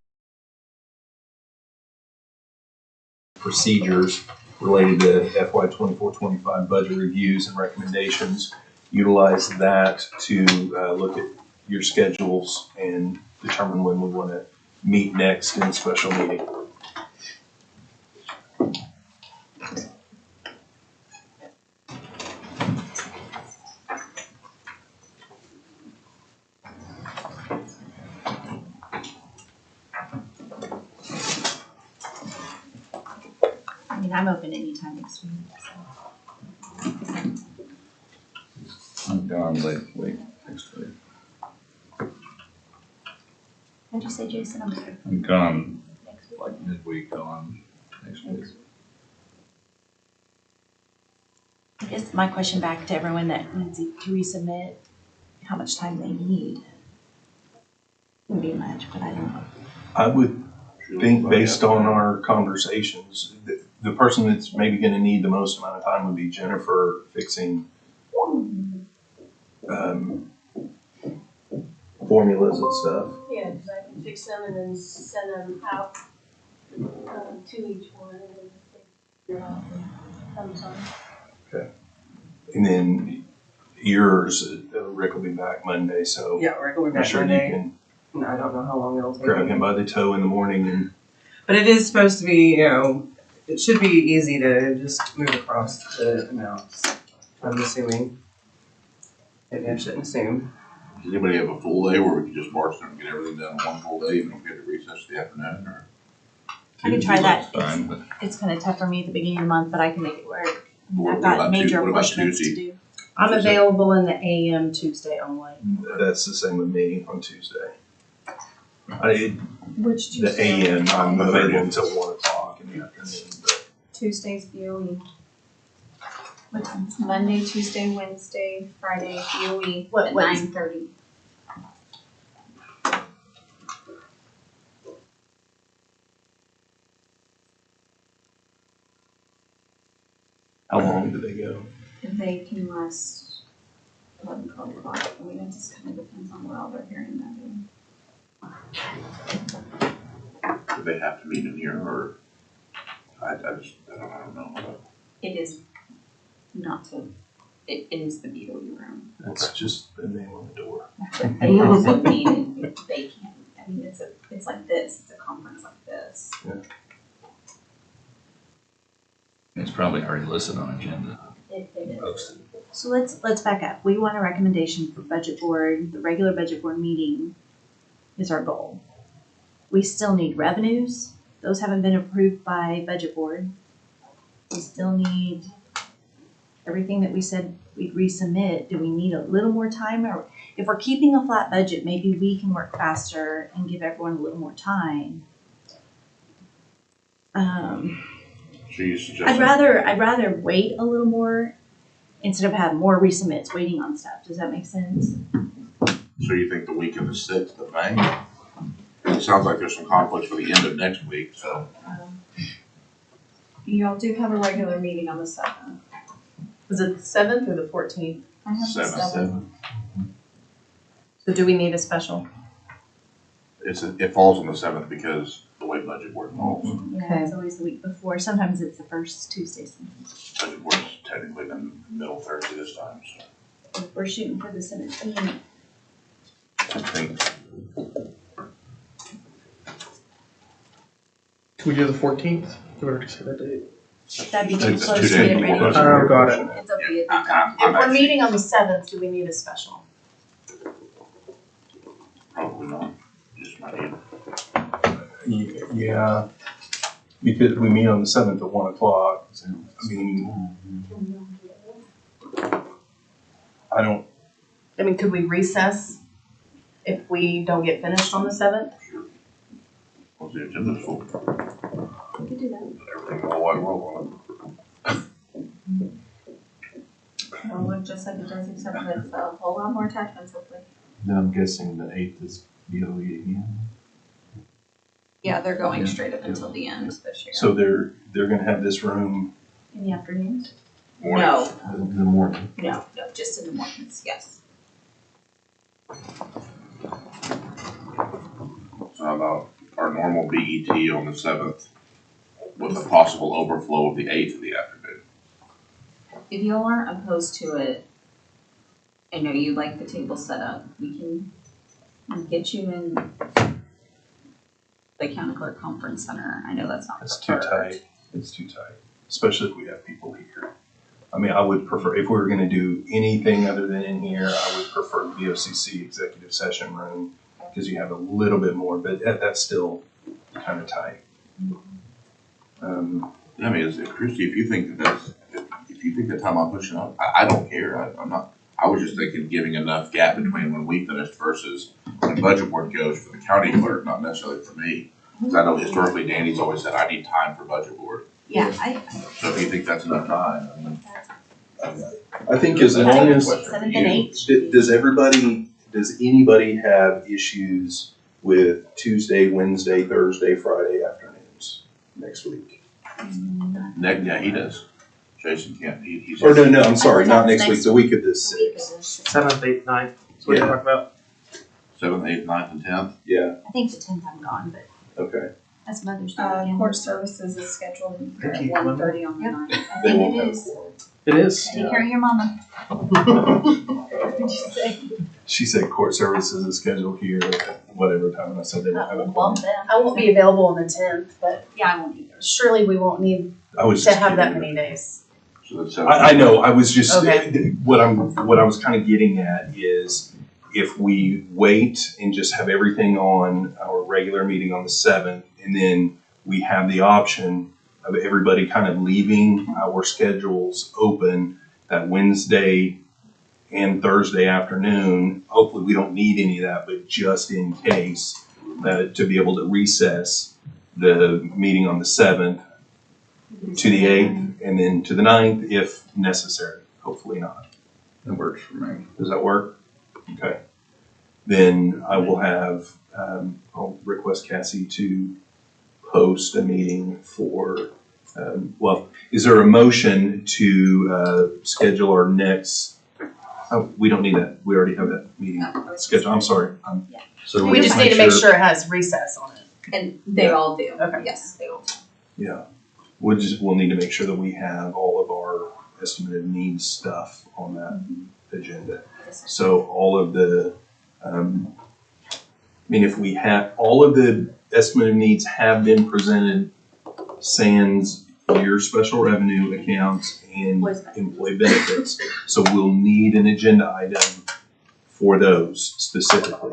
procedures related to FY 24-25 budget reviews and recommendations. Utilize that to look at your schedules and determine when we want to meet next in a special meeting. I mean, I'm open anytime next week, so. I'm gone late next week. What'd you say, Jason? I'm sorry. I'm gone Next week. like midweek on next week. I guess my question back to everyone that needs to resubmit, how much time they need. Wouldn't be much, but I don't know. I would think based on our conversations, the person that's maybe going to need the most amount of time would be Jennifer fixing formulas and stuff. Yeah, because I can fix them and then send them out to each one and then figure out sometime. And then yours, Rick will be back Monday, so Yeah, Rick will be I'm back sure Monday. you can I don't know how long it'll take. grab him by the toe in the morning and But it is supposed to be, it should be easy to just move across the amounts, I'm assuming. Maybe I shouldn't assume. Does anybody have a full day where we can just march through and get everything done in one full day, and don't get to recess the afternoon, or? I can try that. Tuesday looks fine, but It's kind of tough for me at the beginning of the month, but I can make it work. I mean, What I've about got major what about appointments to Tuesday? do. I'm available in the AM Tuesday only. That's the same with me on Tuesday. Which The Tuesday? AM, I'm available until 1 o'clock in the afternoon, but Tuesday's BOE. Monday, Tuesday, Wednesday, Friday, BOE at What is- 9:30. how long do they go? They can last 11, 12 o'clock. I mean, it just kind of depends on what all they're hearing that day. Do they have to meet in here, or? I don't know. It is not to, it is the BOE room. That's just the name on the door. But they also need it, if they can, I mean, it's like this, it's a conference like this. it's probably already listed on agenda. It is. Posted. So let's back up. We want a recommendation for budget board. The regular budget board meeting is our goal. We still need revenues. Those haven't been approved by budget board. We still need everything that we said we'd resubmit. Do we need a little more time? Or if we're keeping a flat budget, maybe we can work faster and give everyone a little more time. So you suggest? I'd rather wait a little more instead of have more resubmits waiting on stuff. Does that make sense? So you think the week of the 6th of May? It sounds like there's some conflicts for the end of next week, so. Y'all do have a regular meeting on the 7th. Was it the 7th or the 14th? I have the 7th. So do we need a special? It falls on the 7th because the way budget board falls. Yeah, it's always the week before. Sometimes it's the first Tuesday. Sometimes. Budget board's technically the middle Thursday this time, so We're shooting for the 17th. I think. Can we do the 14th? We already said that date. That'd be too It's close 2 to days get before ready. budget board. Oh, got it. It's a big I'm If we're actually- meeting on the 7th, do we need a special? Probably not, just my name. Yeah, because we meet on the 7th at 1 o'clock. I mean, I mean, could we recess if we don't get finished on the 7th? What's the agenda for? We could do that. Everything in the wide world on it. Well, look, just like it does, except with a whole lot more attachments, hopefully. Then I'm guessing the 8th is BOE again. Yeah, they're going Yeah. straight up until the end this year. so they're gonna have this room, In the afternoon? No, In the morning. no, just in the mornings, yes. So how about our normal BET on the 7th with a possible overflow of the 8th in the afternoon? If y'all aren't opposed to it, I know you like the table set up, we can get you in the county clerk conference center. I know that's not it's too preferred. tight. It's too tight, especially if we have people here. I mean, I would prefer, if we were gonna do anything other than in here, I would prefer the BOCC executive session room, because you have a little bit more, but that's still kind of tight. I mean, Christie, if you think that's how I'm pushing up, I don't care, I'm not, I was just thinking giving enough gap between when we finished versus when budget board goes for the county clerk, not necessarily for me. Because I know historically Danny's always said, I need time for budget board. Yeah, So if you think that's enough time, I mean. I think as long as, 7th and 8th. does anybody have issues with Tuesday, Wednesday, Thursday, Friday afternoons next week? Yeah, he does. Jason can't, he's. Or no, I'm sorry, not that's next week, next the week of the The week of 6th. the 7th, 8th, 9th. That's what you're talking about. 7th, 8th, 9th, and 10th. Yeah, I think the 10th I'm gone, but okay. that's Mother's Day weekend. Court services is scheduled at Thank you. 1:30 on the 9th. I They think won't it have a is. quorum. It is. Take care of your mama. She said court services is scheduled here at whatever time, and I said they don't have a Well, quorum. I won't be available on the 10th, but Yeah, I won't either. surely we won't need I was to just have that kidding. many days. So that's. I know, I was just, Okay. what I was kind of getting at is if we wait and just have everything on our regular meeting on the 7th, and then we have the option of everybody kind of leaving our schedules open that Wednesday and Thursday afternoon, hopefully we don't need any of that, but just in case, to be able to recess the meeting on the 7th to the 8th, and then to the 9th if necessary, hopefully not. That works for me. Does that work? Okay. Then I will have, I'll request Cassie to post a meeting for, well, is there a motion to schedule our next, oh, we don't need that. We already have that meeting scheduled. I'm sorry. So We just need to make sure it has recess on it. And they all do, Okay. yes, they all do. Yeah. We'll need to make sure that we have all of our estimated needs stuff on that agenda. So all of the, if we have, all of the estimated needs have been presented, sans your special revenue accounts and employee benefits. So we'll need an agenda item for those specifically.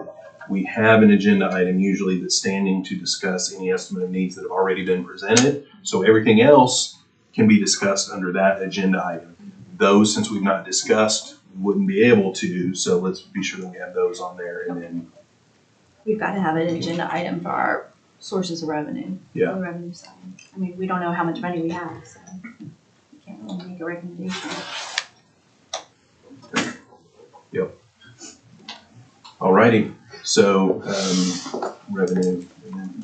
We have an agenda item usually that's standing to discuss any estimate of needs that have already been presented. So everything else can be discussed under that agenda item. Those, since we've not discussed, wouldn't be able to, so let's be sure that we have those on there, and then, We've got to have an agenda item for our sources of revenue. Yeah. The revenue side. I mean, we don't know how much money we have, so we can't really make a recommendation. alrighty. So, revenue, and then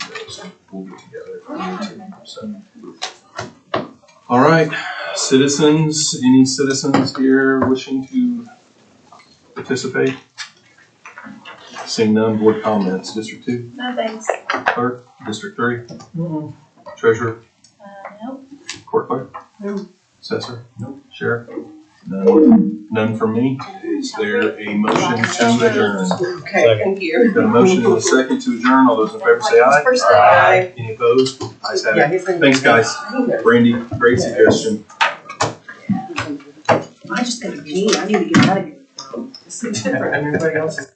we'll get together if we need to, so. All right, citizens, any citizens here wishing to participate? Seeing none, board comments, District 2, No, thanks. Clerk, District 3, Treasurer, Nope. Court Clerk? No. Assessor? Nope. Sheriff? None. None from me. Is there a motion to adjourn? Okay, thank you. Got a motion and a second to adjourn. All those in favor say aye. First day, aye. Any opposed? Ayes have Yeah, it. he's been. Thanks, guys. Brandy, great suggestion. I just got a pee, I need to get out of here. And everybody else is